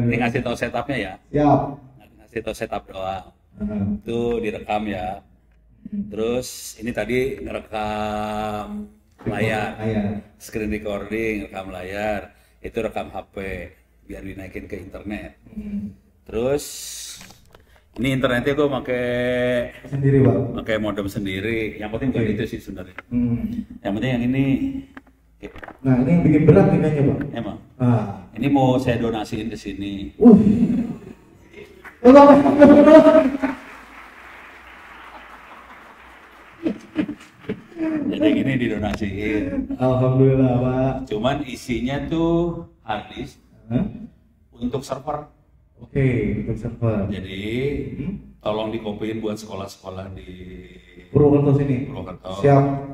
Ini ngasih tahu setupnya ya. Siap. Ngasih tahu setup doang. Itu direkam ya. Terus ini tadi ngerekam layar, screen recording, rekam layar. Itu rekam HP biar dinaikin ke internet. Terus ini internetnya gue Sendiri, Pak. pakai modem sendiri. Yang penting bukan itu sih sebenarnya. Yang penting yang ini. Nah, ini yang bikin berat nih kayaknya, Pak. Emang. Ah. Ini mau saya donasiin ke sini. Jadi ini didonasiin. Alhamdulillah, Pak. Cuman isinya tuh hard disk untuk server. Oke, untuk server. Jadi tolong dikopiin buat sekolah-sekolah di Purwokerto sini. Purwokerto.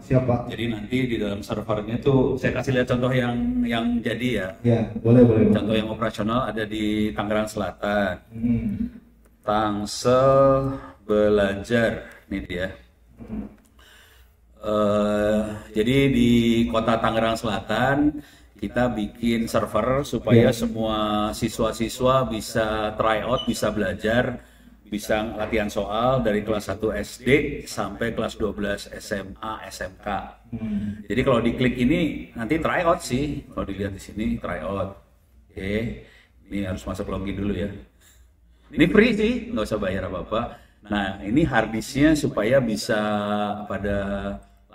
Siap, Pak. Jadi nanti di dalam servernya tuh saya kasih lihat contoh yang jadi ya. Ya, boleh, Pak. Contoh yang operasional ada di Tangerang Selatan. Tangsel Belajar, ini dia. Jadi di kota Tangerang Selatan kita bikin server supaya semua siswa-siswa bisa try out, bisa belajar, bisa latihan soal dari kelas 1 SD sampai kelas 12 SMA, SMK. Jadi kalau diklik ini nanti try out sih, kalau dilihat di sini try out. Oke, ini harus masuk login dulu ya. Ini free sih, nggak usah bayar apa-apa. Nah, ini hard disknya supaya bisa pada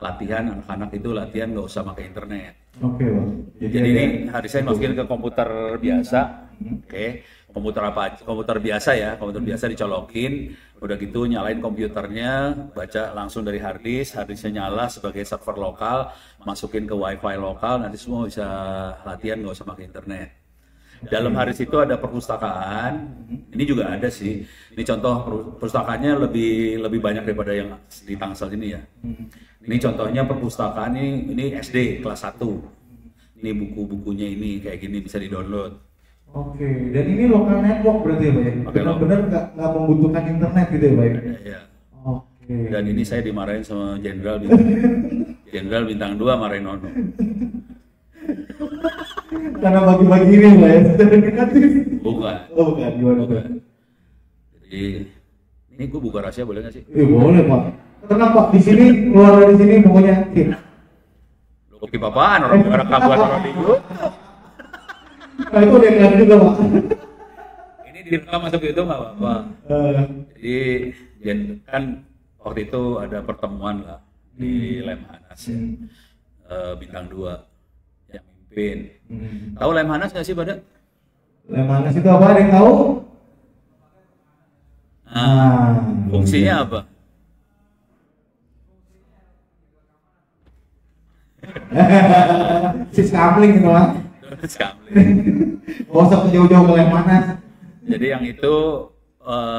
latihan, anak-anak itu latihan nggak usah pakai internet. Oke, Pak. Jadi ini hard disknya masukin ke komputer biasa. Oke, komputer apa? Komputer biasa ya, komputer biasa dicolokin. Udah gitu nyalain komputernya, baca langsung dari hard disknya nyala sebagai server lokal, masukin ke wifi lokal, nanti semua bisa latihan nggak usah pakai internet. Dalam hard disk itu ada perpustakaan, ini juga ada sih. Ini contoh perpustakaannya lebih banyak daripada yang di Tangsel ini ya. Ini contohnya perpustakaan ini SD kelas 1. Ini buku-bukunya ini kayak gini bisa di-download. Oke, dan ini lokal network berarti ya, Pak ya? Benar-benar nggak membutuhkan internet gitu ya, Pak ya? Ya. Oke. Dan ini saya dimarahin sama Jenderal Bintang 2 marahin Ono. Karena bagi-bagi ini, Pak ya? Bukan. Oh, bukan. Gimana, Pak? Jadi ini gue buka rahasia boleh nggak sih? Boleh, Pak. Tenang, Pak. Di sini, keluar dari sini pokoknya. Lu kip apaan? Orang kabuan orang di grup. Nah, itu udah yang juga, Pak. Ini direkam masuk itu nggak apa-apa. Jadi kan waktu itu ada pertemuan lah di Lemhanas ya. Bintang 2 yang mimpin. Tahu Lemhanas nggak sih, Pada? Lemhanas itu apa? Ada yang tahu? Fungsinya apa? Siskambling gitu, Pak. Oh, usah jauh-jauh ke Lemhanas. Jadi yang itu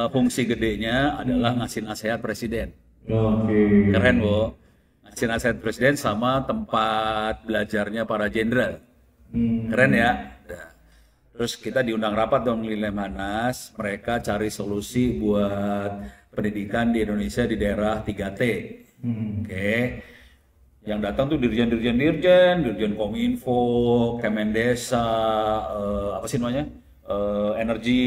fungsi gedenya adalah ngasih nasihat presiden. Oke. Keren, Bu. Ngasih nasihat presiden sama tempat belajarnya para jenderal. Keren ya. Nah, terus kita diundang rapat dong di Lemhanas. Mereka cari solusi buat pendidikan di Indonesia di daerah 3T. Oke. Yang datang tuh dirjen Kominfo, Kemendesa, apa sih namanya? Energi,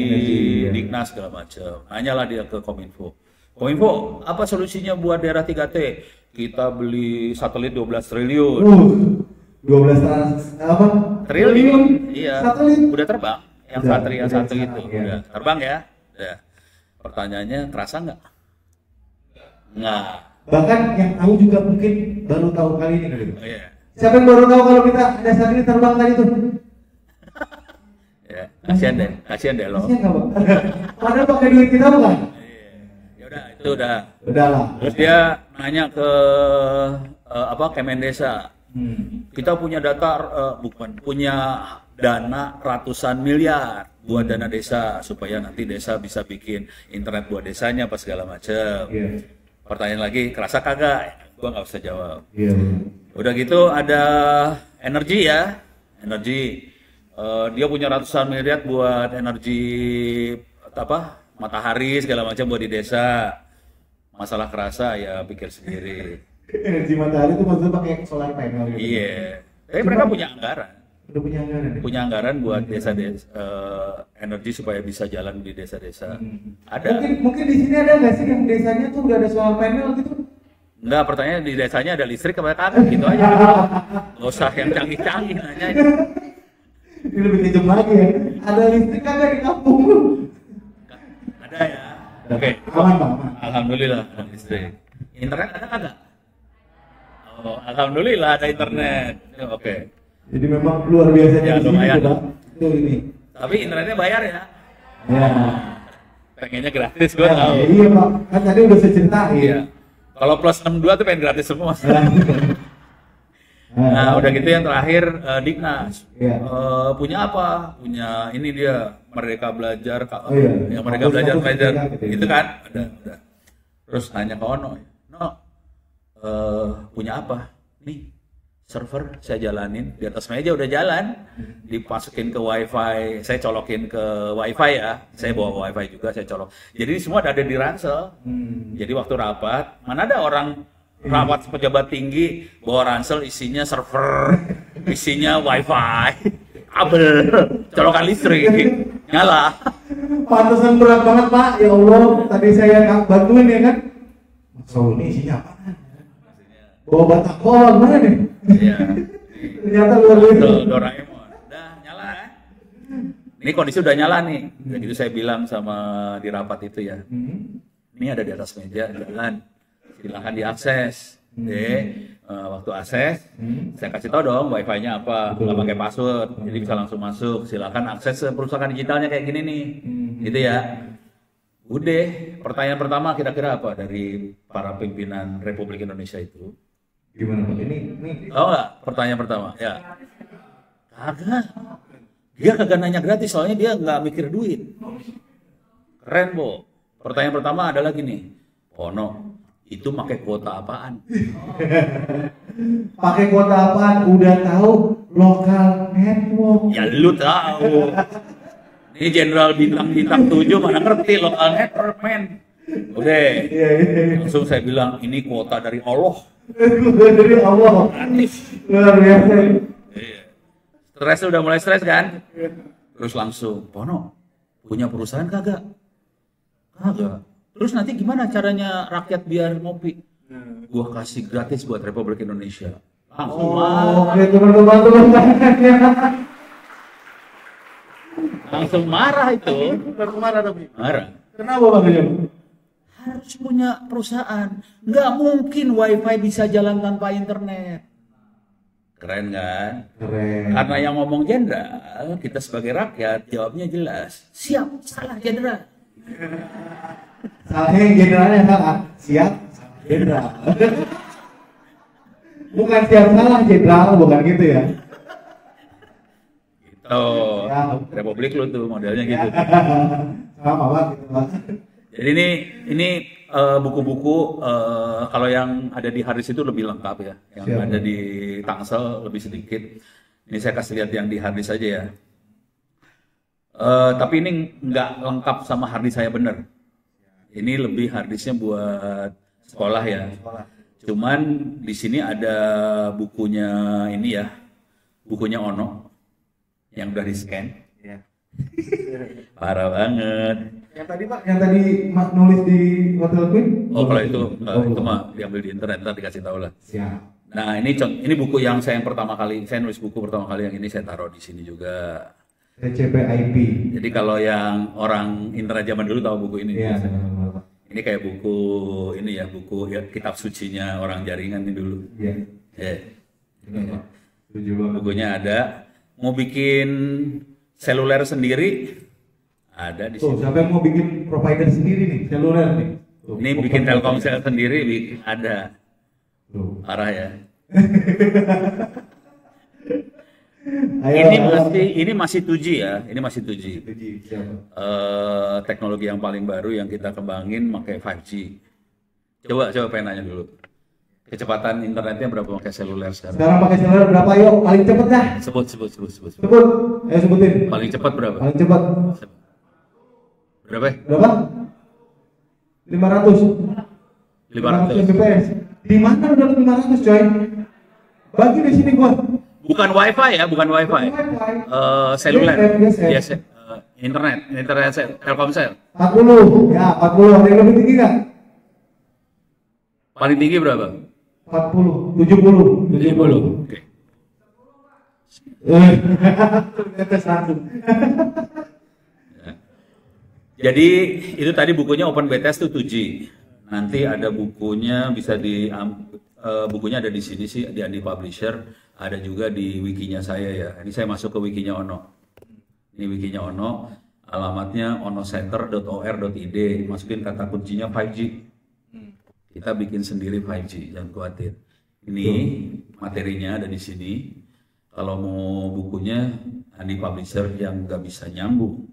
Dignas segala macam. Nanyalah dia ke Kominfo. Kominfo, apa solusinya buat daerah 3T? Kita beli satelit 12 triliun. 12 apa? Triliun? Iya. Satelit. Udah terbang. Yang Satria 1 itu. Udah terbang ya? Udah. Pertanyaannya, kerasa nggak? Nggak. Bahkan yang tahu juga mungkin baru tahu kali ini gitu. Oh, iya. Siapa yang baru tahu kalau kita ada satelit terbang tadi tuh? Ya, kasihan deh lo. Kasihan nggak, Pak? Padahal pakai duit kita bukan? Ya udah, itu udah. Udahlah. Terus dia nanya ke Kemendesa. Kita punya punya dana ratusan miliar buat dana desa supaya nanti desa bisa bikin internet buat desanya apa segala macam. Pertanyaan lagi, kerasa kagak? Gua nggak usah jawab. Udah gitu ada energi ya, energi. Dia punya ratusan miliar buat energi matahari segala macam buat di desa. Masalah kerasa ya pikir sendiri. Energi matahari itu maksudnya pakai solar panel gitu. Iya. Tapi mereka punya anggaran. Udah punya anggaran ya? Punya anggaran buat desa-desa energi supaya bisa jalan di desa-desa. Ada. Mungkin di sini ada nggak sih yang desanya tuh udah ada solar panel gitu? Enggak, pertanyaan di desanya ada listrik apa kagak gitu aja. Nggak usah yang canggih-canggih nanya. Ini lebih kejam lagi ya. Ada listrik kagak di kampung lu? Ada ya. Oke. Aman Pak, aman. Alhamdulillah ada listrik. Internet ada kagak? Oh, alhamdulillah ada internet. Oke. Jadi memang luar biasa Ya, di sini lumayan. tuh, Pak. Tuh ini. Tapi internetnya bayar ya. Ya. Pengennya gratis, gue tahu. Iya Pak, kan tadi udah saya ceritain. Iya. Kalau plus 62 tuh pengen gratis semua. Nah, udah gitu yang terakhir Dignas. Iya. Punya apa? Punya ini dia Merdeka Belajar. Oh, iya. Yang Merdeka Belajar Merdeka, gitu. itu kan? Ada. Terus tanya ke Ono, "No, punya apa?" Nih, server saya jalanin di atas meja udah jalan, dimasukin ke wifi, saya colokin ke wifi ya, saya bawa wifi juga saya colok. Jadi semua ada di ransel. Jadi waktu rapat, mana ada orang rapat pejabat tinggi bawa ransel isinya server, isinya wifi, kabel, colokan listrik, nyala. Pantesan berat banget Pak, ya Allah. Tadi saya bantuin ya kan. Mas Saul ini isinya apa? Bawa batakon mana nih? Iya. Ternyata luar biasa. Doraemon. Udah nyala ya. Ini kondisi udah nyala nih. Begitu saya bilang sama di rapat itu ya. Ini ada di atas meja jalan. Silahkan diakses. Waktu akses, saya kasih tahu dong wifi-nya apa, nggak pakai password, jadi bisa langsung masuk. Silahkan akses perusahaan digitalnya kayak gini nih, gitu ya. Udah, pertanyaan pertama kira-kira apa dari para pimpinan Republik Indonesia itu? Gimana Pak? Ini Oh enggak, pertanyaan pertama, ya. Kagak. Dia kagak nanya gratis, soalnya dia nggak mikir duit. Keren, Bo. Pertanyaan pertama adalah gini, Ono, itu pakai kuota apaan? pakai kuota apaan? Udah tahu lokal network. Ya lu tahu. Ini Jenderal bintang 7 mana ngerti lokal network, men. Udah. Langsung saya bilang, ini kuota dari Allah. Dari Allah. Gratis. Luar biasa. Iya. Stres udah mulai stres kan? Terus langsung, Pono, punya perusahaan kagak? Kagak. Terus nanti gimana caranya rakyat biar ngopi? Gua kasih gratis buat Republik Indonesia. Langsung Oke, teman-teman. langsung marah itu. Marah tapi. Marah. Kenapa Bang Gajah? Harus punya perusahaan. Nggak mungkin wifi bisa jalan tanpa internet. Keren kan? Keren. Karena yang ngomong jenderal, kita sebagai rakyat jawabnya jelas. Siap, salah jenderal. Salahnya yang generalnya salah. Siap, jenderal. Bukan siap salah jenderal, bukan gitu ya. Gitu. Republik lu tuh modelnya gitu. Sama Pak, gitu Pak. Jadi ini buku-buku kalau yang ada di harddisk itu lebih lengkap ya. Yang Siap. ada di Tangsel lebih sedikit. Ini saya kasih lihat yang di harddisk aja ya. Tapi ini nggak lengkap sama harddisk saya bener. Ini lebih harddisknya buat sekolah ya. Cuman di sini ada bukunya ini ya, bukunya Ono yang udah di scan. Iya. Parah banget. Yang tadi Pak, yang tadi Mas nulis di Hotel Queen? Oh kalau itu mah diambil di internet, ntar dikasih tahu lah. Siap. Nah ini buku yang saya pertama kali, saya nulis buku pertama kali yang ini saya taruh di sini juga. TCP/IP. Jadi kalau yang orang internet zaman dulu tahu buku ini. Iya. Ini kayak buku ini ya, buku ya, kitab sucinya orang jaringan ini dulu. Iya. Setuju banget. Bukunya ada. Mau bikin seluler sendiri ada di Tuh, sini. siapa yang mau bikin provider sendiri nih, seluler nih? Tuh, Ini bikin Telkomsel sendiri ada. Tuh. Parah ya. Ayo, Ini masih 2G ya, ini masih 2G. Siapa? Teknologi yang paling baru yang kita kembangin pakai 5G. Coba pengen nanya dulu. Kecepatan internetnya berapa pakai seluler sekarang? Sekarang pakai seluler berapa yuk? Paling cepet dah. Sebut. Sebut. Ayo sebutin. Paling cepat berapa? Paling cepat. Berapa? Berapa? 500. 500. Mbps. Di mana udah 500 coy? Bagi di sini gua. Bukan wifi ya, bukan wifi. Seluler. Yes, internet Telkomsel. 40, ya 40. Ada yang lebih tinggi nggak? Paling tinggi berapa? 40, 70. 70. Oke. Tetes langsung. Jadi itu tadi bukunya OpenBTS tuh 2G. Nanti ada bukunya bisa bukunya ada di sini sih di Andi Publisher, ada juga di wikinya saya ya. Ini saya masuk ke wikinya Ono. Ini wikinya Ono, alamatnya onocenter.or.id. Masukin kata kuncinya 5G. Kita bikin sendiri 5G, jangan khawatir. Ini materinya ada di sini. Kalau mau bukunya Andi Publisher yang nggak bisa nyambung.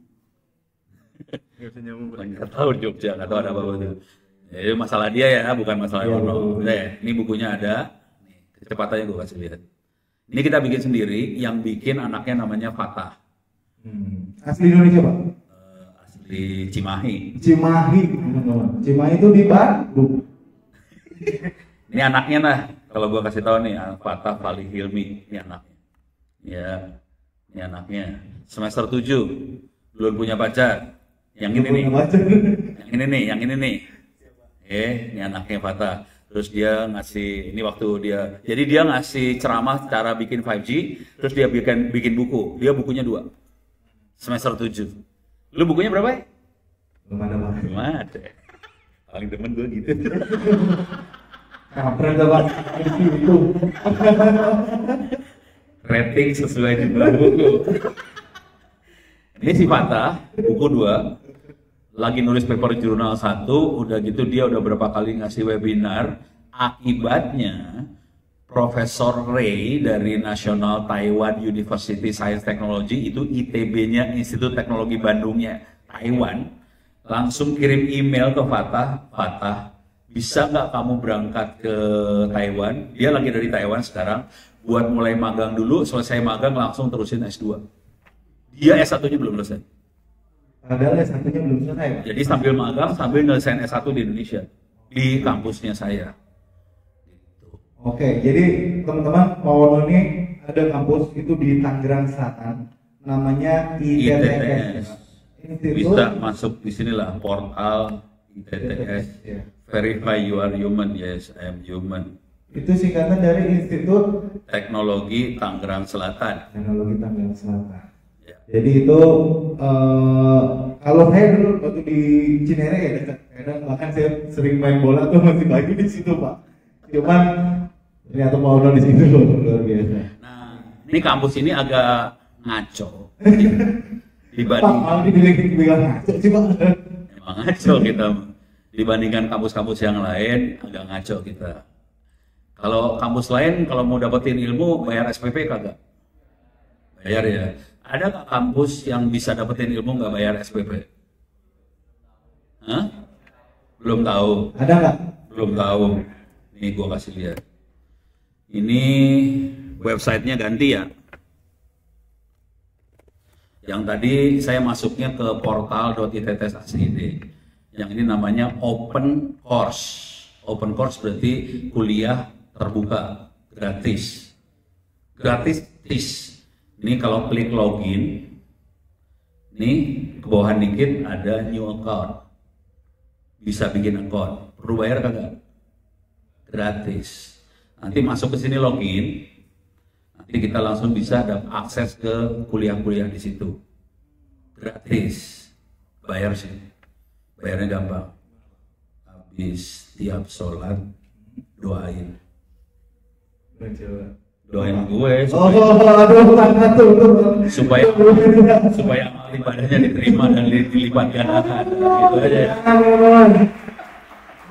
Nggak tahu Jogja, nggak tahu ada apa-apa itu. Jadi masalah dia ya, bukan masalah Ono. Ini bukunya ada. Nih, kecepatannya gue kasih lihat. Ini kita bikin sendiri, yang bikin anaknya namanya Fatah. Asli Indonesia, Pak? Asli Cimahi. Cimahi, teman-teman. Cimahi itu di Bandung. Ini anaknya nah, kalau gue kasih tahu nih, Fatah Fali Hilmi, ini anaknya. Ya, ini anaknya. Semester 7, belum punya pacar. Yang ini nih, yang ini nih. Ini anaknya Fatah. Terus dia ngasih, ini waktu dia, jadi dia ngasih ceramah cara bikin 5G, terus dia bikin buku. Dia bukunya 2. Semester 7. Lu bukunya berapa ya? Belum ada, Pak. Belum ada. Paling demen gue gitu. Kampret gak, Pak? Itu. Rating sesuai jumlah buku. Ini si Fatah, buku 2. Lagi nulis paper jurnal 1, udah gitu dia udah berapa kali ngasih webinar. Akibatnya Profesor Ray dari National Taiwan University Science Technology, itu ITB-nya, Institut Teknologi Bandungnya Taiwan, langsung kirim email ke Fatah, bisa nggak kamu berangkat ke Taiwan? Dia lagi dari Taiwan sekarang, buat mulai magang dulu, selesai magang langsung terusin S2. Dia S1-nya belum selesai. Padahal S1-nya belum selesai, Pak. Jadi sambil magang, sambil nyelesain S1 di Indonesia, di kampusnya saya. Oke, jadi teman-teman, Pak Wono ini ada kampus itu di Tangerang Selatan, namanya ITTS. Bisa masuk di sinilah, portal ITTS. Verify you are human, yes, I am human. Itu singkatan dari Institut Teknologi Tangerang Selatan. Teknologi Tangerang Selatan. Ya. Jadi itu kalau saya dulu waktu di Cinere ya dekat, bahkan saya sering main bola tuh masih Bayu di situ, Pak. Cuman ternyata Pak Wono di situ luar biasa. Nah, ini kampus ini agak ngaco. Dibanding Pak, dibilang ngaco sih, Pak. Emang ngaco kita. Dibandingkan kampus-kampus yang lain agak ngaco kita. Kalau kampus lain kalau mau dapetin ilmu bayar SPP kagak? Bayar ya. Ada nggak kampus yang bisa dapetin ilmu nggak bayar SPP? Hah? Belum tahu. Ada nggak? Belum tahu. Nih gua kasih lihat. Ini websitenya ganti ya. Yang tadi saya masuknya ke portal.ittts.id. Yang ini namanya Open Course. Open Course berarti kuliah terbuka, gratis. Gratis. Ini kalau klik login, ini ke bawahan dikit ada new account. Bisa bikin account. Perlu bayar kagak? Gratis. Nanti masuk ke sini login, nanti kita langsung bisa dapat akses ke kuliah-kuliah di situ. Gratis. Bayar sih. Bayarnya gampang. Habis tiap sholat doain. Doain gue supaya amal ibadahnya diterima dan dilipat gandakan. Gitu aja ya.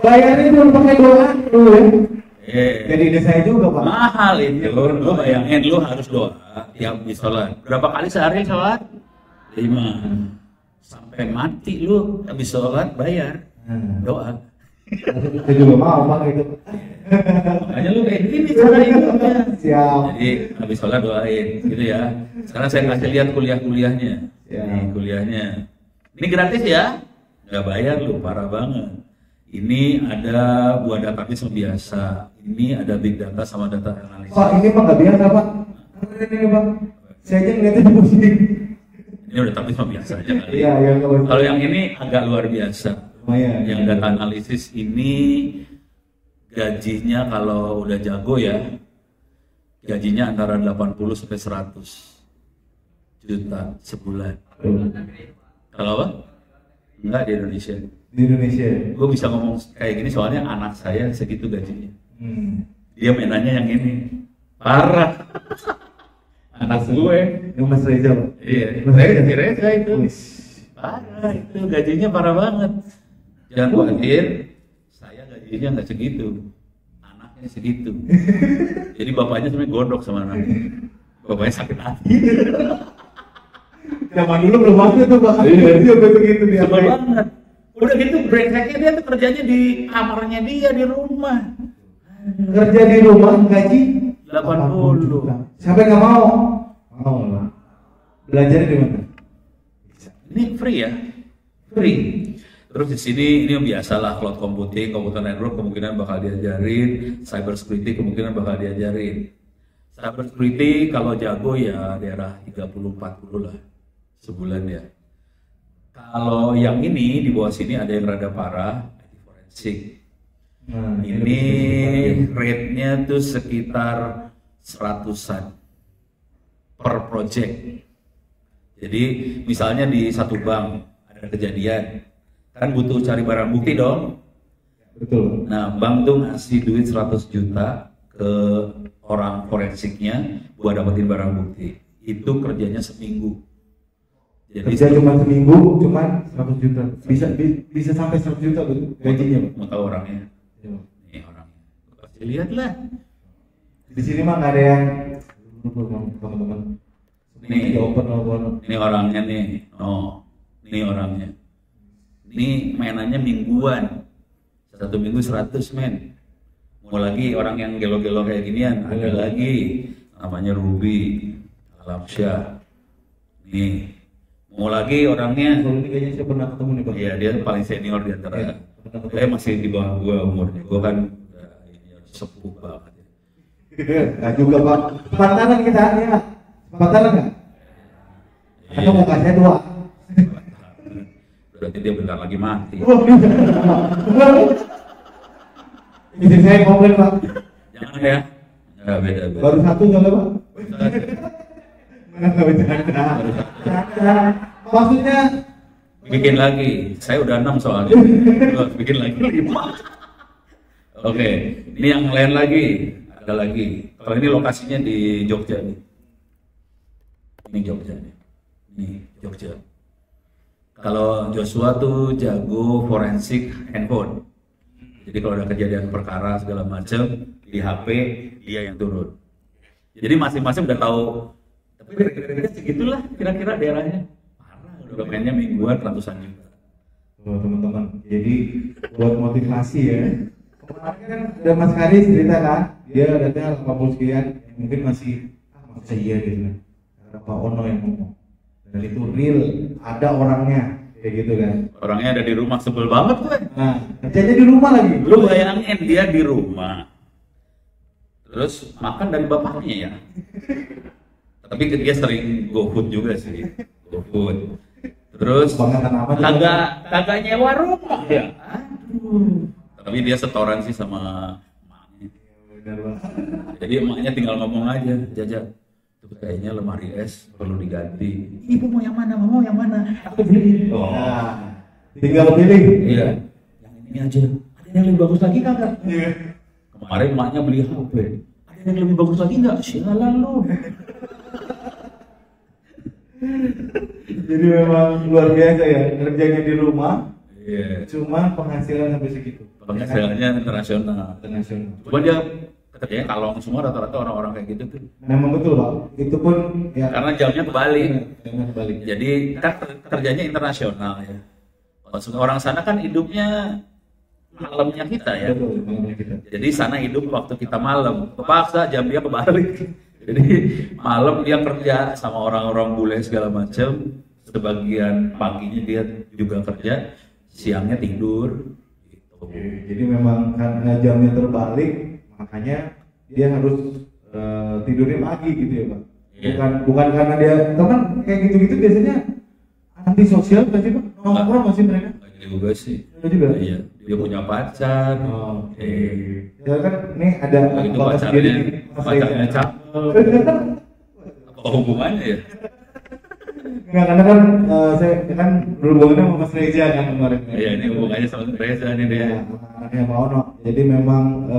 Bayarnya cuma pakai doa dulu ya. Jadi ide saya juga, Pak. Mahal itu. Lu bayangin lu harus doa tiap habis sholat. Berapa kali sehari sholat? 5. Sampai mati lu habis sholat bayar doa. Saya juga mau Pak itu. Makanya lu kayak gini cara hidupnya. Siap. Jadi habis sholat doain gitu ya. Sekarang saya kasih lihat kuliah-kuliahnya. Ini kuliahnya. Ini gratis ya? Nggak bayar lu, parah banget. Ini ada buat database biasa. Ini ada big data sama data analis. Pak, ini mah nggak biasa, Pak. keren ini Pak. Saya aja ngeliatnya pusing. Ini udah tapi mah biasa aja kali. Iya, yang Kalau yang ini agak luar biasa. lumayan. Yang data analisis ini gajinya kalau udah jago ya, gajinya antara 80 sampai 100 juta sebulan. Kalau apa? Enggak di Indonesia. Di Indonesia. Gue bisa ngomong kayak gini soalnya anak saya segitu gajinya. Dia mainannya yang ini. Parah. Anak gue. Yang Mas Reza Pak. Iya, Reza itu. Parah itu, gajinya parah banget. Jangan khawatir, saya gajinya nggak segitu. Anaknya segitu. Jadi bapaknya sebenarnya godok sama anaknya. Bapaknya sakit hati. Zaman dulu belum ada tuh Pak. Iya, begitu dia. Sebel banget. Udah gitu brengseknya dia tuh kerjanya di kamarnya dia di rumah. Kerja di rumah gaji 80 juta. Siapa yang nggak mau? Mau lah. Belajarnya di mana? Ini free ya, free. Terus di sini ini biasalah cloud computing, komputer network kemungkinan bakal diajarin, cyber security kemungkinan bakal diajarin. Cyber security kalau jago ya daerah 30-40 lah sebulan ya. Kalau yang ini di bawah sini ada yang rada parah, IT forensik. Nah, Ini rate-nya tuh sekitar 100-an per project. Jadi misalnya di satu bank ada kejadian, kan butuh cari barang bukti dong. Betul. Nah, bank tuh ngasih duit 100 juta ke orang forensiknya buat dapetin barang bukti. Itu kerjanya seminggu. Jadi Kerja cuma seminggu, cuma 100 juta. Bisa sampai 100 juta betul gajinya Pak. mau tahu orangnya. Ini orangnya. Pasti lihat lah. Di sini mah nggak ada yang teman-teman. Nih, open. ini orangnya nih. Oh, ini orangnya. Ini mainannya mingguan. Satu minggu 100 men. Mau lagi orang yang gelo-gelo kayak ginian, ada lagi namanya Ruby Alamsyah. Nih. Mau lagi orangnya. Kalau ini kayaknya saya pernah ketemu nih Pak. Iya, dia paling senior di antara. Saya masih di bawah gua umurnya. Gua kan udah ini sepuh banget. Nggak juga Pak. Sepantaran kita ya. Sepantaran nggak? Atau mau kasih dua? Berarti dia bentar lagi mati. Istri saya komplain Pak. Jangan ya. Enggak beda. Baru satu soalnya Pak. Nggak bercanda. Maksudnya Bikin lagi. Saya udah 6 soalnya. Bikin lagi 5. Oke, ini yang lain lagi. Ada lagi. Kalau ini lokasinya di Jogja nih. Ini Jogja nih. Ini Jogja. Kalau Joshua tuh jago forensik handphone. Jadi kalau ada kejadian perkara segala macam di HP, dia yang turun. Jadi masing-masing udah tahu. Tapi kira-kira segitulah kira-kira daerahnya. Parah, udah mainnya mingguan ratusan juta. oh, teman-teman, jadi buat motivasi ya. Kemarin kan ada Mas Karis cerita kan, dia datanya 80 sekian, mungkin masih masa iya gitu kan. Ada Pak Ono yang ngomong. Dan itu real, ada orangnya kayak gitu kan. Orangnya ada di rumah, sebel banget gue. Nah, kerjanya di rumah lagi. Lu bayangin dia di rumah. Terus makan dari bapaknya ya. Tapi dia sering GoFood juga sih. GoFood. Terus kagak nyewa rumah ya. Aduh. Tapi dia setoran sih sama emaknya. Jadi emaknya tinggal ngomong aja, Jaja. Itu kayaknya lemari es perlu diganti. Ibu mau yang mana? Mau yang mana? Aku beli. Oh. Nah, tinggal pilih. Iya. Yang ini aja. Ada yang lebih bagus lagi kagak? Iya. Kemarin emaknya beli HP. Ada yang lebih bagus lagi nggak? Sialan lu. Jadi memang luar biasa ya, kerjanya di rumah. Iya. Cuma penghasilan sampai segitu. Penghasilannya internasional. Internasional. Cuma dia kerjanya kalong semua rata-rata orang-orang kayak gitu tuh. Memang betul Pak. Itu pun ya. Karena jamnya kebalik. Jamnya kebalik. Jadi kan kerjanya internasional ya. Kalau orang sana kan hidupnya malamnya kita ya. Betul, malamnya kita. Jadi sana hidup waktu kita malam. Kepaksa jam dia kebalik. Jadi malam dia kerja sama orang-orang bule segala macam. Sebagian paginya dia juga kerja, siangnya tidur. Gitu. Jadi memang karena jamnya terbalik, makanya dia harus tidurnya pagi gitu ya Pak. Bukan karena dia, teman kayak gitu-gitu biasanya anti sosial kan sih Pak? Nongkrong masih mereka? Juga sih. Juga? Iya, dia punya pacar. Oke. Ya kan, ini ada itu pacarnya cakep. Apa hubungannya ya? Enggak, karena kan saya kan berhubungannya sama Mas Reza kan kemarin. Iya, ini hubungannya sama Reza nih dia. Anaknya Pak Ono. Jadi memang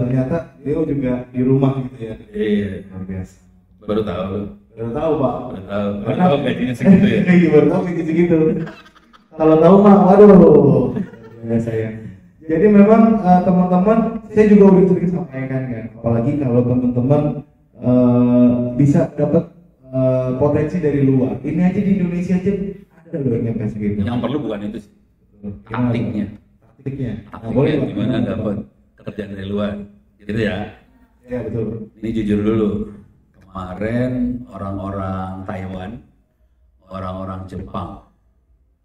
ternyata dia juga di rumah gitu ya. Iya. Luar biasa. Baru tahu. Baru tahu Pak. Baru tahu gajinya segitu ya. Iya, baru tahu gajinya segitu. Kalau tahu mah, waduh. Ya saya. Jadi memang teman-teman, saya juga udah sering sampaikan kan. Apalagi kalau teman-teman bisa dapat potensi dari luar. Ini aja di Indonesia aja ada loh yang kayak segitu. Yang perlu bukan itu sih. Taktiknya. Boleh gimana dapat kerjaan dari luar. Gitu ya. Ya betul. Ini jujur dulu. Kemarin orang-orang Taiwan, orang-orang Jepang,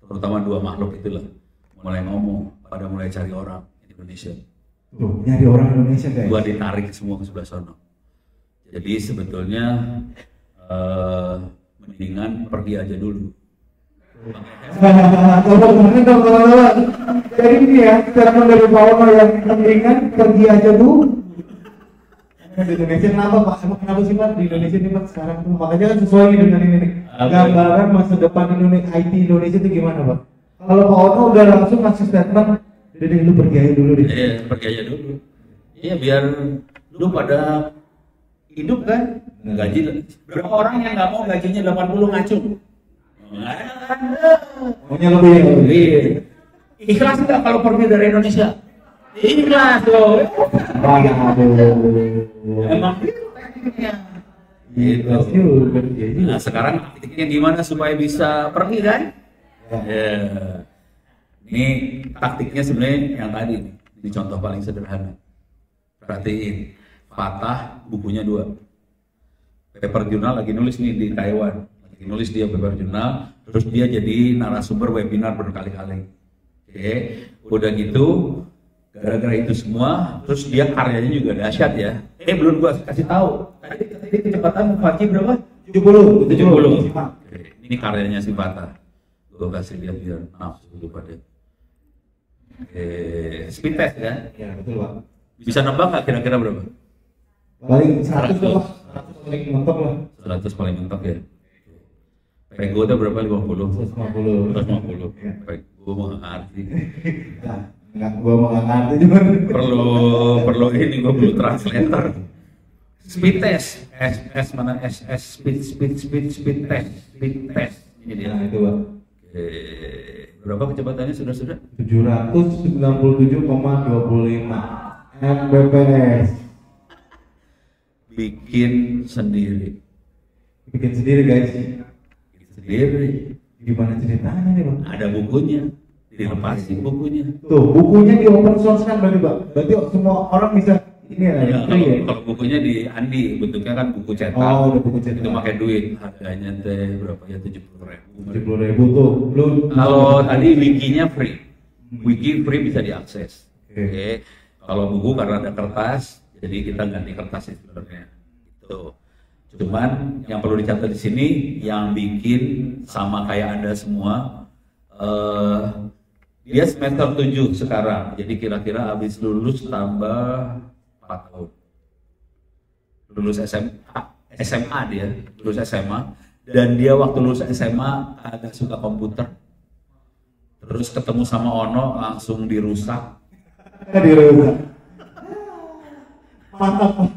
terutama dua makhluk itulah mulai ngomong, pada mulai cari orang Indonesia. Tuh, nyari orang Indonesia guys. Gua ditarik semua ke sebelah sono. Jadi sebetulnya mendingan pergi aja dulu. Teman-teman. Jadi ini ya, statement dari Pak Ono yang mendingan pergi aja dulu. Di Indonesia kenapa Pak? Emang kenapa sih Pak di Indonesia nih Pak sekarang tuh? Makanya kan sesuai dengan ini nih. Gambaran masa depan Indonesia, IT Indonesia itu gimana Pak? Kalau Pak Ono udah langsung ngasih statement, udah lu pergi aja dulu deh. Iya, pergi aja dulu. Iya, biar lu pada hidup kan, gaji. Berapa orang yang nggak mau gajinya 80 ngacung? Maunya lebih. Ikhlas nggak kalau pergi dari Indonesia? Ikhlas loh. Emang gitu tekniknya. Gitu. Nah sekarang tekniknya gimana supaya bisa pergi kan? Ya. Ini taktiknya sebenarnya yang tadi nih. Ini contoh paling sederhana. Perhatiin, Fatah bukunya 2. Paper jurnal lagi nulis nih di Taiwan. Lagi nulis dia paper jurnal, terus dia jadi narasumber webinar berkali-kali. Oke, udah gitu, gara-gara itu semua, terus dia karyanya juga dahsyat ya. Belum gua kasih tahu. Tadi kecepatan 4G berapa? 70. Oke, ini karyanya si Fatah. Gua kasih lihat biar nafsu dulu pada. Speed test ya? Ya betul Pak. Bisa nembak nggak kira-kira berapa? Paling 100 Pak. 100 paling mentok lah. 100 paling mentok ya. Pego itu berapa? 50. 150. Pego mau nggak ngerti. Enggak, gua mau nggak ngerti juga. Perlu ini gua perlu translator. Speed test. S mana? Speed test. Ini dia. Nah, itu Pak. Berapa kecepatannya sudah? 797,25 Mbps. Bikin sendiri guys. Sendiri. Gimana ceritanya nih Bang? Ada bukunya, dilepasin bukunya. Tuh bukunya di open source kan berarti semua orang bisa ini ya. Kalau bukunya di Andi, bentuknya kan buku cetak. Oh, udah buku cetak. Itu pakai duit, harganya teh berapa ya? 70.000. 70.000 tuh. Kalau tadi wikinya free, wiki free bisa diakses. Oke. Kalau buku karena ada kertas, jadi kita ganti kertas sebenarnya. Itu. Cuman yang perlu dicatat di sini, yang bikin sama kayak Anda semua, dia semester 7 sekarang. Jadi kira-kira habis lulus tambah 4 tahun. Lulus SMA dia, lulus SMA. Dan dia waktu lulus SMA agak suka komputer. Terus ketemu sama Ono langsung dirusak. Mantap.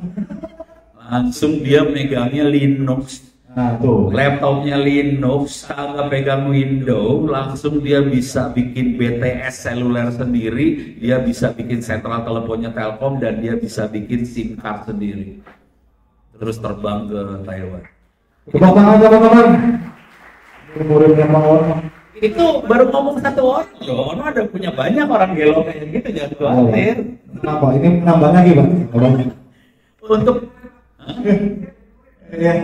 Langsung dia megangnya Linux. Nah tuh. Laptopnya Linux, kagak pegang Windows, langsung dia bisa bikin BTS seluler sendiri, dia bisa bikin sentral teleponnya Telkom, dan dia bisa bikin SIM card sendiri. Terus terbang ke Taiwan. Tepuk tangan teman-teman. Muridnya Pak Ono. Itu baru ngomong satu orang. Ono ada punya banyak orang gelo kayak gitu, jangan khawatir. Kenapa? Ini menambah lagi Pak? Untuk ya.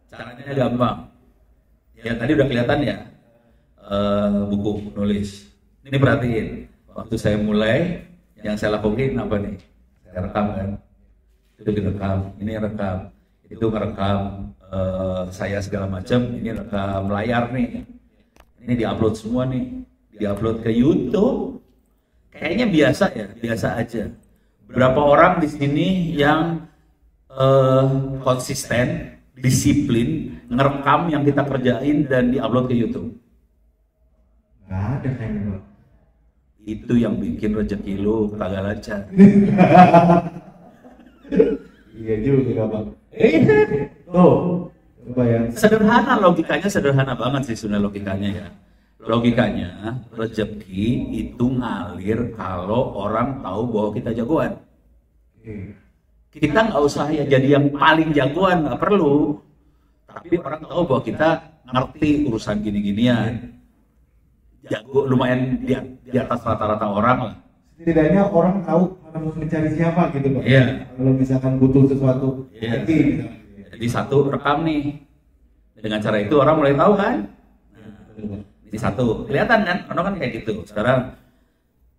Caranya gampang. Ya tadi udah kelihatan ya, buku nulis. Ini perhatiin. Waktu saya mulai, yang saya lakukan apa nih? Saya rekam kan. Itu direkam. Ini rekam. itu ngerekam saya segala macam, ini rekam layar nih, ini diupload semua nih, diupload ke YouTube. Kayaknya biasa ya, biasa aja. Berapa orang di sini yang konsisten, disiplin, ngerekam yang kita kerjain dan diupload ke YouTube? Nggak ada kayaknya. Itu yang bikin rezeki lu kagak lancar. Iya juga Bang. Tuh, coba ya. Sederhana, logikanya sederhana banget sih sebenarnya logikanya ya. Logikanya rezeki itu ngalir kalau orang tahu bahwa kita jagoan. Kita nggak usah ya jadi yang paling jagoan, nggak perlu. Tapi orang tahu bahwa kita ngerti urusan gini-ginian. Jago lumayan di atas rata-rata orang lah. Setidaknya orang tahu harus mencari siapa gitu Pak. Iya. Kalau misalkan butuh sesuatu, Iya. gitu. Jadi satu rekam nih. Dengan cara itu orang mulai tahu kan. Ini satu, kelihatan kan, orang kan kayak gitu. Sekarang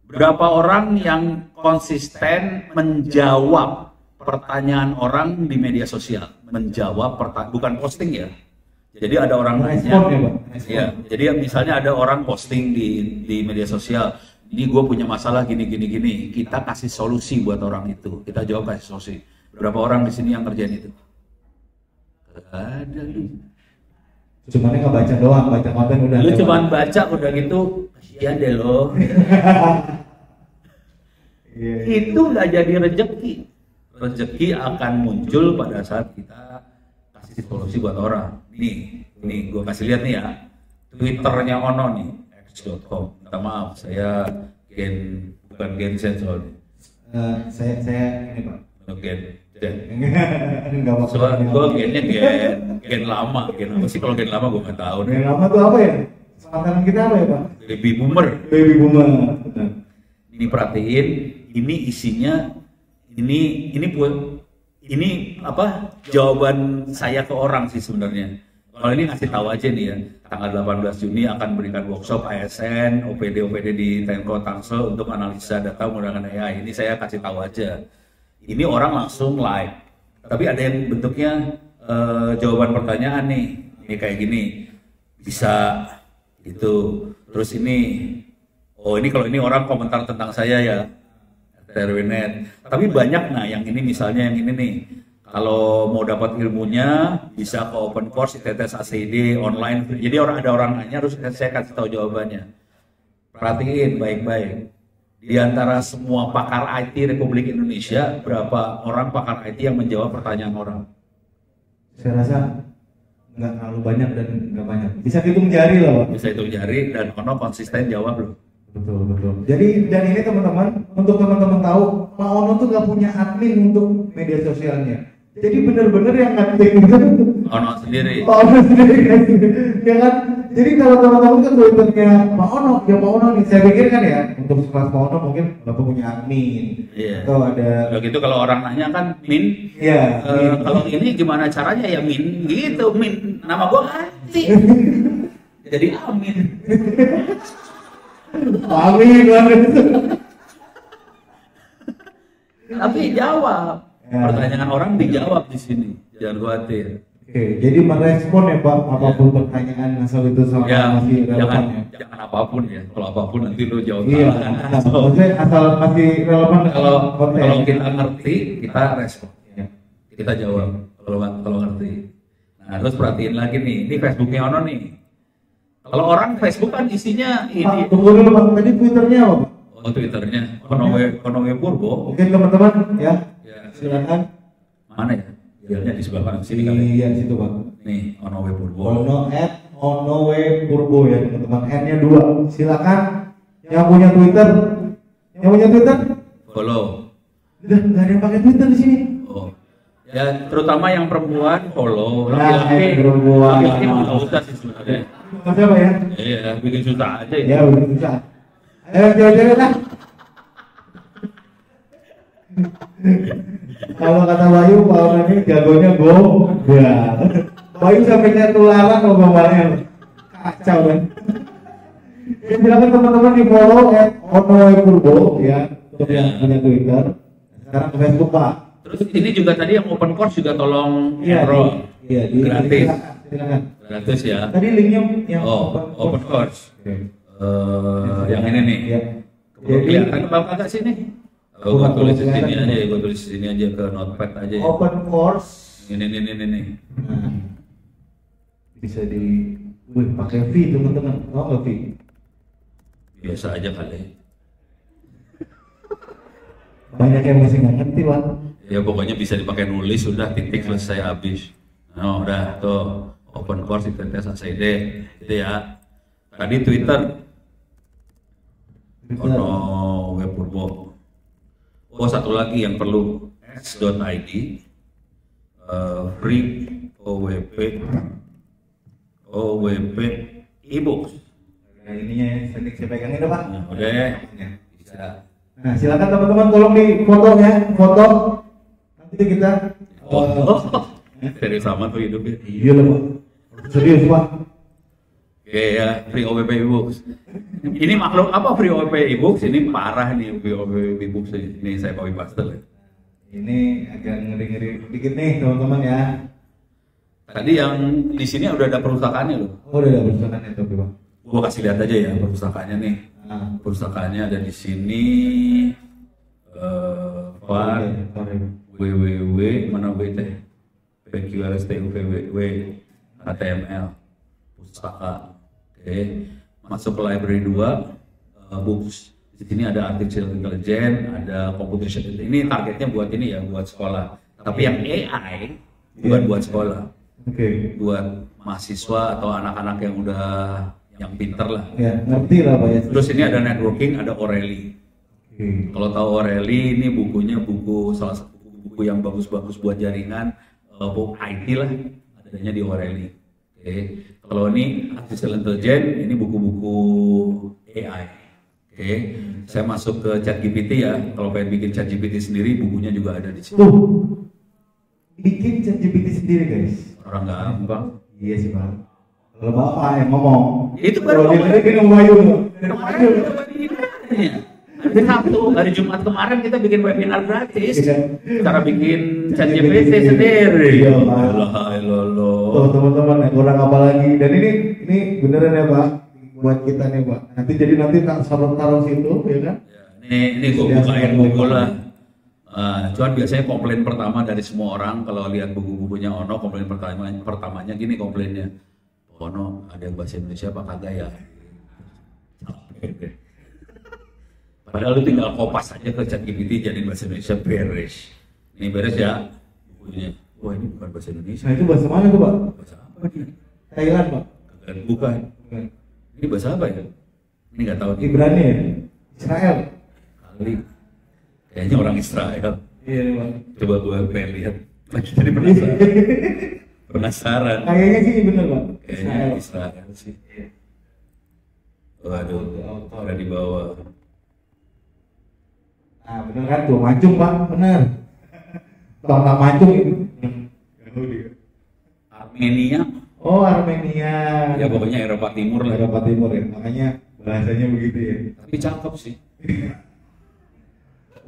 berapa orang yang konsisten menjawab pertanyaan orang di media sosial, menjawab bukan posting ya. Jadi ada orang nanya, ya. Jadi misalnya ada orang posting di media sosial, ini gue punya masalah gini. Kita kasih solusi buat orang itu, kita jawab kasih solusi. Berapa orang di sini yang kerjaan itu? Ada lu. Cuman nggak baca doang, baca konten udah. Lu cuman baca udah gitu, kasihan deh lo. Itu nggak jadi rezeki. Rezeki akan muncul pada saat kita kasih solusi buat orang. Nih gue kasih lihat nih ya, Twitternya Ono nih, x.com. Minta maaf, saya bukan Gensen soalnya. Saya ini Pak. Gen. Enggak apa-apa. Soalnya gue gennya gen lama, gen apa sih kalau gen lama gue nggak tahu. Gen lama tuh apa ya? Makanan kita apa ya Pak? Baby boomer. Baby boomer. Ini perhatiin, ini isinya, ini apa? Jawaban saya ke orang sih sebenarnya. Kalau ini ngasih tahu aja nih ya, tanggal 18 Juni akan berikan workshop ASN, OPD di Tenko Tangsel untuk analisa data menggunakan AI. Ini saya kasih tahu aja. Ini orang langsung like, tapi ada yang bentuknya jawaban pertanyaan nih, ini kayak gini, bisa gitu. Terus ini, ini kalau ini orang komentar tentang saya ya, RWNet. Tapi banyak yang ini misalnya yang ini nih, kalau mau dapat ilmunya bisa ke open course ITTS ACD online. Jadi ada orang nanya, harus saya kasih tahu jawabannya. Perhatiin baik-baik. Di antara semua pakar IT Republik Indonesia, berapa orang pakar IT yang menjawab pertanyaan orang? Saya rasa nggak terlalu banyak dan nggak banyak. Bisa hitung jari loh. Bisa hitung jari dan Ono konsisten jawab loh. Betul. Jadi dan ini teman-teman, untuk teman-teman tahu, Pak Ono tuh nggak punya admin untuk media sosialnya. Jadi benar-benar yang ngadmin itu Ono sendiri. Pak Ono sendiri ya kan. Jadi kalau teman-teman kan Twitternya Pak Ono, ya Pak Ono nih. Saya pikir kan ya, untuk sekelas Pak Ono mungkin Bapak punya admin. Iya. Atau ada. Kalau gitu kalau orang nanya kan Min. Iya. Kalau ini gimana caranya ya Min? Gitu Min. Nama gua ganti. Jadi Amin. Amin banget. Tapi jawab. Pertanyaan orang dijawab di sini. Jangan khawatir. Oke, jadi merespon ya Pak apapun pertanyaan asal itu sama masih relevan ya. Jangan apapun ya. Kalau apapun nanti lu jawab Iya. Maksudnya asal masih relevan. Kalau kita ngerti, kita respon. Kita jawab. Kalau ngerti. Nah, terus perhatiin lagi nih. Ini Facebooknya Ono nih. Kalau orang Facebook kan isinya ini. Tunggu dulu Pak. Tadi Twitternya apa Pak? Oh, Twitternya Konowe Purbo. Mungkin teman-teman ya. Silakan. Mana ya? Filenya di sebelah kanan sini kali. Iya, situ Pak. Nih, Onowe Purbo. Onowe Purbo ya teman-teman. N-nya 2. Silakan. Yang punya Twitter. Follow. Udah nggak ada yang pakai Twitter di sini. Oh. Ya, terutama yang perempuan follow. Laki-laki perempuan. Laki-laki nggak usah sih sebenarnya. Siapa ya? Iya, bikin susah aja ya. Ya, udah susah. Ayo cewek-cewek lah. Kalau kata Bayu, Pak ini jagonya gombal. Bayu sampai ketularan ngomongnya. Kacau kan. Ya, silakan teman-teman di follow @onoepurbo ya untuk yang punya Twitter. Sekarang ke Facebook Pak. Terus ini juga tadi yang open course juga tolong Iya, enroll. Iya, Gratis. Silakan. Gratis ya. Tadi linknya yang Open course. Oke. Yang ini nih. Ya. Kelihatan apa kagak sini? Gue tulis di sini aja, gue tulis di sini aja ke notepad aja. Ya. Open course. Ini. Nah, bisa pakai V teman-teman. Oh nggak V? Biasa aja kali. Banyak yang masih nggak ngerti Pak. Ya pokoknya bisa dipakai nulis, sudah titik selesai habis. Nah udah tuh open course itu tes ACD itu ya. Tadi Twitter. Oh no, web purbo. Oh satu lagi yang perlu s.id free OWP e-books. Nah ininya teknik saya pegangin deh Pak. Nah, udah ya. Bisa. Nah silakan teman-teman tolong di foto ya, foto. Nanti kita. Dari sama tuh hidupnya. Iya lah Pak. Serius Pak. Oke ya, free OWP e-books. Ini makhluk apa free OWP e-books? Ini parah nih free OWP e-books ini saya copy paste. Ini agak ngeri-ngeri dikit nih teman-teman ya. Tadi yang di sini udah ada perpustakaannya loh. Oh udah ada perpustakaan itu Pak. Gua kasih lihat aja ya perpustakaannya nih. Nah. Perpustakaannya ada di sini. www mana wt pqrstuvw html pustaka. Oke. Masuk ke library 2 books. Di sini ada artificial intelligence, ada computation. Ini targetnya buat ini ya, buat sekolah. Tapi yang AI bukan buat sekolah. Oke. Buat mahasiswa atau anak-anak yang udah yang pinter lah. Ya, ngerti lah Pak ya. Terus ini ada networking, ada O'Reilly. Oke. Kalau tahu O'Reilly, ini bukunya salah satu buku yang bagus-bagus buat jaringan IT lah, adanya di O'Reilly. Oke. Kalau ini artificial intelligence, ini buku-buku AI. Oke. Saya masuk ke ChatGPT ya. Kalau pengen bikin ChatGPT sendiri, bukunya juga ada di sini. Bikin ChatGPT sendiri guys. Orang gampang. Iya sih Pak. Kalau Bapak yang ngomong. Itu baru kalau dia bikin Bayu. Hari Sabtu, hari Jumat kemarin kita bikin webinar gratis. Cara bikin ChatGPT sendiri. Iya, Loh. Teman-teman yang kurang apa lagi. Dan ini beneran ya Pak. Buat kita nih Pak. Nanti taruh situ ya kan. Ini gue bukain buku lah. Cuman biasanya komplain pertama dari semua orang kalau lihat buku-bukunya Ono, komplain pertamanya gini komplainnya. Ono ada yang bahasa Indonesia apa kagak ya? Padahal lu tinggal kopas aja ke ChatGPT jadi bahasa Indonesia beres. Ini beres ya bukunya. Wah ini bukan bahasa Indonesia. Nah itu bahasa mana tuh Pak? Bahasa apa nih? Thailand Pak. Bukan. Ini bahasa apa ya? Ini nggak tahu. Ibrani ya? Israel. Kali. Kayaknya orang Israel. Iya nih Pak. Coba gue pengen lihat. Jadi penasaran. Kayaknya sih bener Pak. Kayaknya Israel sih. Waduh, ada di bawah. Nah bener kan tuh, mancung Pak, bener. Tolak mancung itu. Armenia. Oh Armenia. Ya pokoknya Eropa Timur lah. Eropa Timur ya, makanya bahasanya begitu ya. Tapi cakep sih.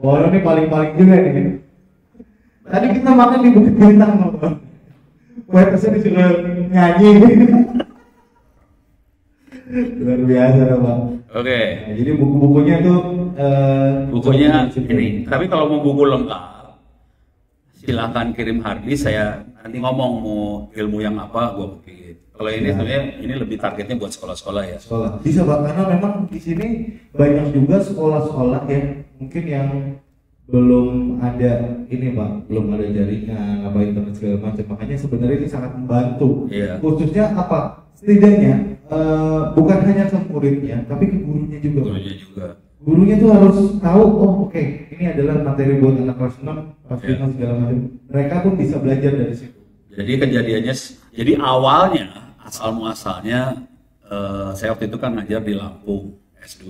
Wah ini paling-paling juga nih. Tadi kita makan di Bukit Bintang Pak. Waiternya disuruh nyanyi. Luar biasa Pak. Oke. Nah, jadi buku-bukunya tuh bukunya ini. Tapi kalau mau buku lengkap, silakan kirim harddisk. Saya nanti ngomong mau ilmu yang apa, gue bikin. Kalau ini sebenarnya ini lebih targetnya buat sekolah-sekolah ya. Sekolah. Bisa Pak, karena memang di sini banyak juga sekolah-sekolah yang mungkin yang belum ada ini Pak, belum ada jaringan, apa internet segala macam. Makanya sebenarnya ini sangat membantu. Iya. Khususnya apa? Setidaknya bukan hanya ke muridnya, tapi ke gurunya juga. Gurunya juga. Gurunya tuh harus tahu, oh oke, ini adalah materi buat anak kelas 6, kelas 5 segala macam. Mereka pun bisa belajar dari situ. Jadi kejadiannya, jadi awalnya asal muasalnya saya waktu itu kan ngajar di Lampung, S2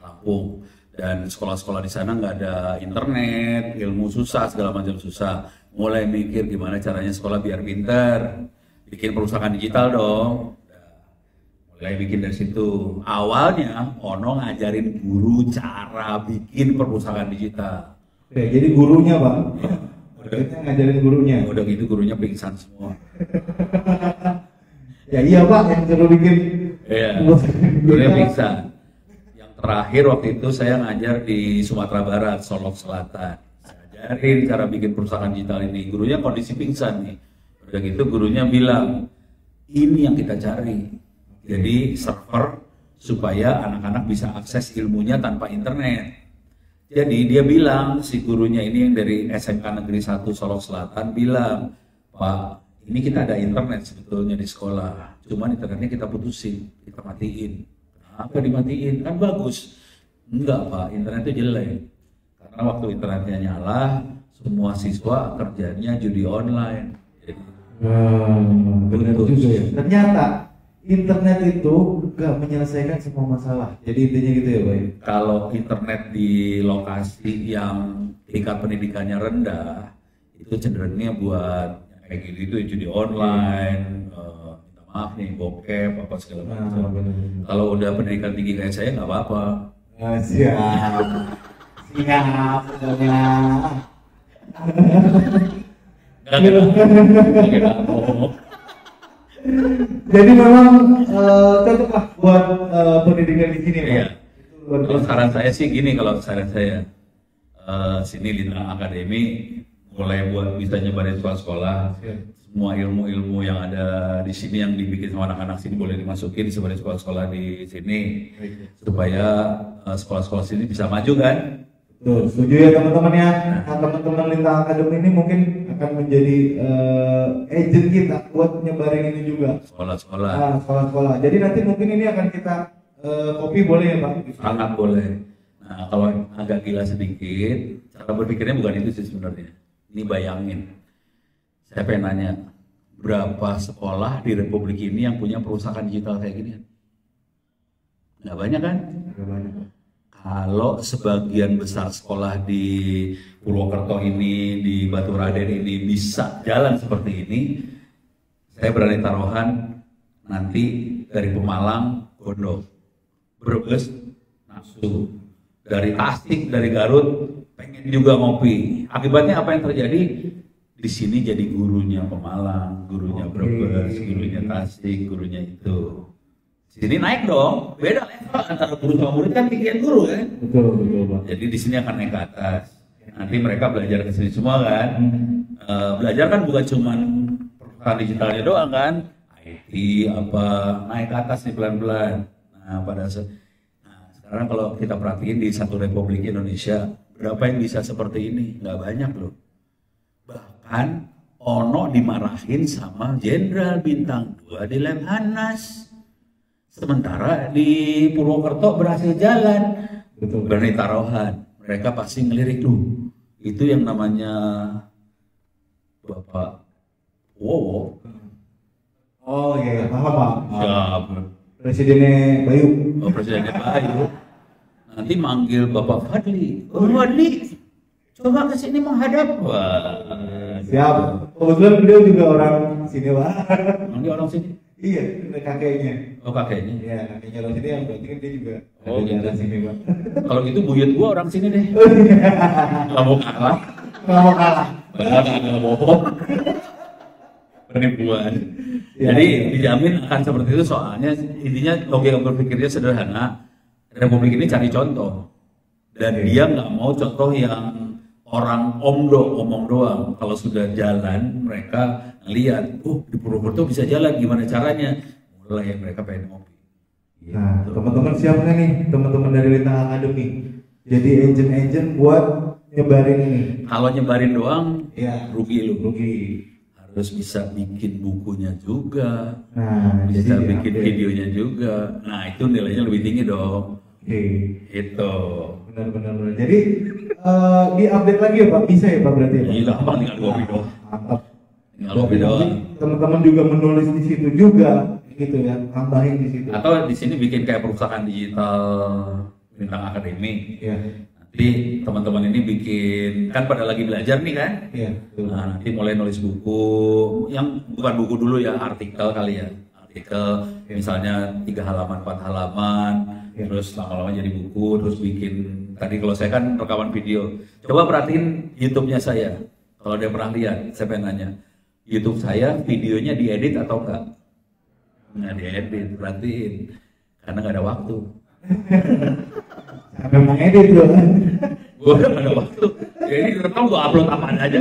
Lampung, dan sekolah-sekolah di sana nggak ada internet, ilmu susah, segala macam susah. Mulai mikir gimana caranya sekolah biar pintar, bikin perusahaan digital dong. Mulai bikin dari situ. Awalnya Ono ngajarin guru cara bikin perpustakaan digital. Oke, jadi gurunya Pak. kita ngajarin gurunya. Udah gitu gurunya pingsan semua. Ya iya Pak, yang suruh bikin. Iya, gurunya pingsan. Yang terakhir waktu itu saya ngajar di Sumatera Barat, Solok Selatan. Saya ajarin cara bikin perusahaan digital ini. Gurunya kondisi pingsan nih. Udah gitu gurunya bilang, ini yang kita cari. Jadi server supaya anak-anak bisa akses ilmunya tanpa internet. Jadi dia bilang, si gurunya ini yang dari SMK Negeri 1 Solok Selatan bilang, Pak, ini kita ada internet sebetulnya di sekolah, cuman internetnya kita putusin, kita matiin. Kenapa dimatiin? Kan bagus. Enggak Pak, internet itu jelek. Karena waktu internetnya nyala, semua siswa kerjanya judi online. Jadi, benar juga ya. Ternyata internet itu nggak menyelesaikan semua masalah. Jadi intinya gitu ya Pak. Kalau internet di lokasi yang tingkat pendidikannya rendah, itu cenderungnya buat kayak gitu itu judi online, minta maaf nih, bokep, apa segala macam. Kalau udah pendidikan tinggi kayak saya nggak apa-apa. Siap, siap, Jadi memang cocok lah buat pendidikan di sini, Pak. Iya. Kalau saran saya sih gini, kalau saran saya sini Lintang Akademi mulai buat bisa nyebarin sekolah-sekolah, semua ilmu-ilmu yang ada di sini yang dibikin sama anak-anak sini boleh dimasukin sebagai sekolah-sekolah di sini supaya sekolah-sekolah sini bisa maju kan? Tuh, setuju ya teman-teman ya. Nah, teman-teman Lintang Akademi ini mungkin akan menjadi agent kita buat nyebarin ini juga. Sekolah-sekolah. Nah, sekolah-sekolah. Jadi nanti mungkin ini akan kita copy boleh ya Pak? Sangat boleh. Nah, kalau agak gila sedikit, cara berpikirnya bukan itu sih sebenarnya. Ini bayangin, saya pengen nanya, berapa sekolah di Republik ini yang punya perusahaan digital kayak gini? Nggak banyak kan? Nggak banyak. Kalau sebagian besar sekolah di Purwokerto ini, di Batu Raden ini bisa jalan seperti ini, saya berani taruhan nanti dari Pemalang, Gondok, Brebes, Nafsu, dari Tasik, dari Garut, pengen juga ngopi. Akibatnya apa yang terjadi? Di sini jadi gurunya Pemalang, gurunya Brebes, gurunya Tasik, gurunya itu. Sini naik dong, beda level antara guru sama murid kan pikiran guru kan. Betul Pak. Jadi di sini akan naik ke atas. Nanti mereka belajar ke sini semua kan. Belajar kan bukan cuma perusahaan digitalnya doang kan, IT apa naik ke atas nih pelan-pelan. Nah sekarang kalau kita perhatiin di satu Republik Indonesia, berapa yang bisa seperti ini? Nggak banyak loh. Bahkan Ono dimarahin sama Jenderal Bintang 2 di Lemhanas. Sementara di Purwokerto berhasil jalan. Betul. Berani taruhan. Mereka pasti ngelirik lu. Itu yang namanya Bapak Wowo. Oh iya, paham Pak. Siapa? Presidennya Bayu. Oh, Presidennya Bayu. Nanti manggil Bapak Fadli. Oh Fadli, coba ke sini menghadap. Wah, siap. Kebetulan beliau juga orang sini Pak. Dia orang sini. Iya, kakeknya. Oh kakeknya. Iya, kakeknya orang sini yang berarti kan dia juga. Oh ada gitu. di sini Pak. Kalau gitu buyut gua orang sini deh. Nggak mau kalah. Nggak mau kalah. Nggak mau. Penipuan. Ya, Jadi ya. dijamin akan seperti itu soalnya intinya logika berpikirnya sederhana. Republik ini cari contoh dan dia nggak mau contoh yang orang omong doang. Kalau sudah jalan mereka lihat, di Purwokerto bisa jalan, gimana caranya? Mulai mereka pengen ngopi. Nah, teman-teman siap nggak nih, teman-teman dari Lintang Akademi? Jadi agent-agent buat nyebarin ini. Kalau nyebarin doang, Ya, rugi lu. rugi. Harus bisa bikin bukunya juga, Nah, bisa jadi bikin update. videonya juga. Nah itu nilainya lebih tinggi dong. Oke, Itu. benar. Jadi di update lagi ya Pak, bisa ya Pak berarti ya Pak? Iya gampang tinggal kopi doang. Mantap. Tinggal kopi doang. Teman-teman juga menulis di situ juga, gitu ya, tambahin di situ. Atau di sini bikin kayak perusahaan digital Lintang Akademi. Iya, Nanti teman-teman ini bikin, kan pada lagi belajar nih kan? iya. Betul. Nah, nanti mulai nulis buku, yang bukan buku dulu ya, artikel kali ya. Artikel misalnya 3 halaman, 4 halaman, Ya. terus lama-lama jadi buku, terus bikin, tadi kalau saya kan rekaman video. Coba perhatiin YouTube-nya saya. Kalau dia pernah lihat, saya pengen nanya, YouTube saya videonya diedit atau enggak? Nggak diedit, perhatiin. Karena nggak ada waktu. Sampai mau edit loh. Gue udah nggak ada waktu. Ya ini direkam gue upload apaan aja.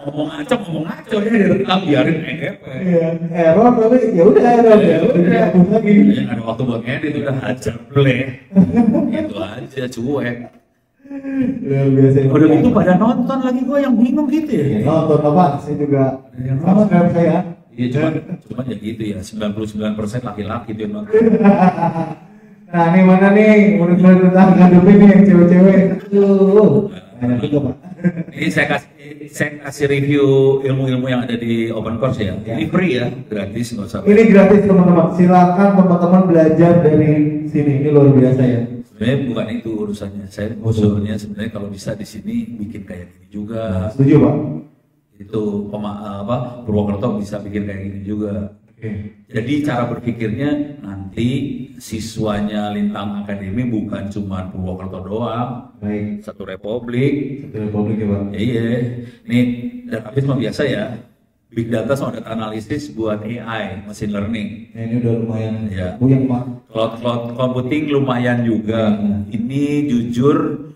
Ngomong ngaco ya direkam biarin ngep. Iya, error tapi ya udah error ya. Udah hapus lagi. Ya nggak ada waktu buat ngedit, udah hajar play. Itu aja cuek. Luar biasa. Udah gitu pada nonton lagi, gue yang bingung gitu ya. Nonton apa? Saya juga subscribe saya. Iya cuman ya gitu ya, 99% laki-laki tuh yang nonton. Nah ini mana nih menurut saya tentang ngadepin nih yang cewek-cewek. Banyak juga Pak. Ini saya kasih review ilmu-ilmu yang ada di open course ya. Ini free ya, gratis nggak usah. Ini gratis teman-teman. Silakan teman-teman belajar dari sini. Ini luar biasa ya. Sebenarnya bukan itu urusannya. Saya usulnya sebenarnya kalau bisa di sini bikin kayak gini juga. Setuju Pak. Itu Purwokerto bisa bikin kayak gini juga. Jadi cara berpikirnya nanti siswanya Lintang Academy bukan cuma Purwokerto doang. Baik. Satu republik. Satu republik ya Pak. Iya. Ini database mah biasa ya. Big data sama data analisis buat AI, machine learning. Nah, ini udah lumayan Ya. buyang Pak. Cloud computing lumayan juga. Ini jujur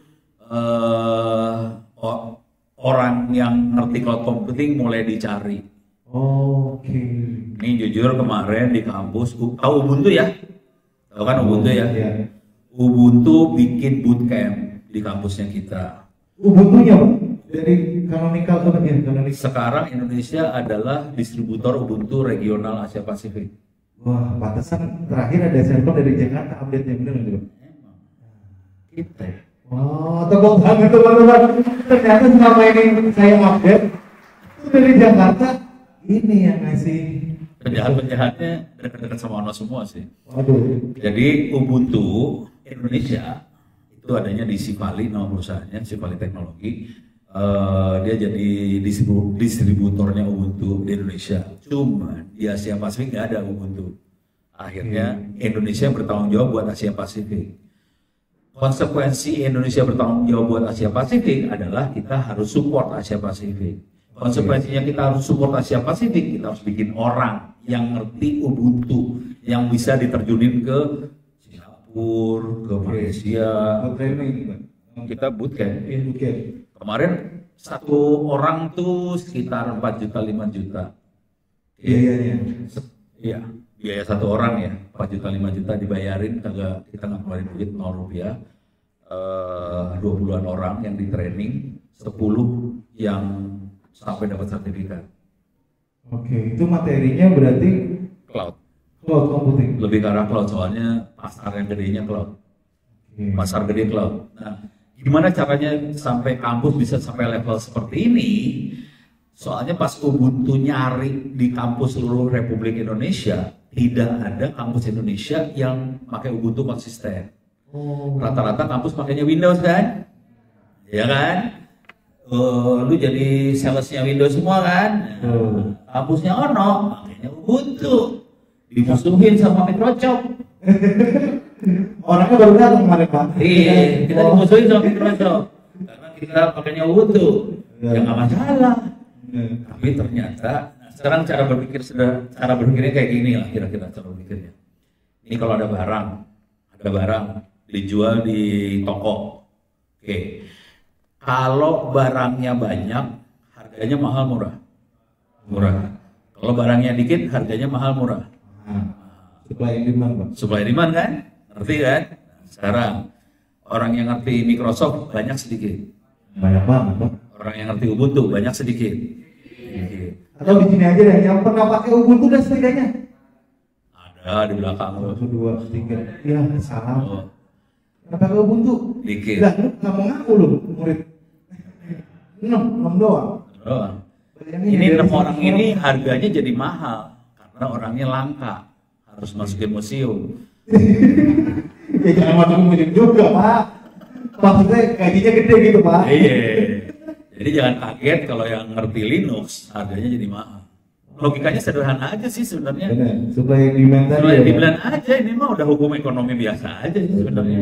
orang yang ngerti cloud computing mulai dicari. Oke. Ini jujur kemarin di kampus, tahu Ubuntu ya? Tahu kan Ubuntu ya? Iya. Ubuntu bikin bootcamp di kampusnya kita. Ubuntunya Pak? Dari Canonical tuh kan ya? Canonical. Sekarang Indonesia adalah distributor Ubuntu regional Asia Pasifik. Wah, pantesan terakhir ada sampel dari Jakarta update-nya bener nggak tuh? Kita. Oh, tepuk tangan teman-teman. Ternyata selama ini saya update itu dari Jakarta. Ini yang ngasih. Penjahat-penjahatnya dekat-dekat sama ono semua sih. Waduh. Jadi Ubuntu Indonesia itu adanya di Sivali, nama perusahaannya Sivali Teknologi. Dia jadi distributornya Ubuntu di Indonesia. Cuma di Asia Pasifik nggak ada Ubuntu. Akhirnya Indonesia bertanggung jawab buat Asia Pasifik. Konsekuensi Indonesia bertanggung jawab buat Asia Pasifik adalah kita harus support Asia Pasifik. Konsekuensinya kita harus support Asia Pasifik, kita harus bikin orang yang ngerti Ubuntu, yang bisa diterjunin ke Singapura, ke Malaysia. Kita bootcamp. Kemarin satu orang tuh sekitar 4 juta 5 juta. Biayanya. Iya, biaya satu orang ya 4 juta 5 juta dibayarin, kagak, kita nggak keluarin duit 0 rupiah. 20-an orang yang di training, 10 yang sampai dapat sertifikat. Oke, itu materinya berarti Cloud. cloud computing. Lebih ke arah cloud, soalnya pasar yang gedenya cloud. Pasar gede cloud. Nah, gimana caranya sampai kampus bisa sampai level seperti ini? Soalnya pas Ubuntu nyari di kampus seluruh Republik Indonesia, tidak ada kampus Indonesia yang pakai Ubuntu konsisten. Rata-rata kampus pakainya Windows kan? Ya kan? Lu jadi salesnya Windows semua kan? Kampusnya ono, pakainya Ubuntu. Dimusuhin sama Microsoft. Orangnya baru datang kemarin Pak. Iya, kita dimusuhin sama Microsoft karena kita pakainya Ubuntu. Ya nggak masalah. Tapi ternyata sekarang cara berpikirnya kayak gini lah kira-kira cara berpikirnya. Ini kalau ada barang dijual di toko. Oke. Kalau barangnya banyak, harganya mahal murah. Kalau barangnya dikit, harganya mahal murah. Supply and demand Pak. Supply demand kan? Ngerti kan? Sekarang orang yang ngerti Microsoft banyak sedikit. Banyak banget Pak. Orang yang ngerti Ubuntu banyak sedikit. Atau di sini aja deh, yang pernah pakai Ubuntu dan setidaknya Ada di belakang lo. 1, 2, 3. Ya, salah. Oh, Pernah pakai Ubuntu? dikit. Lah, lu nggak mau ngaku lu, murid. 6 doang. Doang. Bayangin Ini dari 6 orang sini ini harganya jadi mahal karena orangnya langka. Harus masukin museum. Ya jangan masuk musim juga Pak. Maksudnya gajinya gede gitu Pak. Iya. Jadi jangan kaget kalau yang ngerti Linux harganya jadi mahal. Logikanya sederhana aja sih sebenarnya. Benar, supply and demand tadi. Supply ya, and Pak? demand aja, ini mah udah hukum ekonomi biasa aja sih sebenarnya.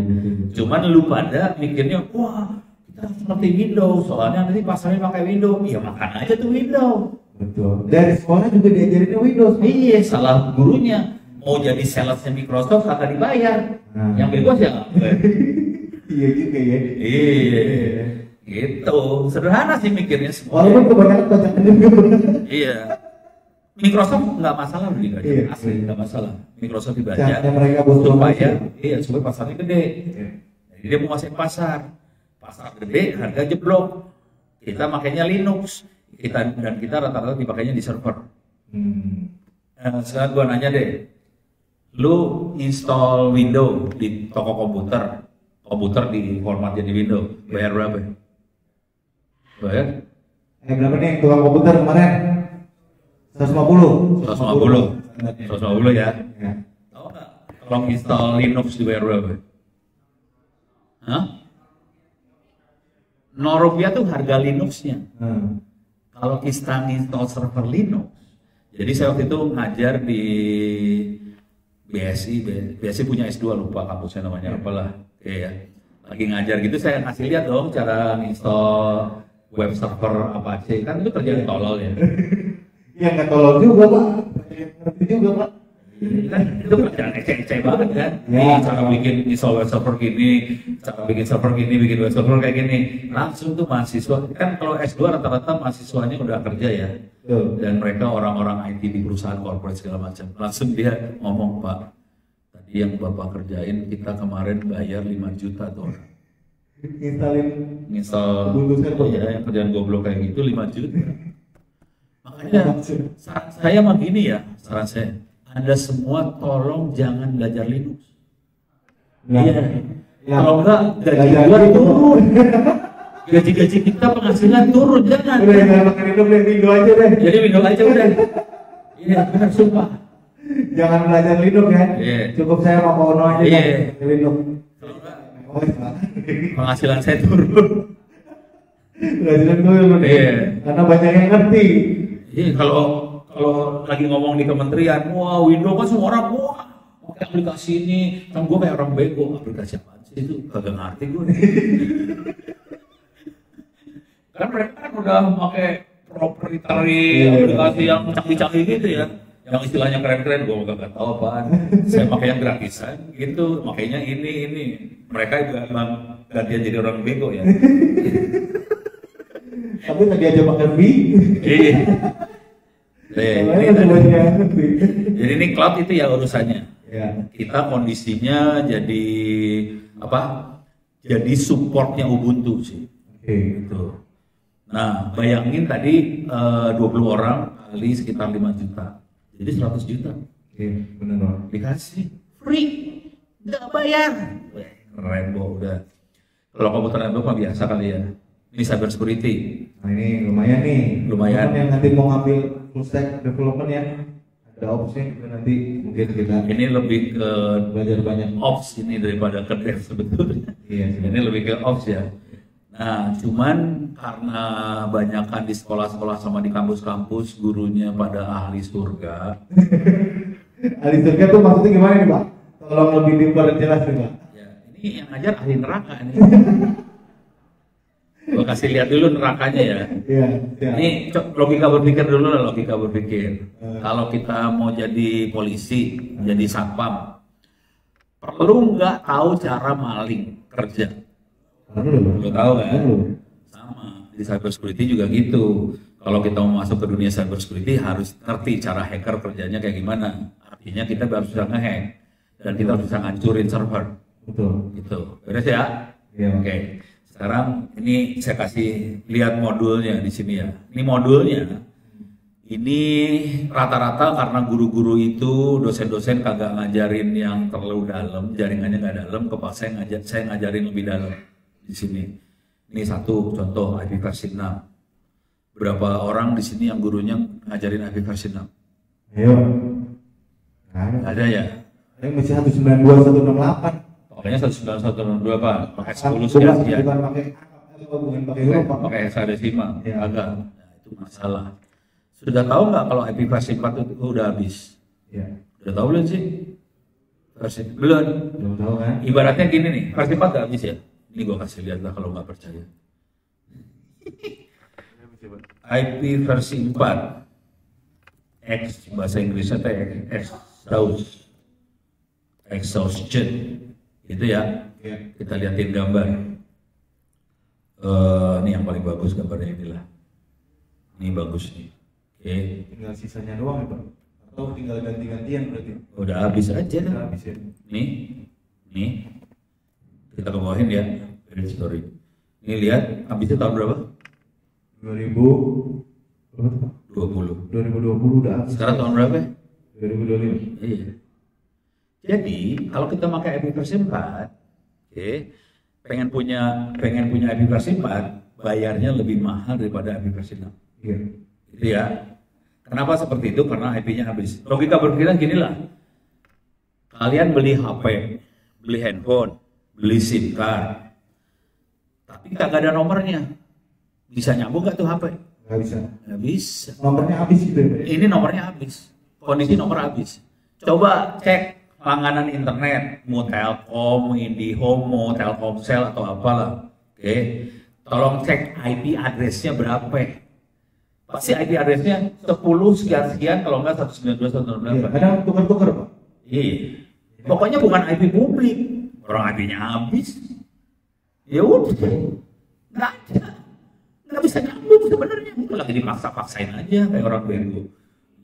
Cuman lu pada mikirnya, wah kita seperti Windows, soalnya nanti pasarnya pakai Windows, ya makan aja tuh Windows. Betul. Dari sekolah juga diajarin Windows. Iya, salah gurunya. Mau jadi salesnya Microsoft kagak dibayar. Yang bego sih ya. Iya juga ya. Iya. Gitu. Sederhana sih mikirnya semua. Walaupun kebanyakan bacakan juga. Iya. Microsoft nggak masalah dibaca, Iya. asli nggak masalah. Microsoft dibaca Caranya mereka butuh supaya, iya supaya pasarnya gede. Iya. Jadi dia mau masuk pasar gede, harga jeblok. Kita makainya Linux, kita rata-rata dipakainya di server. Sekarang gua nanya deh, lu install Windows di toko komputer di format jadi Windows, bayar berapa? Bayar? Berapa nih tukang komputer kemarin? 150 ya. Tahu nggak kalau install Linux dibayar berapa? Hah? Rp0 tuh harga Linuxnya. Kalau kita install server Linux, jadi saya waktu itu ngajar di BSI punya S2, lupa kampusnya namanya apalah. Ya. Lagi ngajar gitu saya kasih lihat dong cara install web server Apache, kan itu kerjaan tolol ya. Ya nggak tolong juga Pak, ngerti juga Pak. Kan itu kerjaan ecek-ecek banget kan. Ya. Nih cara bikin install web server gini, cara bikin server gini, bikin web server kayak gini. Langsung tuh mahasiswa, kan kalau S2 rata-rata mahasiswanya udah kerja ya. Dan mereka orang-orang IT di perusahaan corporate segala macam. Langsung dia ngomong, Pak, tadi yang Bapak kerjain kita kemarin bayar 5 juta tuh. Install ya, yang kerjaan goblok kayak gitu 5 juta. Makanya saran saya mah gini ya, saran saya, Anda semua tolong jangan belajar Linux. Iya. Kalau enggak gaji gua turun. Gaji kita penghasilan turun, jangan. Udah jangan makan itu beli Windows aja deh. Jadi Windows aja udah. Iya, benar sumpah. Jangan belajar Linux kan. Iya. Cukup saya mau Ono aja Iya. Linux. Penghasilan saya turun. Penghasilan turun. Iya. Karena banyak yang ngerti. Iya, kalau lagi ngomong di kementerian, wah Windows kan semua orang, wah pakai aplikasi ini, kan gue kayak orang bego, aplikasi apa sih itu, kagak ngerti gue. Kan mereka kan udah pakai proprietary aplikasi yang canggih-canggih gitu ya, yang istilahnya keren-keren, gue kagak tahu apaan. Saya pakai yang gratisan gitu, makanya ini. Mereka juga emang gantian jadi orang bego ya. Tapi tadi aja makan Iya. Jadi ini cloud itu ya urusannya. Ya. Kita kondisinya jadi apa? Jadi supportnya Ubuntu sih. Gitu. Nah, bayangin tadi 20 orang kali sekitar 5 juta. Jadi 100 juta. Benar. Dikasih free, nggak bayar. Rainbow udah. Kalau komputer network mah biasa kali ya. Ini cyber security. Nah ini lumayan nih. Lumayan. Yang nanti mau ngambil full stack development ya, ada opsi juga nanti mungkin kita. Ini lebih ke belajar banyak ops ini daripada ke dev sebetulnya. Iya. Ini lebih ke ops ya. Nah, cuman karena banyakan di sekolah-sekolah sama di kampus-kampus gurunya pada ahli surga. Ahli surga tuh maksudnya gimana nih Pak? Tolong lebih diperjelas nih Pak. Ya, ini yang ngajar ahli neraka nih. Gua kasih lihat dulu nerakanya ya. Iya. Ini logika berpikir. Kalau kita mau jadi polisi, jadi satpam, perlu nggak tahu cara maling kerja? Perlu tahu kan? Sama di cyber security juga gitu. Kalau kita mau masuk ke dunia cyber security harus ngerti cara hacker kerjanya kayak gimana. Artinya kita harus bisa ngehack dan kita harus bisa ngancurin server. Betul. Gitu. Beres ya? Iya. Oke. Sekarang ini saya kasih lihat modulnya di sini ya. Ini modulnya. Ini rata-rata karena guru-guru itu dosen-dosen kagak ngajarin yang terlalu dalam, jaringannya nggak dalam, kepaksa saya ngajarin lebih dalam di sini. Ini satu contoh IP versi 6. Berapa orang di sini yang gurunya ngajarin IP versi 6? Ayo. Ada ya? Ini mesti 192 168. Pokoknya 19162 Pak, pakai 10 sekian. Bukan pakai huruf, pakai hexadesimal, ya. Agak. Nah, itu masalah. Sudah tahu nggak kalau IP versi 4 itu udah habis? Ya. Udah tahu belum sih? Belum. Belum tahu kan? Ibaratnya gini nih, versi 4 nggak habis ya? Ini gua kasih lihat lah kalau nggak percaya. IP versi 4. X bahasa Inggrisnya exhaustion. Itu ya. Kita lihatin gambar. Ini yang paling bagus gambarnya inilah. Ini bagus nih. Oke. Tinggal sisanya doang ya Pak? Atau tinggal ganti-gantian berarti? Udah habis aja. Udah habis ya. Nih. Kita ke bawahin ya. Sorry. Ini lihat habisnya tahun berapa? 2020 udah habis. Sekarang tahun berapa? 2025. Iya. Jadi kalau kita pakai IP versi 4, oke, pengen punya IP versi 4, bayarnya lebih mahal daripada IP versi 6. Iya. Gitu ya. Kenapa seperti itu? Karena IP-nya habis. Logika berpikirnya ginilah. Kalian beli HP, beli handphone, beli SIM card, tapi kagak ada nomornya. Bisa nyambung nggak tuh HP? Nggak bisa. Nggak bisa. Nomornya habis gitu ya Pak? Ini nomornya habis. Kondisi nomor habis. Coba cek langganan internet, mau Telkom, IndiHome, mau Telkomsel atau apalah. Oke. Tolong cek IP address-nya berapa. Pasti IP address-nya 10 sekian kalau enggak 192 192. Kadang tuker-tuker Pak. Iya. Pokoknya bukan IP publik. Orang IP-nya habis. Ya udah. Nggak bisa nyambung sebenarnya. Lagi dipaksa-paksain aja kayak orang bego.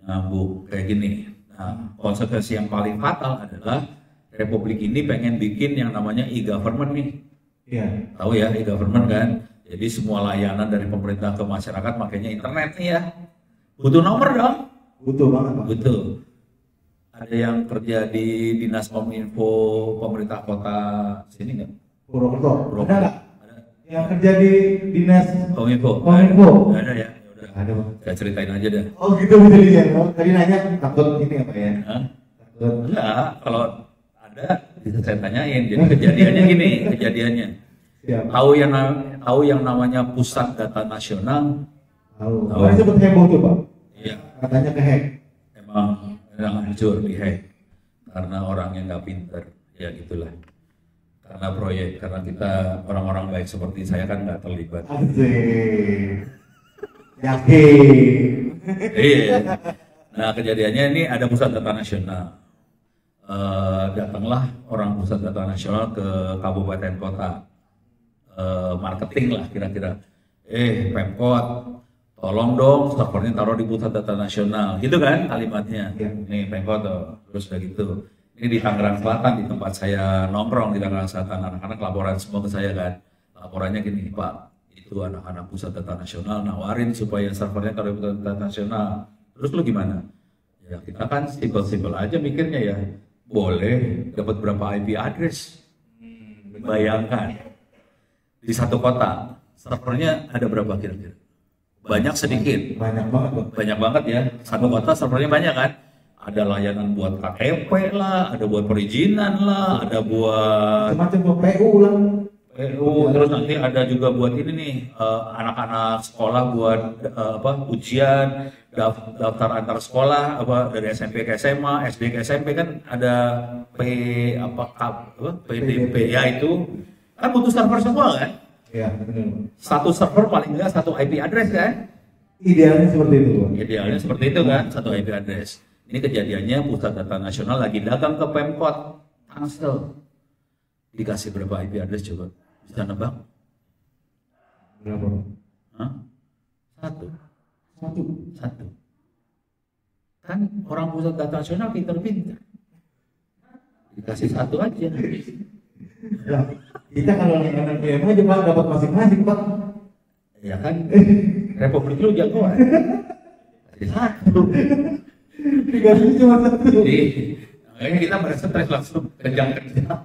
Nyambung kayak gini. Nah, konsekuensi yang paling fatal adalah Republik ini pengen bikin yang namanya e-government nih. Iya. Tahu ya e-government kan? Jadi semua layanan dari pemerintah ke masyarakat makanya internet nih ya. Butuh nomor dong. Butuh banget Pak. Butuh. Ada yang kerja di Dinas Kominfo pemerintah kota sini nggak? Purwokerto. Purwokerto. Ada nggak? Yang kerja di Dinas Kominfo. Kominfo. Nggak ada ya? Yaudah. Ada Pak. Saya ceritain aja dah. Oh gitu jadinya. Oh, tadi nanya takut ini apa ya? Hah? Takut. Enggak, kalau ada bisa saya tanyain. Jadi kejadiannya gini, kejadiannya. Siap. Tahu yang namanya Pusat Data Nasional? Tahu. Tahu. Kemarin sempat heboh tuh Pak. Iya. Katanya kehack. Emang hancur dihack karena orangnya nggak pinter. Ya gitulah. Karena proyek, karena kita orang-orang baik seperti saya kan nggak terlibat. Asik. Yakin. Iya. Nah kejadiannya ini ada Pusat Data Nasional. Datanglah orang Pusat Data Nasional ke kabupaten kota, marketing lah kira-kira. Pemkot, tolong dong servernya taruh di Pusat Data Nasional, gitu kan kalimatnya. Ya. Nih Pemkot terus udah gitu. Ini di Tangerang Selatan, di tempat saya nongkrong di Tangerang Selatan, anak-anak laporan semua ke saya kan. Laporannya gini, Pak, itu anak-anak Pusat Data Nasional nawarin supaya servernya taruh di Pusat Data Nasional. Terus lu gimana? Ya kita kan simpel-simpel aja mikirnya ya. Boleh dapat berapa IP address? Bayangkan di satu kota servernya ada berapa kira-kira? Banyak sedikit? Banyak banget Pak. Banyak banget ya. Satu kota servernya banyak kan? Ada layanan buat KTP lah, ada buat perizinan lah, ada buat Macam PU lah. terus nanti ada juga buat ini nih anak-anak sekolah buat ujian, daftar antar sekolah dari SMP ke SMA, SD ke SMP kan ada PDP ya itu kan butuh server semua kan? Iya benar. Satu server paling enggak satu IP address kan? Idealnya seperti itu Pak. Idealnya seperti itu kan, satu IP address. Ini kejadiannya Pusat Data Nasional lagi dagang ke Pemkot Tangsel. Dikasih berapa IP address coba? Bisa nebak? Berapa? Hah? Satu. Satu. Kan orang Pusat Data Nasional pinter-pinter. Dikasih satu aja. Nah, kita kalau anak PM aja Pak dapat masing-masing Pak. Ya kan? Republik lu jagoan. Kasih satu. Dikasih cuma satu. Jadi, makanya kita stres langsung kejang-kejang.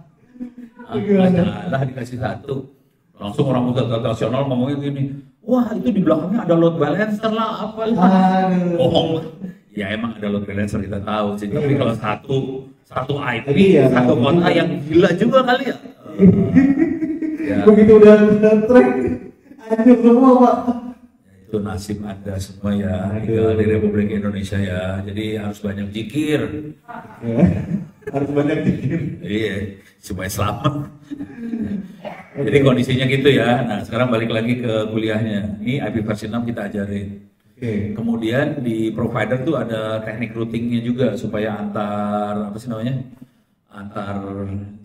Masalah dikasih satu. Langsung orang Pusat Data Nasional ngomongin gini, wah itu di belakangnya ada load balancer lah, apalah. Bohong. Ya emang ada load balancer kita tahu sih. Tapi kalau satu IP, Iya, satu kota yang gila juga kali ya. Ya. Begitu udah track, hancur semua Pak. Itu nasib Anda semua ya, tinggal di Republik Indonesia ya. Jadi harus banyak zikir. Ya, harus banyak dikir. Iya, supaya selamat. Jadi kondisinya gitu ya. Nah, sekarang balik lagi ke kuliahnya. Ini IP versi 6 kita ajarin. Kemudian di provider tuh ada teknik routingnya juga supaya antar antar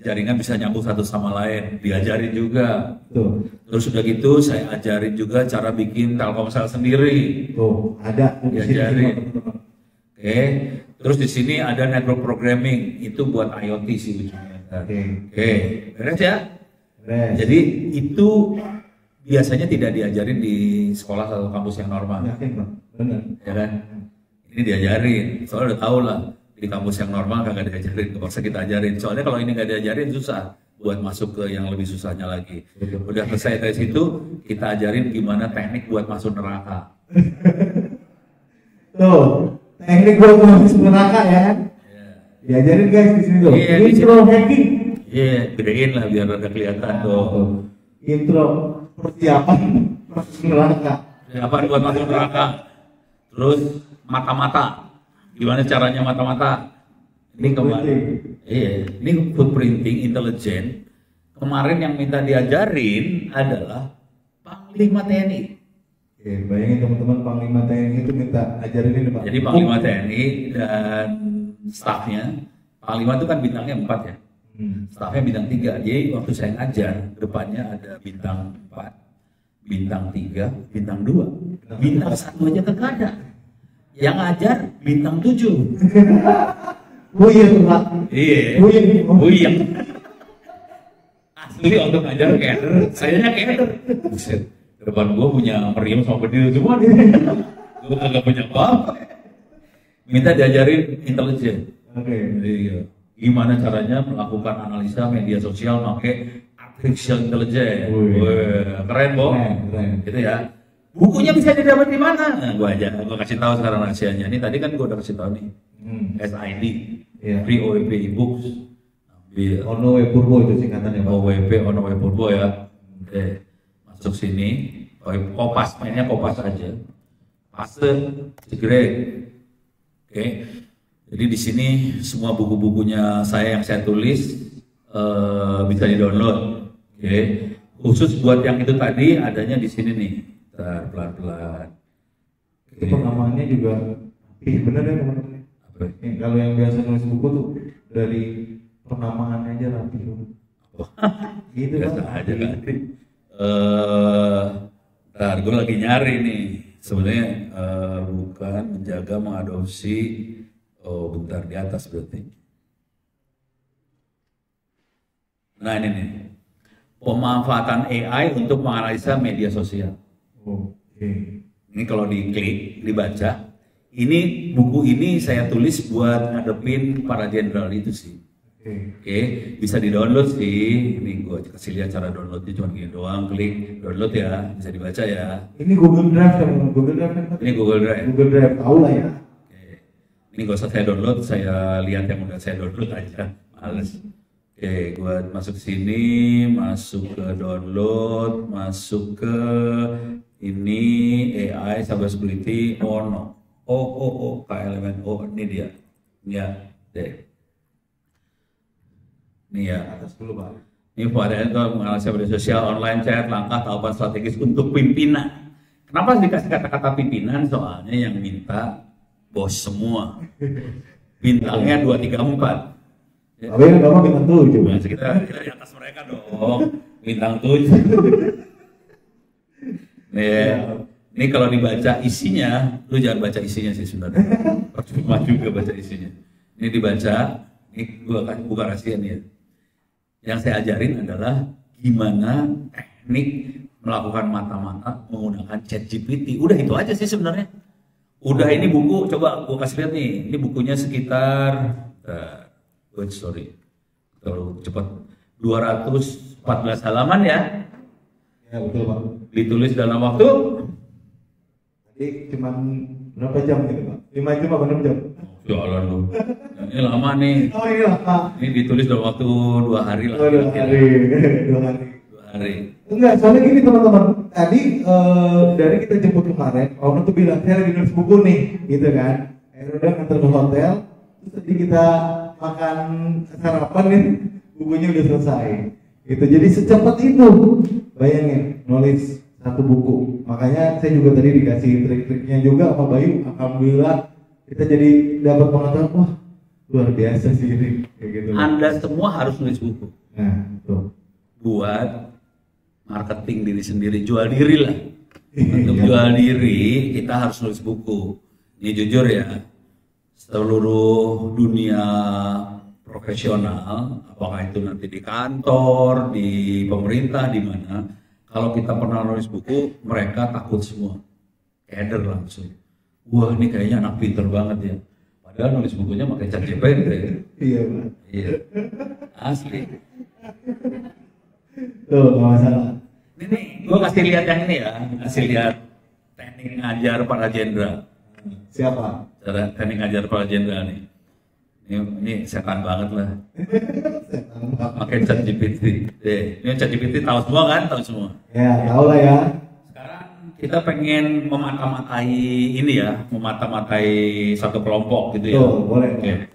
jaringan bisa nyambung satu sama lain, diajarin juga. Terus udah gitu saya ajarin juga cara bikin Telkomsel sendiri. Ada diajarin. Terus di sini ada network programming, itu buat IoT sih ujungnya. Beres ya? Jadi itu biasanya tidak diajarin di sekolah atau kampus yang normal. Benar. Ya kan? Ini diajarin. Soalnya udah tahu lah di kampus yang normal kagak diajarin, kepaksa kita ajarin. Soalnya kalau ini nggak diajarin susah buat masuk ke yang lebih susahnya lagi. Udah selesai dari situ, kita ajarin gimana teknik buat masuk neraka. Tuh, teknik buat masuk neraka ya. Diajarin guys di sini tuh. Intro hacking. Gedein lah biar ada kelihatan tuh. Intro persiapan masuk neraka. Persiapan buat masuk neraka. Terus mata-mata. Gimana caranya mata-mata? Ini kemarin. Ini footprinting intelijen. Kemarin yang minta diajarin adalah Panglima TNI. Bayangin teman-teman, Panglima TNI itu minta ajarin ini Pak. Jadi Panglima TNI dan stafnya, Panglima itu kan bintangnya 4 ya. Stafnya bintang 3. Jadi waktu saya ngajar, depannya ada bintang 4, bintang 3, bintang 2. Bintang 1 aja kagak ada. Yang ngajar bintang 7. Buyeng Pak. Buyeng. Asli untuk ngajar keder, sayanya keder. Buset, depan gua punya meriam sama bedil semua. Gua kagak punya apa. Minta diajarin intelijen. Iya. Gimana caranya melakukan analisa media sosial pakai artificial intelligence. Keren, Bo. Gitu ya. Bukunya bisa didapat di mana? Nah, gua kasih tahu sekarang rahasianya. Ini tadi kan gua udah kasih tahu nih. SID, Free OWP e-books. Ono Web Purbo itu singkatannya Pak. OWP, Ono Web Purbo ya. Masuk sini, kopas, mainnya kopas aja. Paste, jegrek. Jadi di sini semua buku-bukunya saya yang saya tulis bisa di-download. Khusus buat yang itu tadi adanya di sini nih. Pelan-pelan. Itu pengamalannya juga bener ya teman-teman. Kalau yang biasa nulis buku tuh dari penamaannya aja rapi. Gitu biasa aja kan. Ntar gue lagi nyari nih. Sebenarnya bukan menjaga mengadopsi. Bentar di atas berarti. Nah ini nih. Pemanfaatan AI untuk menganalisa media sosial. Ini kalau diklik, dibaca, ini buku ini saya tulis buat ngadepin para jenderal itu sih. Bisa di-download sih. Ini gue kasih lihat cara downloadnya, cuma gini doang, klik download ya, bisa dibaca ya. Ini Google Drive kan? Google Drive kan? Ini Google Drive. Google Drive, tahu lah ya. Ini gak usah saya download, saya lihat yang udah saya download aja, males. Gue masuk sini, masuk ke download, masuk ke ini AI cybersecurity, KLMN, ini dia, ini ya, atas dulu Pak. Ini varian itu menganalisa media sosial, online chat, langkah tahapan strategis untuk pimpinan. Kenapa dikasih kata-kata pimpinan? Soalnya yang minta bos semua. Bintangnya 2, 3, 4. Tapi yang kamu bintang 7. Nah, kita di atas mereka dong. Bintang 7. Ini kalau dibaca isinya, lu jangan baca isinya sih sebenarnya. Percuma juga baca isinya. Ini dibaca, ini gua buka rahasia nih ya. Yang saya ajarin adalah gimana teknik melakukan mata-mata menggunakan ChatGPT. Udah itu aja sih sebenarnya. Udah ini buku, coba gua kasih lihat nih. Ini bukunya sekitar terlalu cepat 214 halaman ya. Ya betul Pak. Ditulis dalam waktu Jadi cuma berapa jam gitu Pak? 5 jam apa 6 jam? Ya Allah lu. Ini lama nih. Oh iya Pak. Ini ditulis dalam waktu 2 hari lah. 2 hari. 2 hari. 2 hari. Enggak, soalnya gini teman-teman. Tadi dari kita jemput kemarin, Ono tuh bilang saya lagi nulis buku nih, gitu kan. Udah nganter ke hotel, terus tadi kita makan sarapan nih, bukunya udah selesai. Gitu. Jadi secepat itu, bayangin nulis satu buku. Makanya saya juga tadi dikasih trik-triknya juga sama Bayu. Alhamdulillah kita jadi dapat pengetahuan, wah luar biasa sih ini. Kayak gitu. Anda semua harus nulis buku. Nah, tuh. Buat marketing diri sendiri, jual diri lah. Untuk jual diri, kita harus nulis buku. Ini jujur ya, seluruh dunia profesional, apakah itu nanti di kantor, di pemerintah, di mana, kalau kita pernah nulis buku, mereka takut semua, keder langsung. Wah, ini kayaknya anak pinter banget ya. Padahal nulis bukunya pakai ChatGPT. Iya, Pak. Iya, asli. Tuh, nggak masalah. Ini gue kasih lihat yang ini ya, kasih lihat teknik ngajar para jenderal. Siapa? Cara teknik ngajar para jenderal nih. Ini setan banget lah. Pakai ChatGPT. Ini ChatGPT tahu semua kan? Tahu semua. Ya, tahu lah ya. Sekarang kita pengen memata-matai ini ya, memata-matai satu kelompok gitu ya. Tuh, boleh. Oke.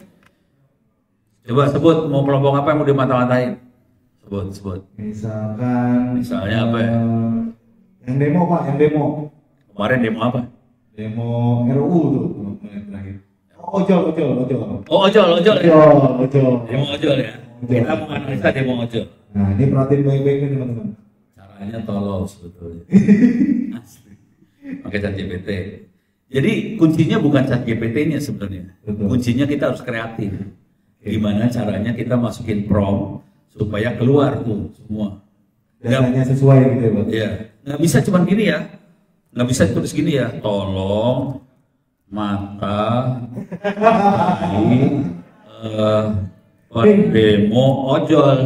Coba sebut mau kelompok apa yang mau dimata-matain? Sebut. Misalnya apa ya? Yang demo Pak, yang demo. Kemarin demo apa? Demo RUU tuh terakhir. Ojol. Oh, ojol. Ojol. Demo ojol ya. Kita mau analisa demo ojol. Nah, ini perhatiin baik-baik nih teman-teman. Caranya tolol sebetulnya. Asli. Pakai ChatGPT. Jadi kuncinya bukan ChatGPT-nya sebenarnya. Betul. Kuncinya kita harus kreatif. Gimana caranya kita masukin prompt supaya keluar tuh semua. Dasarnya sesuai gitu ya, Pak. Iya. Nggak bisa cuman gini ya. Nggak bisa tulis gini ya. Tolong mata demo ojol.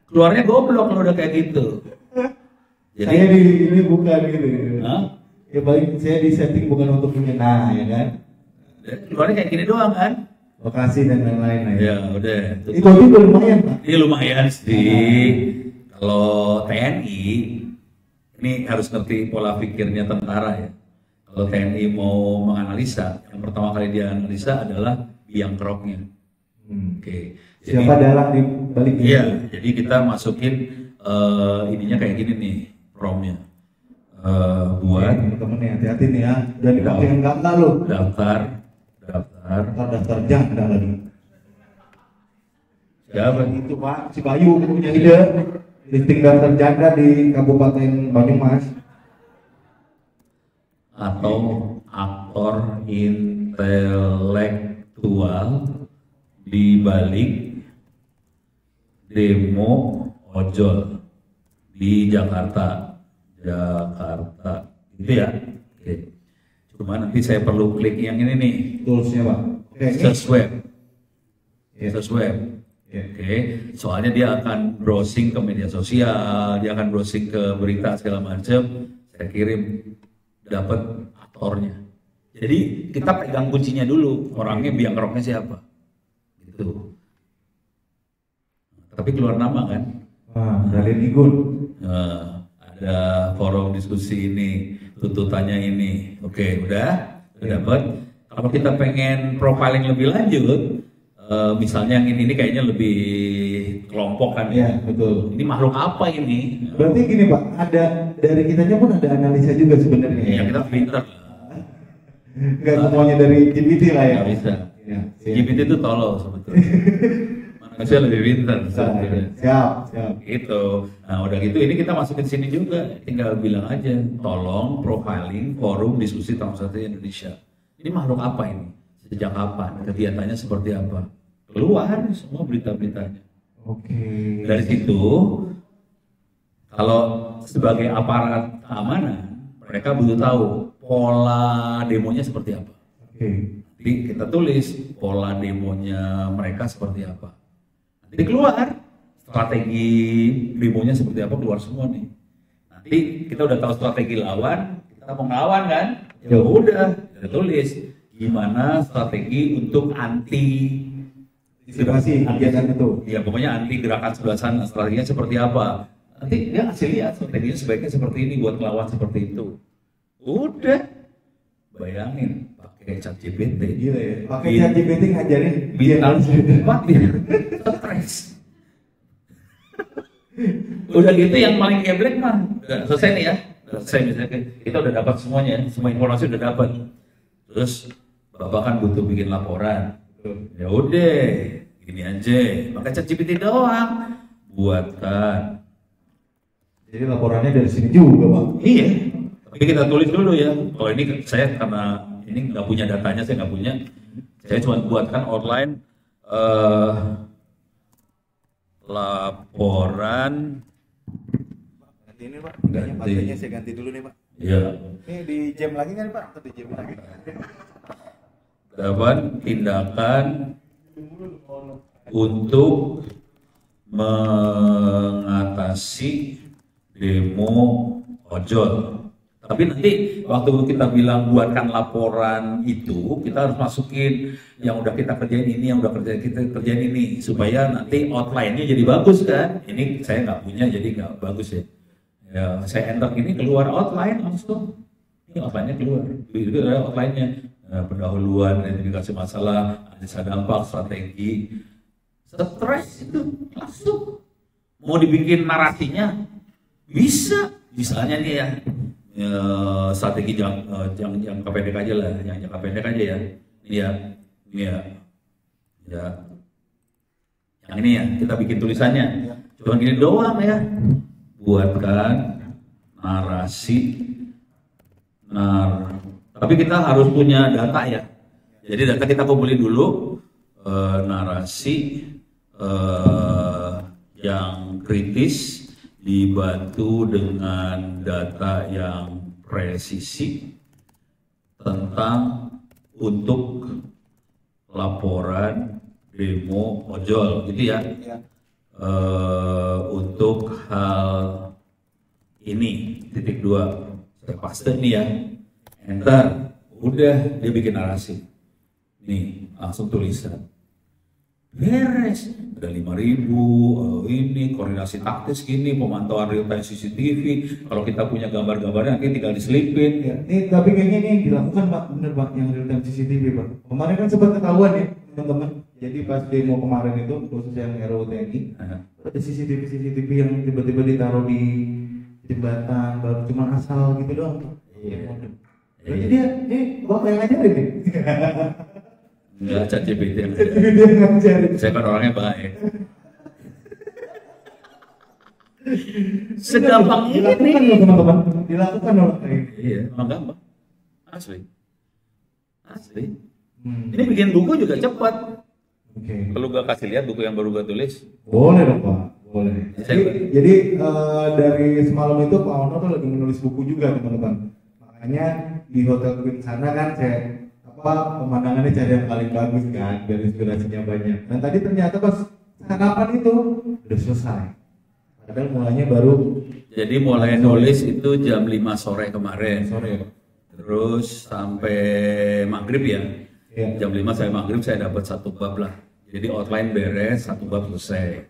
Keluarnya goblok kalau udah kayak gitu. Jadi saya ini bukan gitu. Hah? Ya paling saya di setting bukan untuk menyenang ya kan. Keluarnya kayak gini doang kan? Lokasi dan lain-lain lah ya. Ya udah. Itu juga lumayan Pak. Ini lumayan sih. Kalau TNI ini harus ngerti pola pikirnya tentara ya. Kalau TNI mau menganalisa, yang pertama kali dia analisa adalah biang keroknya. Oke. Jadi, siapa dalang di balik ini? Iya, jadi kita masukin ininya kayak gini nih, promnya. Buat temen-temen nih, hati-hati nih ya. Dan dipakai enggak lo. daftar. Daftar janda lagi. Siapa? Itu Pak, si Bayu punya ide. Listing daftar janda di Kabupaten Banyumas. Atau aktor intelektual di balik demo ojol di Jakarta, gitu ya. Oke. Cuma nanti saya perlu klik yang ini nih, Toolsnya Pak. search web. Ya. Search web. Ya. Oke, soalnya dia akan browsing ke media sosial, dia akan browsing ke berita segala macam. Saya kirim, dapat aktornya. Jadi kita pegang kuncinya dulu, orangnya biang keroknya siapa, gitu. Tapi keluar nama kan? Kalian ikut. Nah, ada forum diskusi ini, tuntutannya ini. Oke, udah dapat. Kalau kita pengen profiling lebih lanjut, misalnya yang ini kayaknya lebih kelompok kan ya? Betul. Ini makhluk apa ini? Berarti gini Pak, ada dari kitanya pun ada analisa juga sebenarnya. Ya kita pinter. Enggak semuanya dari GPT lah ya. Nggak bisa. Ya, GPT itu tolol sebetulnya. Manusia lebih pinter sebetulnya. Siap. Gitu. Nah udah gitu ini kita masukin sini juga. Tinggal bilang aja, tolong profiling forum diskusi transportasi Indonesia. Ini makhluk apa ini? Sejak kapan? Kegiatannya seperti apa? Keluar semua berita-beritanya. Oke. Dari situ, kalau sebagai aparat keamanan, mereka butuh tahu pola demonya seperti apa. Oke. Jadi kita tulis pola demonya mereka seperti apa. Nanti keluar strategi demonya seperti apa, keluar semua nih. Nanti kita udah tahu strategi lawan, kita mau ngelawan kan? Ya udah, kita tulis gimana strategi untuk anti kegiatan itu. Ya pokoknya anti gerakan sebelah sana, strateginya seperti apa. Nanti dia kasih lihat strateginya sebaiknya seperti ini buat melawan seperti itu. Udah, bayangin pakai ChatGPT. Gila ya. Pakai ChatGPT ngajarin bintang 4 stres. Udah gitu yang paling geblek mah udah selesai nih ya. Udah selesai misalnya kita udah dapat semuanya, semua informasi udah dapat. Terus Bapak kan butuh bikin laporan. Ya udah, gini aja. Pakai ChatGPT doang. Buatkan. Jadi laporannya dari sini juga, Pak. Iya. Tapi kita tulis dulu ya. Kalau ini saya karena ini nggak punya datanya, saya nggak punya. Saya cuma buatkan online laporan. Ganti ini Pak, baterainya saya ganti dulu nih Pak. Iya. Ini di jam lagi kan Pak? Atau di jam lagi? Dapat tindakan untuk mengatasi demo ojol. Tapi nanti waktu kita bilang buatkan laporan itu, kita harus masukin yang udah kita kerjain ini, yang udah kita kerjain ini, supaya nanti outline-nya jadi bagus kan. Ini saya nggak punya, jadi nggak bagus ya. Ya saya enter ini keluar outline langsung. Ini outline-nya keluar. Itu ada outline-nya. Pendahuluan, identifikasi masalah, analisa dampak, strategi, stres itu langsung. Mau dibikin narasinya bisa, misalnya nih ya. Strategi jangka pendek aja lah, yang jangka pendek aja ya. Ini ya, yang ini ya kita bikin tulisannya. Cuma gini doang ya, buatkan narasi, tapi kita harus punya data ya. Jadi data kita kumpulin dulu, narasi yang kritis, dibantu dengan data yang presisi tentang untuk laporan demo ojol gitu ya. Untuk hal ini titik 2 saya paste nih ya, enter, udah dia bikin narasi nih langsung tulisan beres, ada 5.000, ini koordinasi taktis gini, pemantauan real time CCTV. Kalau kita punya gambar-gambarnya nanti tinggal diselipin. Ya, ini tapi kayaknya ini dilakukan Pak, bener Pak, yang real time CCTV Pak. Kemarin kan sempat ketahuan ya teman-teman. Jadi pas demo kemarin itu khusus yang RUU TNI, ada CCTV yang tiba-tiba ditaruh di jembatan, baru cuma asal gitu doang. Iya. Jadi dia, Bapak yang ngajarin nih. Enggak, ChatGPT yang ngajarin. Saya kan orangnya baik. Segampang ini teman-teman, dilakukan loh. Iya, memang gampang. Asli. Ini bikin buku juga cepat. Perlu gak kasih lihat buku yang baru gue tulis? Boleh dong Pak, boleh. Jadi dari semalam itu Pak Ono tuh lagi menulis buku juga teman-teman. Makanya di Hotel Queen sana kan saya pemandangannya cari yang paling bagus kan, biar inspirasinya banyak. Dan tadi ternyata pas kapan itu udah selesai. Padahal mulainya baru. Jadi mulai nulis itu jam 5 sore kemarin. Sore. Terus sampai maghrib ya. Jam 5 sampai maghrib saya dapat 1 bab lah. Jadi outline beres, 1 bab selesai.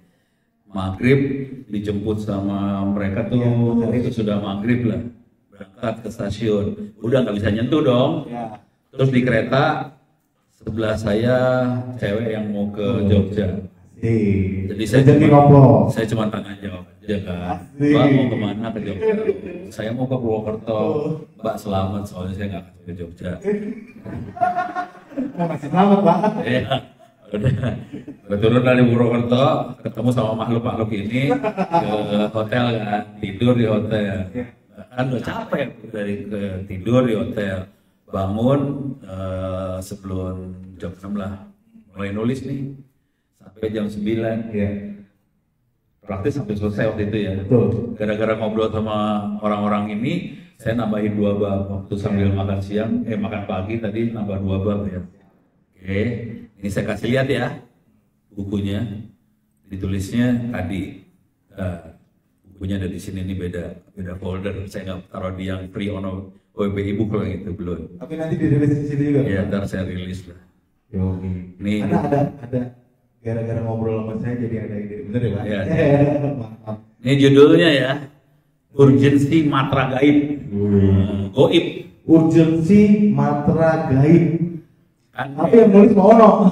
Maghrib dijemput sama mereka tuh, itu sudah maghrib lah. Berangkat ke stasiun. Udah nggak bisa nyentuh dong. Terus di kereta sebelah saya cewek yang mau ke Jogja. Jadi saya cuma tanya jawab aja kan. Mbak mau kemana ke Jogja? Saya mau ke Purwokerto. Mbak selamat, soalnya saya nggak ke Jogja. Masih selamat Pak. Iya. Udah turun dari Purwokerto, ketemu sama makhluk-makhluk ini ke hotel kan, tidur di hotel. Kan udah capek dari tidur di hotel. Bangun sebelum jam 6 lah, mulai nulis nih sampai jam 9 ya. Praktis sampai selesai waktu itu ya. Gara-gara ngobrol sama orang-orang ini, saya nambahin 2 bab waktu sambil makan siang, makan pagi tadi nambah 2 bab ya. Oke, ini saya kasih lihat ya bukunya, ditulisnya tadi. Bukunya ada di sini, ini beda folder. Saya nggak taruh di yang free on WBI book kalau itu belum. Tapi nanti dirilis di sini juga. Iya, ntar saya rilis lah. Yogi. Nih. Ada. Gara-gara ngobrol sama saya jadi ada ide, bener ya Pak? Iya. Ini judulnya ya, Urgensi Matra Gaib. Goib. Urgensi Matra Gaib. Tapi yang nulis Pak Ono.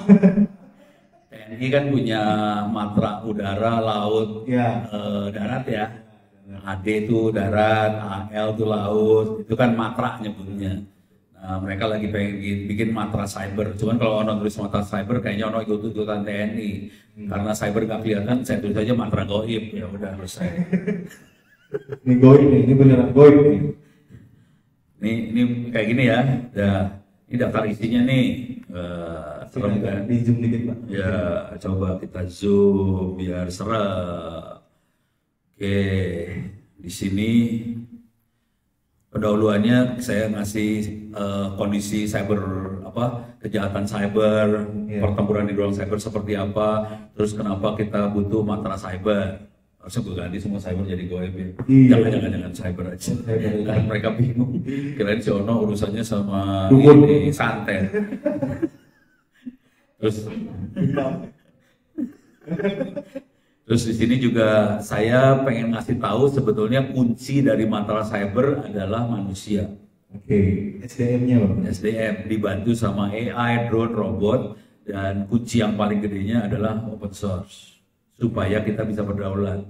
TNI kan punya matra udara, laut, darat ya. AD itu darat, AL itu laut, itu kan matra nyebutnya. Nah, mereka lagi pengen bikin matra cyber. Cuman kalau ono tulis matra cyber, kayaknya ono ikut-ikutan TNI. Karena cyber nggak kelihatan, saya tulis aja matra goib. Ya udah selesai. Ini goib nih, ini beneran goib nih. Ini kayak gini ya. Ini daftar isinya nih. Serem kan? Di zoom dikit Pak. Ya, coba kita zoom biar serem. Oke, di sini pendahuluannya saya ngasih kondisi cyber kejahatan cyber, pertempuran di ruang cyber seperti apa, terus kenapa kita butuh matra cyber. Harusnya gue ganti semua cyber jadi goib ya. Jangan cyber aja. Karena mereka bingung. Kirain si Ono urusannya sama ini santet. Terus di sini juga saya pengen ngasih tahu sebetulnya kunci dari matra cyber adalah manusia. Oke, SDM-nya Bang. SDM dibantu sama AI, drone, robot, dan kunci yang paling gedenya adalah open source supaya kita bisa berdaulat.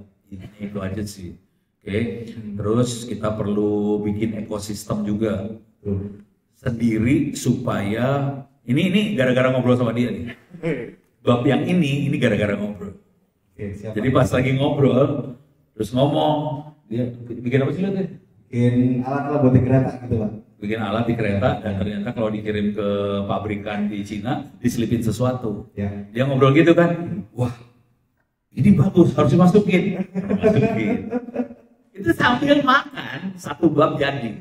Itu aja sih. Oke. Terus kita perlu bikin ekosistem juga sendiri supaya ini gara-gara ngobrol sama dia nih. Bab yang ini gara-gara ngobrol. Jadi pas lagi ngobrol, terus ngomong, dia bikin apa sih lo tuh? Bikin alat-alat buat di kereta gitu Pak. Bikin alat di kereta, dan ternyata kalau dikirim ke pabrikan di Cina, diselipin sesuatu. Ya. Dia ngobrol gitu kan, wah ini bagus, harus dimasukin. Masukin. Itu sambil makan, satu bab jadi.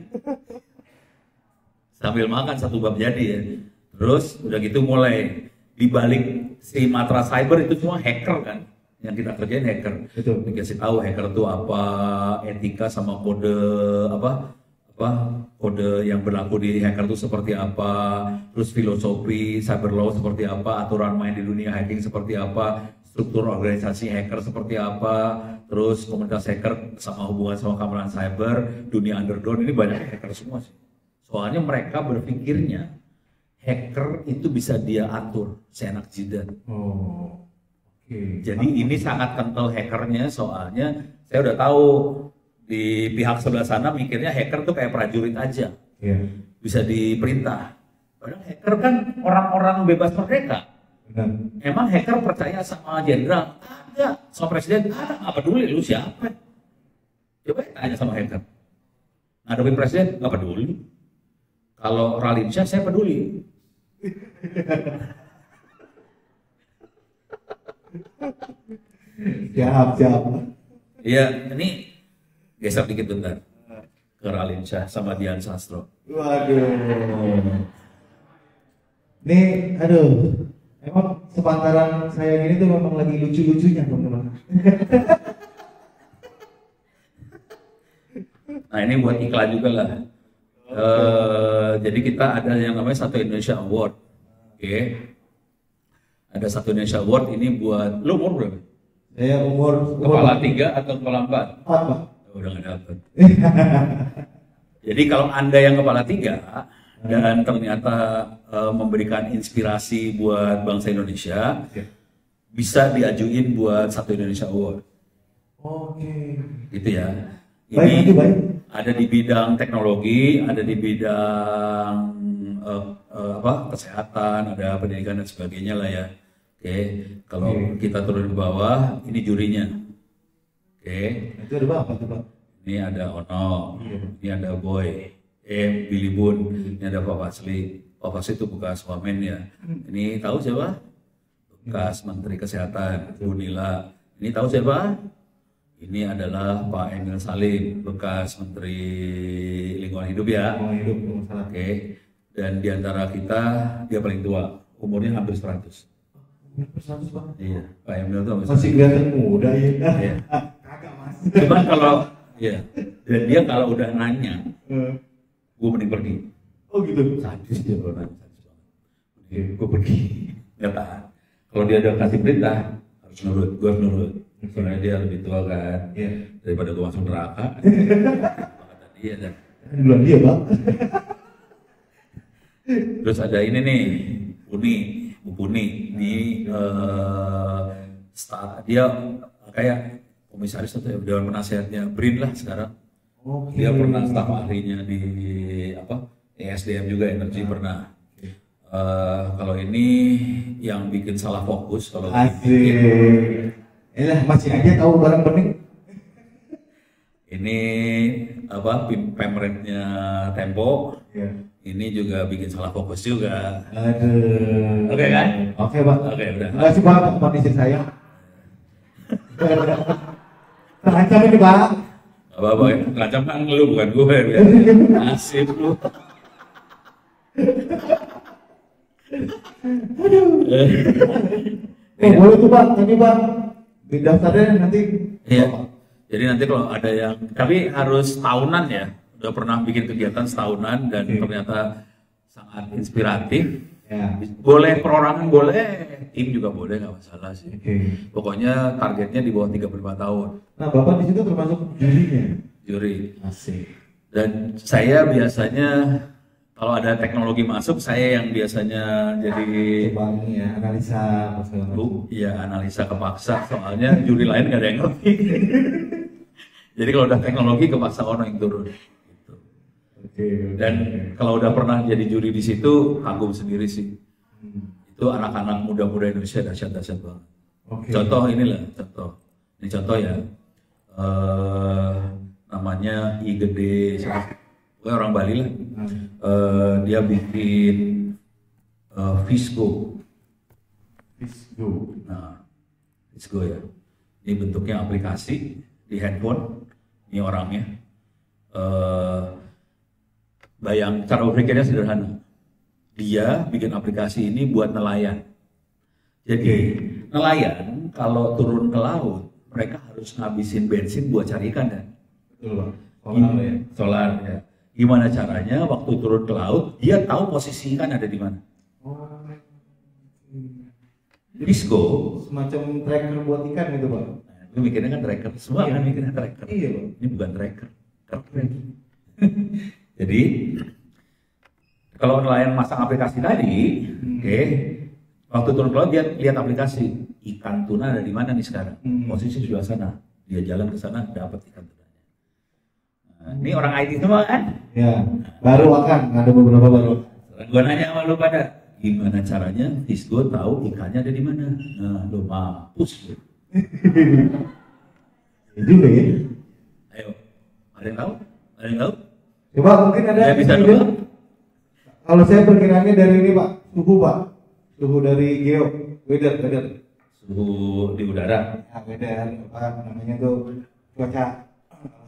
Sambil makan, satu bab jadi ya. Terus udah gitu mulai, dibalik si matra cyber itu semua hacker kan. Yang kita kerjain hacker. Betul. Dikasih tahu hacker itu apa, etika sama kode kode yang berlaku di hacker itu seperti apa, terus filosofi cyber law seperti apa, aturan main di dunia hacking seperti apa, struktur organisasi hacker seperti apa, terus komunitas hacker sama hubungan sama keamanan cyber, dunia underground, ini banyak hacker semua sih. Soalnya mereka berpikirnya hacker itu bisa dia atur seenak jidat. Oh. Jadi ini sangat kental hackernya, soalnya saya udah tahu di pihak sebelah sana mikirnya hacker tuh kayak prajurit aja, bisa diperintah. Padahal hacker kan orang-orang bebas merdeka. Emang hacker percaya sama jenderal? Ada. Sama presiden? Ada. Nggak peduli lu siapa. Coba tanya sama hacker. Ngadepin presiden? Nggak peduli. Kalau Raline Shah saya peduli. Siap. Iya, ini geser dikit bentar ke Raline Shah sama Dian Sastro. Waduh. Nih, aduh. Emang sepantaran saya gini tuh memang lagi lucu-lucunya teman-teman. Nah ini buat iklan juga lah. Jadi kita ada yang namanya Satu Indonesia Award. Oke. Ada Satu Indonesia Award ini buat, lu umur berapa? Saya umur Kepala 3 atau kepala 4? 4 Pak. Udah gak dapet. Jadi kalau Anda yang kepala 3 dan ternyata memberikan inspirasi buat bangsa Indonesia, bisa diajuin buat Satu Indonesia Award. Oke. Gitu ya. Ini baik. Ada di bidang teknologi, ada di bidang kesehatan, ada pendidikan dan sebagainya lah ya. Oke, kalau kita turun ke bawah, ini jurinya. Oke. Itu ada apa tuh Pak? Ini ada Ono, ini ada Boy, Billy Boon, ini ada Pak Fasli. Pak Fasli itu bekas wamen ya. Ini tahu siapa? Bekas Menteri Kesehatan, Bu Nila. Ini tahu siapa? Ini adalah Pak Emil Salim, bekas Menteri Lingkungan Hidup ya. Oke. Dan diantara kita, dia paling tua, umurnya hampir 100. 100 Pak? Iya, Pak Emil itu masih kelihatan muda ya. Iya. Kagak Mas. Cuman kalau, ya, dan dia kalau udah nanya, gue mending pergi. Oh gitu? Sadis dia kalau nanya, sadis banget. Gue pergi, nggak tahan. Kalau dia udah kasih perintah, harus nurut, gue harus nurut. Soalnya dia lebih tua kan, daripada gue masuk neraka. Kata dia dan duluan dia Pak. Terus ada ini nih, Bu Puni, ini dia kayak komisaris atau dewan penasehatnya BRIN lah sekarang. Oke. Dia pernah staf ahlinya di ESDM juga, energi pernah. Kalau ini yang bikin salah fokus kalau asik. Masih aja tahu barang bening. Ini pemretnya Tempo. Ya. Ini juga bikin salah fokus juga. Aduh. Oke kan? Oke, Pak. Oke, udah. Terima kasih Pak kondisi saya. Terancam ini, Pak. Apa-apa ya? Terancam kan lu bukan gue ya. Nasib lu. Boleh tuh Pak, tadi Pak. Di daftarnya nanti. Iya. Jadi nanti kalau ada yang, tapi harus tahunan ya. Udah pernah bikin kegiatan setahunan dan ternyata sangat inspiratif. Ya. Boleh perorangan boleh, tim juga boleh, nggak masalah sih. Pokoknya Targetnya di bawah 35 tahun. Nah, Bapak di situ termasuk jurinya. Juri. Asik. Dan saya biasanya kalau ada teknologi masuk, saya yang biasanya jadi Coba ini ya, analisa iya analisa kepaksa, soalnya juri lain nggak ada yang ngerti. Jadi kalau udah teknologi kepaksa orang yang turun. Gitu. Dan kalau udah pernah jadi juri di situ, kagum sendiri sih. Itu anak-anak muda-muda Indonesia dahsyat-dahsyat banget. Contoh inilah, ini contoh ya. Namanya I Gede, orang Bali lah. Dia bikin Visgo. Nah, Visgo ya. Ini bentuknya aplikasi di handphone. Ini orangnya. Cara berpikirnya sederhana. Dia bikin aplikasi ini buat nelayan. Jadi nelayan kalau turun ke laut, mereka harus ngabisin bensin buat cari ikan kan. Betul, Pak. Solar ya. Solar ya. Gimana caranya waktu turun ke laut, dia tahu posisi ikan ada di mana. Visgo semacam tracker buat ikan gitu, Pak. Nah, itu mikirnya kan tracker, semua kan mikirnya tracker. Iya, Pak. Ini bukan tracker. Jadi kalau nelayan masang aplikasi tadi, waktu turun ke laut dia lihat aplikasi, ikan tuna ada di mana nih sekarang? Posisi sebelah sana. Dia jalan ke sana dapat ikan tuna. Ini orang IT semua kan? Ya, baru ada beberapa baru. Gue nanya sama lu pada, gimana caranya Visgo tahu ikannya ada di mana? Nah, lu mampus lu. Ya juga ya. Ayo, ada yang tahu? Ada yang tahu? Coba mungkin ada Ya, bisa ide. dulu. Kalau saya perkiraannya dari ini Pak, suhu dari weather. Suhu di udara. Ya, weather, apa namanya tuh cuaca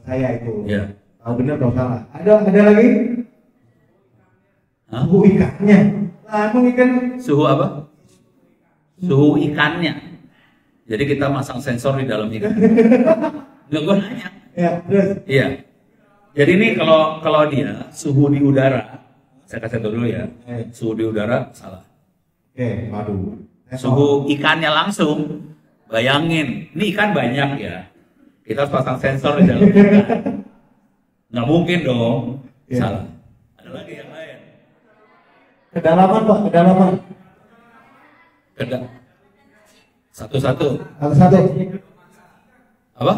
saya itu. Ya. Tahu benar tahu salah. Ada lagi? Hah? Suhu ikannya. Ikan. Suhu apa? Suhu ikannya. Jadi kita masang sensor di dalam ikan. Nggak, gue nanya. Ya, terus. Iya. Jadi ini kalau dia suhu di udara, saya kasih tahu dulu ya. Suhu di udara salah. Waduh. Suhu ikannya langsung, bayangin, ini ikan banyak ya. Kita harus pasang sensor di dalam ikan. Nggak mungkin dong, salah. Ada lagi yang lain. Kedalaman Pak, kedalaman. Satu-satu. Apa?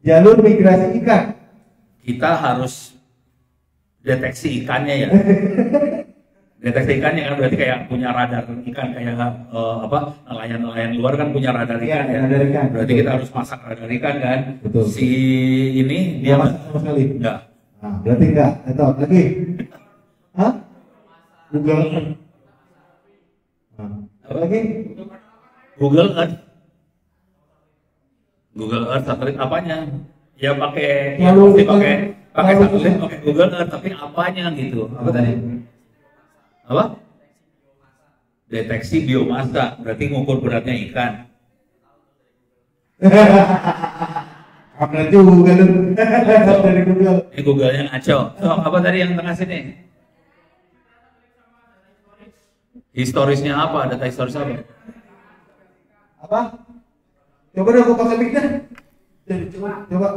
Jalur migrasi ikan. Kita harus deteksi ikannya ya. Deteksi ikannya kan berarti kayak punya radar ikan kayak nelayan-nelayan luar kan punya radar ikan ya. Radar ikan. Berarti kita harus pasang radar ikan kan. Betul. Si ini dia sama sekali. enggak. Nah, berarti enggak. Atau lagi? Hah? Google. Apa lagi? Google Earth. Google Earth satelit apanya? Ya pakai satelit, pakai Google Earth, tapi apanya gitu? Apa tadi? Apa? Deteksi biomasa, berarti ngukur beratnya ikan. Berat juga lu. Dari Google. Ini Google-nya ngaco. Apa tadi yang tengah sini? Historisnya apa? Data historis apa? Apa? Coba dong aku pakai mic-nya. Coba.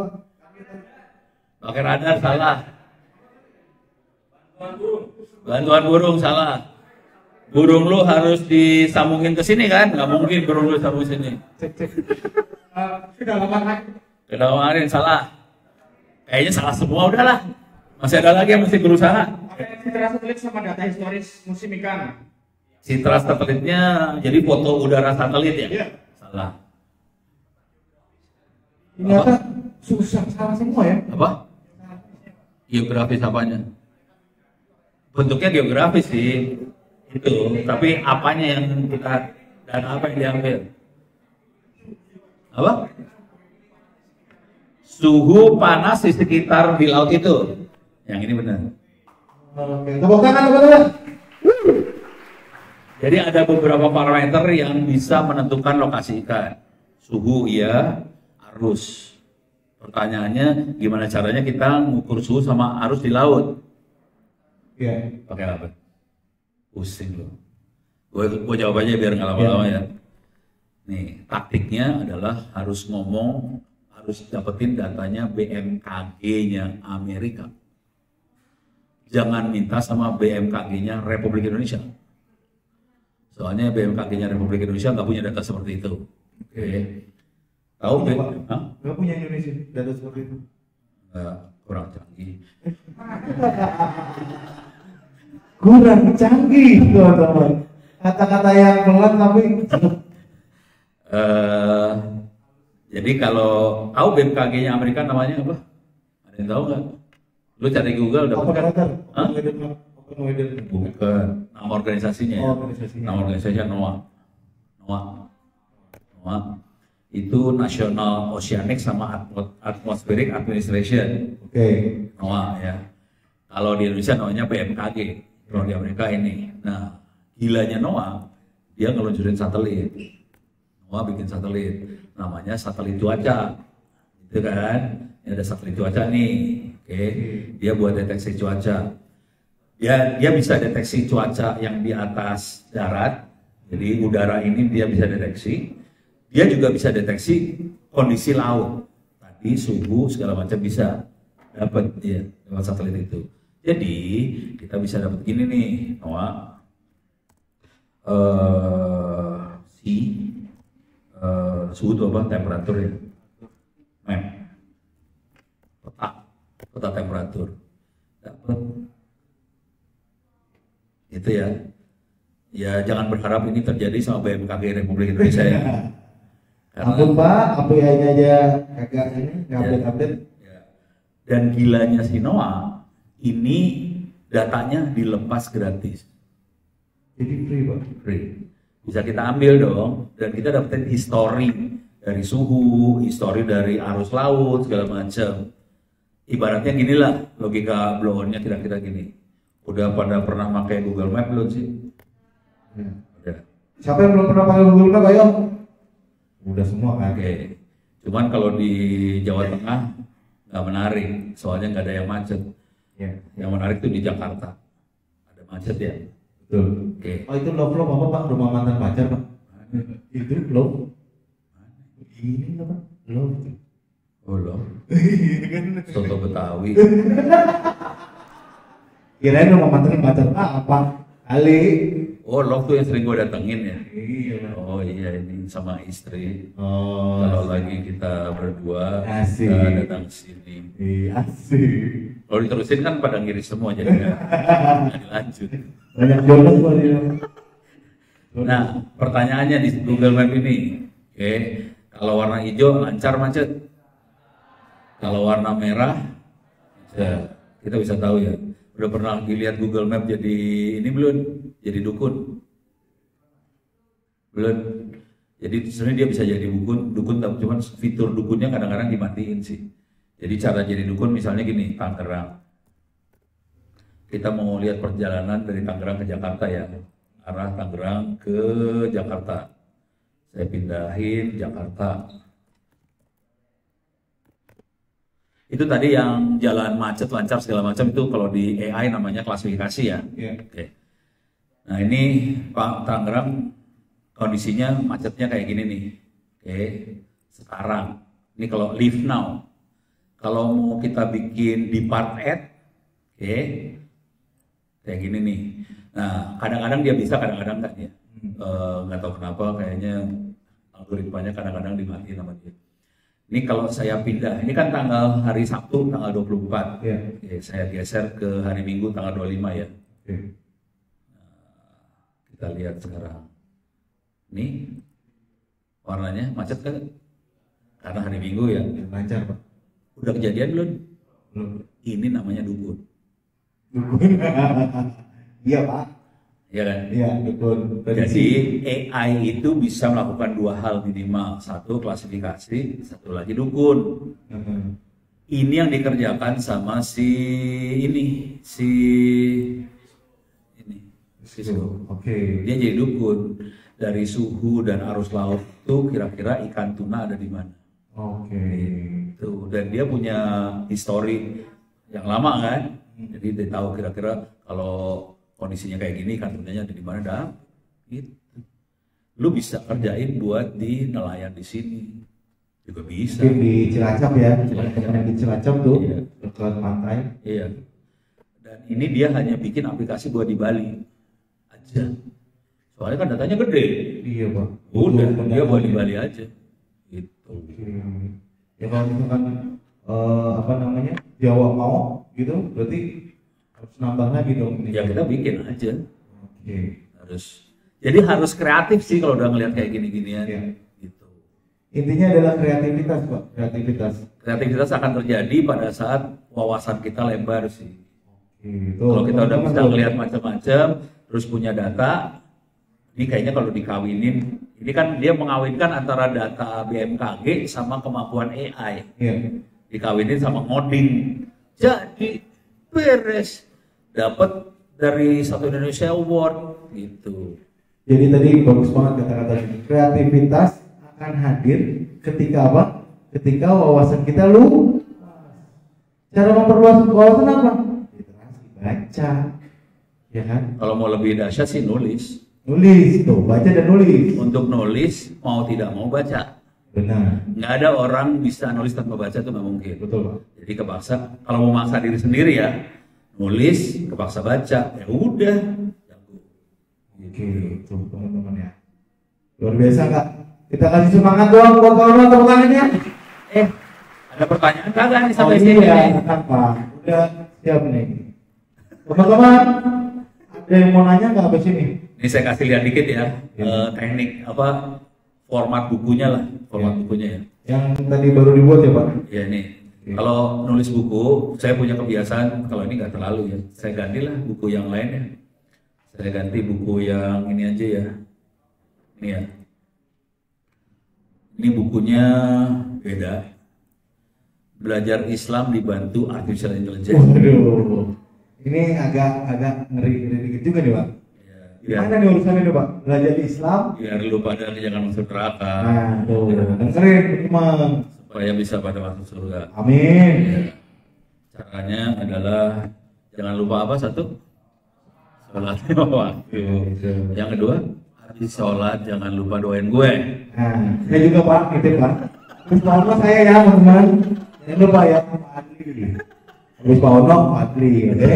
Pakai radar salah. Bantuan burung salah. Burung lu harus disambungin ke sini kan? Nggak mungkin burung lu sambung sini. Cek. Kedalaman salah. Kayaknya salah semua udahlah. Masih ada lagi yang mesti berusaha. Citra satelit sama data historis musim ikan. Citra satelitnya jadi foto udara satelit ya? Iya. Salah. Ternyata susah salah semua ya. Apa? Geografis apanya? Bentuknya geografis sih. Itu, tapi apanya yang kita dan apa yang diambil? Apa? Suhu panas di sekitar di laut itu. Yang ini benar. Oke, tepuk tangan teman-teman. Jadi ada beberapa parameter yang bisa menentukan lokasi ikan. Suhu iya, arus. Pertanyaannya gimana caranya kita mengukur suhu sama arus di laut? Iya. Pakai apa? Pusing loh. Gue jawab aja biar nggak lama-lama ya. Nih, taktiknya adalah harus ngomong, harus dapetin datanya BMKG-nya Amerika. Jangan minta sama BMKG-nya Republik Indonesia. Soalnya BMKG-nya Republik Indonesia nggak punya data seperti itu. Oke. Tahu nggak? Nggak punya Indonesia data seperti itu. Kurang canggih. Kurang canggih teman-teman. Kata-kata yang pelan tapi. Jadi kalau tahu BMKG-nya Amerika namanya apa? Ada yang tahu nggak? Lu cari Google dapat kan? Open weather. Bukan. Nama organisasinya. Oh, organisasinya. Nama organisasinya NOAA. Itu National Oceanic sama Atmospheric Administration. Oke. NOAA ya. Kalau di Indonesia namanya BMKG. Kalau di Amerika ini. Nah, gilanya NOAA, dia ngeluncurin satelit. NOAA bikin satelit. Namanya satelit cuaca. Gitu kan? Ini ada satelit cuaca nih. Oke. Dia buat deteksi cuaca. Dia bisa deteksi cuaca yang di atas darat. Jadi udara ini dia bisa deteksi. Dia juga bisa deteksi kondisi laut. Tadi suhu segala macam bisa dapat dia lewat satelit itu. Jadi kita bisa dapat gini nih, Noah. Suhu itu apa? Temperatur ya. Map. Peta temperatur. Dapat. Itu ya. Ya jangan berharap ini terjadi sama BMKG Republik Indonesia ya. Ampun Pak, API-nya aja agak ini, update-update. Ya. Dan gilanya si Noah, ini datanya dilepas gratis. Jadi free Pak? Free. Bisa kita ambil dong, dan kita dapetin histori dari suhu, histori dari arus laut, segala macam. Ibaratnya ginilah, logika blow-on-nya kira-kira gini. Udah pada pernah pakai Google Map belum sih? Udah. Siapa yang belum pernah pakai Google Map, ayo? Udah semua kan? Oke. Cuman kalau di Jawa Tengah nggak menarik, soalnya nggak ada yang macet. Ya. Yang menarik tuh di Jakarta. Ada macet ya. Betul. Oke. Oh itu love apa Pak? Rumah mantan pacar Pak? Itu love. Ini apa? Love. Oh loh. Soto Betawi. Kirain rumah mantan pacar apa? Ali. Oh love tuh yang sering gue datengin ya. Iya. Oh iya ini sama istri. Oh. Kalau lagi kita berdua Asik. kita datang sini. Iya asik. Kalau diterusin kan pada ngiris semua jadi nggak dilanjut. Banyak jodoh Pak dia. Nah pertanyaannya di Google Map ini, oke, kalau warna hijau lancar macet. Kalau warna merah, ya, kita bisa tahu ya. Udah pernah dilihat Google Map jadi ini belum? Jadi dukun? Belum. Jadi sebenarnya dia bisa jadi dukun, tapi cuman fitur dukunnya kadang-kadang dimatiin sih. Jadi cara jadi dukun misalnya gini, Tangerang. Kita mau lihat perjalanan dari Tangerang ke Jakarta ya, arah Tangerang ke Jakarta. Saya pindahin Jakarta. Itu tadi yang jalan macet, lancar segala macam itu kalau di AI namanya klasifikasi ya. Iya. Oke. Nah ini Pak Tangerang kondisinya macetnya kayak gini nih. Oke. Sekarang ini kalau live now. Kalau mau kita bikin depart at, oke, kayak gini nih. Nah, kadang-kadang dia bisa, kadang-kadang enggak ya. Nggak tahu kenapa, kayaknya algoritmanya kadang-kadang dimatiin sama dia. Ini kalau saya pindah, ini kan tanggal hari Sabtu tanggal 24. Oke, saya geser ke hari Minggu tanggal 25 ya. Kita lihat sekarang. Ini warnanya macet kan? Karena hari Minggu ya. Lancar Pak. Udah kejadian belum? Belum. Ini namanya dukun. Iya Pak. Iya kan? Iya dukun. Jadi AI itu bisa melakukan dua hal minimal. Satu klasifikasi, satu lagi dukun. Ini yang dikerjakan sama si Cisco. Oke. Dia jadi dukun. Dari suhu dan arus laut itu kira-kira ikan tuna ada di mana. Oke. Tuh, dan dia punya histori yang lama kan. Jadi dia tahu kira-kira kalau kondisinya kayak gini ikan tunanya ada di mana dah. Gitu. Lu bisa kerjain buat di nelayan di sini. Juga bisa. Mungkin di Cilacap ya. Teman-teman di Cilacap tuh Iya. dekat pantai. Iya. Dan ini dia hanya bikin aplikasi buat di Bali aja. Soalnya kan datanya gede. Iya Pak. Udah, Betul, dia buat di benar. Bali aja. Gitu. Ya kalau misalkan apa namanya Jawa mau gitu, berarti harus nambah lagi dong. Ya kita bikin aja. Oke. Jadi harus kreatif sih kalau udah ngeliat kayak gini-ginian. Iya. Gitu. Intinya adalah kreativitas Pak. Kreativitas akan terjadi pada saat wawasan kita lebar sih. Gitu. Kalau kita udah Teman-teman bisa tuh. ngeliat macam-macam, terus punya data, ini kayaknya kalau dikawinin, ini kan dia mengawinkan antara data BMKG sama kemampuan AI. Iya. Dikawinin sama ngoding. Jadi beres. Dapat dari Satu Indonesia Award gitu. Jadi tadi bagus banget kata-kata kreativitas akan hadir ketika apa? Ketika wawasan kita luas. Cara memperluas wawasan apa? Literasi baca, ya kan? Kalau mau lebih dahsyat sih nulis. Nulis tuh, baca dan nulis. Untuk nulis mau tidak mau baca. Benar. Nggak ada orang bisa nulis tanpa baca, itu nggak mungkin. Betul Pak. Jadi kepaksa, kalau mau maksa diri sendiri ya, nulis, kepaksa baca, ya udah. Oke, itu teman-teman ya. Luar biasa Kak. Kita kasih semangat doang buat kawan-kawan tepuk tangannya. Ada pertanyaan kagak nih sampai Oh sini? iya, Pak. Udah siap nih. Teman-teman, ada yang mau nanya nggak ke sini? Ini saya kasih lihat dikit ya, teknik apa format bukunya lah, format bukunya ya. Yang tadi baru dibuat ya Pak? Ya ini, kalau nulis buku, saya punya kebiasaan, kalau ini nggak terlalu ya, saya gantilah buku yang lain ya. Saya ganti buku yang ini aja ya. Ini ya. Ini bukunya beda. Belajar Islam dibantu Artificial Intelligence. Waduh, ini agak ngeri dikit juga nih Pak. Ya, Gimana nih urusannya nih Pak? Belajar Islam? biar lu pada jangan masuk neraka, Nah, tuh, dengerin teman. supaya bisa pada masuk surga. Amin. Ya. Caranya adalah jangan lupa apa satu? Sholat lima waktu. Yang kedua, habis sholat jangan lupa doain gue. Nah, saya juga Pak, nitip Pak. Habis Pak Ono saya ya teman-teman. Jangan lupa ya Pak Adli. Habis Pak Ono, Pak Adli, oke?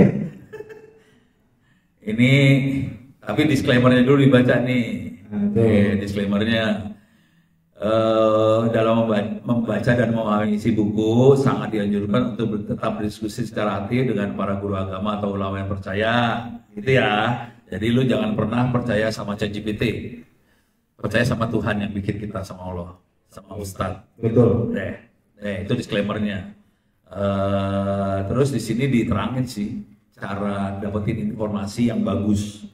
Ini tapi disclaimernya dulu dibaca nih. Oke. Disclaimernya dalam membaca dan memahami isi buku sangat dianjurkan untuk tetap berdiskusi secara aktif dengan para guru agama atau ulama yang percaya, gitu ya. Jadi lu jangan pernah percaya sama ChatGPT, percaya sama Tuhan yang bikin kita, sama Allah, sama Ustadz. Betul. Itu disclaimernya. Terus di sini diterangin sih cara dapetin informasi yang bagus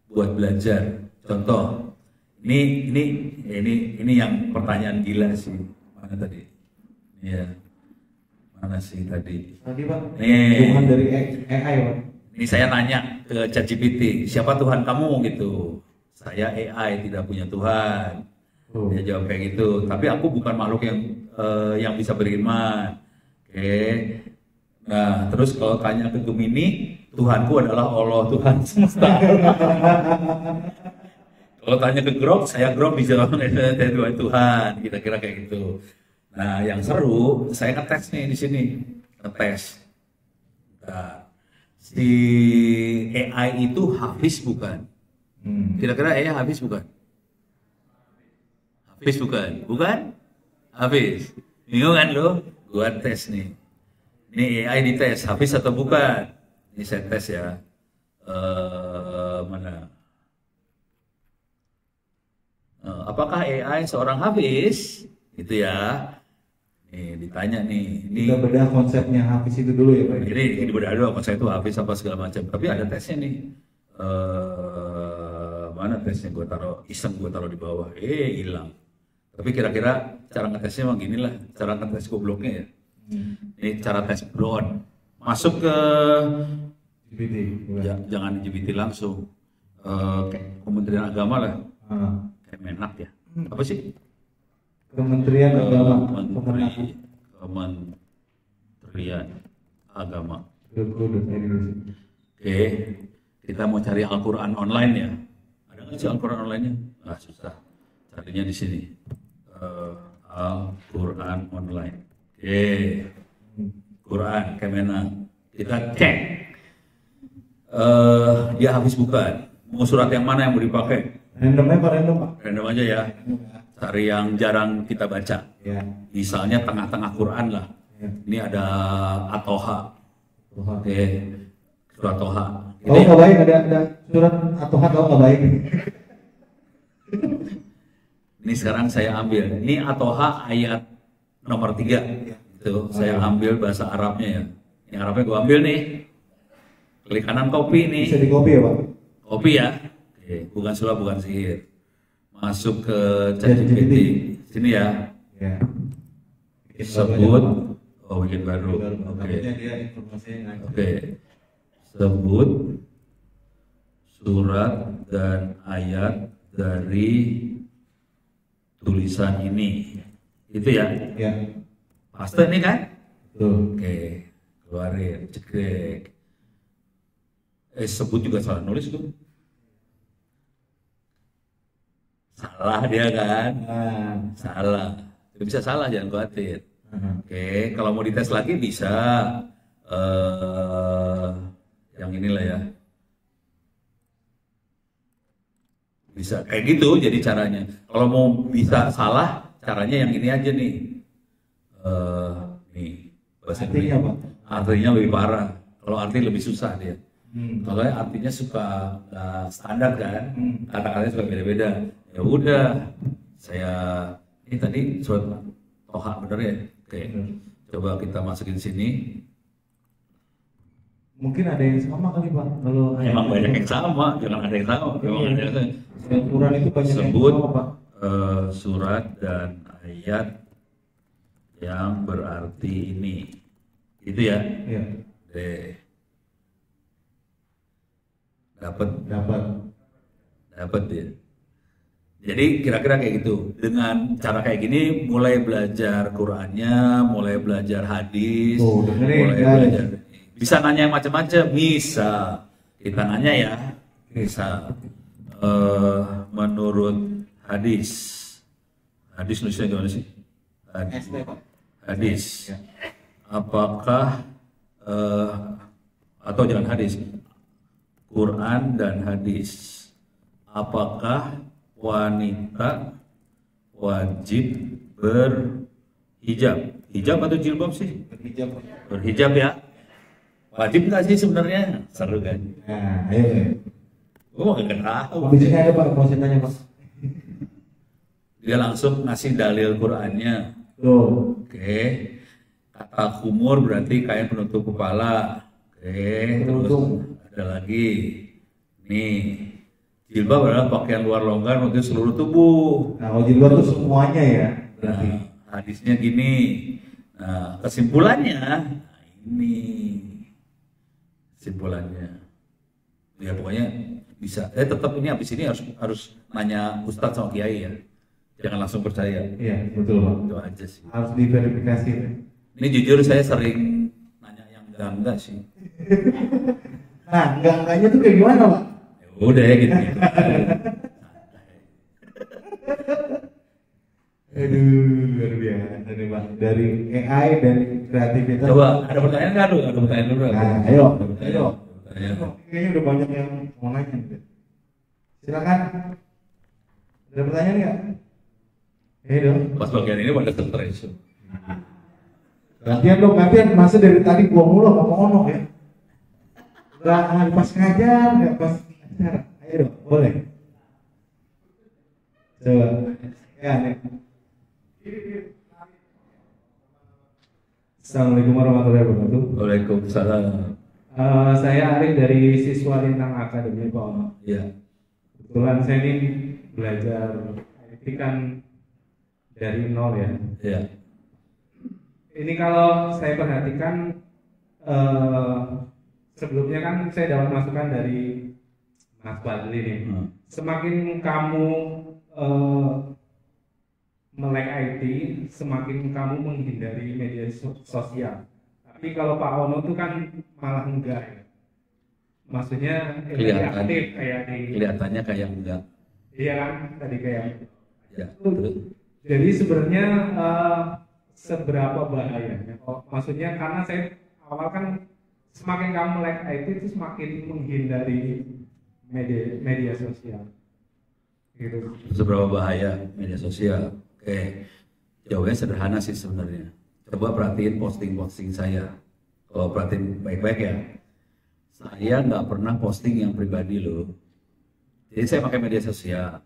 buat belajar. Contoh, ini yang pertanyaan gila sih. Mana tadi? Iya. Mana sih tadi? Tadi Pak, Nih. Tuhan dari AI Pak. Ini saya nanya ke ChatGPT, siapa Tuhan kamu gitu? Saya AI, tidak punya Tuhan. Dia jawab kayak gitu. Tapi aku bukan makhluk yang bisa beriman. Oke. Nah, terus kalau tanya ke Gemini, Tuhanku adalah Allah, Tuhan semesta. Kalau tanya ke Grok, saya Grok dijawab oleh Tuhan, kira-kira kayak gitu. Nah, yang seru, saya ngetes nih di sini, ngetes. Nah, si AI itu hafiz bukan? Kira-kira AI hafiz bukan? Hafiz bukan? Bukan? Hafiz. Bingung kan lo? Gua tes nih. Ini AI dites, hafiz atau bukan? Ini saya tes ya. Mana? Apakah AI seorang hafiz? Gitu ya. Nih ditanya nih. Ini Kita bedah konsepnya hafiz itu dulu ya Pak. ini bedah dulu konsep itu hafiz apa segala macam. Tapi ada tesnya nih. Mana tesnya? Gue taruh iseng, gue taruh di bawah. Hilang. Tapi kira-kira cara ngetesnya emang gini lah. Cara ngetes gobloknya ya. Ini cara tes drone. Masuk ke GPT. jangan GPT langsung. Kementerian Agama lah. Kemenak ya. Apa sih? Kementerian Agama. Kementerian Agama. Indonesia. Oke, kita mau cari Al-Quran online ya. Ada nggak sih Al-Quran online-nya? Nggak susah. Carinya di sini. Al-Quran online. Oke, Quran Kemenak. Kita cek. Dia habis bukan? Mau surat yang mana yang mau dipakai? Randomnya Pak, random Pak. Random aja ya. Cari yang jarang kita baca. Ya. Misalnya tengah-tengah Quran lah. Ya. Ini ada At-Toha. Tuhan. Oke, surat Toha. Oh nggak baik, ada surat atau hak nggak baik. Ini sekarang saya ambil. Ini At-Toha ayat nomor 3. Itu saya ambil bahasa Arabnya ya. Ini Arabnya gue ambil nih. Klik kanan copy nih. Bisa di copy ya Pak? Copy ya. Oke, bukan sulap, bukan sihir. Masuk ke ChatGPT. Sini ya. Ya. Sebut. Oh, bikin baru. Oke. Oke. Sebut surat dan ayat dari tulisan ini. Itu ya. Ya. Paste nih kan? Betul. Oke. Keluarin. Cekrek. Sebut juga salah nulis tuh. Salah dia kan? Salah. Bisa salah, jangan khawatir. Oke, kalau mau dites lagi bisa. Yang inilah ya. Bisa kayak gitu jadi caranya. Kalau mau bisa salah, caranya yang ini aja nih. Nih, bahasa Artinya apa? Artinya lebih parah. Kalau arti lebih susah dia. Kalau artinya suka standar kan, kata-katanya suka beda-beda. Ya udah, saya ini tadi surat Toha bener ya. Oke, coba kita masukin sini. Mungkin ada yang sama kali Pak. Kalau Emang banyak yang sama, jangan ada yang sama. Emang ada yang sama. Quran itu banyak Sebut yang sama Pak. surat dan ayat yang berarti ini. Itu ya. Iya. Deh. Dapat ya. Jadi kira-kira kayak gitu. Dengan cara kayak gini mulai belajar Qur'annya, mulai belajar hadis, dengerin, mulai guys. belajar. Bisa nanya yang macam-macam, bisa. Kita nanya ya, bisa. Menurut hadis nulisnya gimana sih? Hadis. Apakah atau jangan hadis? Quran dan hadis. Apakah wanita wajib berhijab? Hijab atau jilbab sih? Berhijab. Berhijab ya. Wajib nggak sih sebenarnya? Seru kan? Nah, ayo. Gue mau nggak tahu. Di sini ada Pak, mau saya tanya Pak. Dia langsung ngasih dalil Qurannya. Tuh. Oke. Kata khumur berarti kain penutup kepala. Oke. Terus ada lagi. Nih. Jilbab adalah pakaian luar longgar untuk seluruh tubuh. Nah, kalau jilbab itu semuanya ya. Berarti. Nah, hadisnya gini. Nah, kesimpulannya ini. Kesimpulannya. Ya pokoknya bisa. Tetap ini habis ini harus nanya Ustadz sama Kiai ya. Jangan langsung percaya. Iya, betul Pak. Itu aja sih. Harus diverifikasi. Ini jujur saya sering nanya yang enggak sih. Nah, enggaknya tuh kayak gimana Pak? Ya udah ya gitu. Aduh, luar biasa nih Pak. Dari AI dan kreativitas. Coba ada pertanyaan nggak lu? Ada pertanyaan dulu. Nah, ayo. Ya. Kayaknya udah banyak yang mau nanya nih. Silakan. Ada pertanyaan nggak? Dong. Pas bagian ini pada stres. Gantian dong, gantian. Masa dari tadi gua mulu ngomong ya. Nggak pas ngajar, nggak pas acara. Ayo dong, boleh. Coba. Ya, nih. Assalamualaikum warahmatullahi wabarakatuh. Waalaikumsalam. Saya Arif dari siswa Lintang Akademi Pak. Ya. Kebetulan saya ini belajar IT kan dari nol ya. Ya. Ini kalau saya perhatikan sebelumnya kan saya dapat masukan dari Mas Badli nih. Semakin kamu melek IT, semakin kamu menghindari media sosial. Tapi kalau Pak Ono itu kan malah enggak ya. Maksudnya aktif kayak di Kelihatannya kayak enggak. Iya kan tadi kayak. Ya. Terus. Jadi sebenarnya seberapa bahayanya? Maksudnya karena saya awal kan semakin kamu melek IT itu semakin menghindari media sosial. Gitu. Seberapa bahaya media sosial? Oke, jawabannya sederhana sih sebenarnya. Coba perhatiin posting-posting saya. Kalau perhatiin baik-baik ya, saya nggak pernah posting yang pribadi loh. Jadi saya pakai media sosial.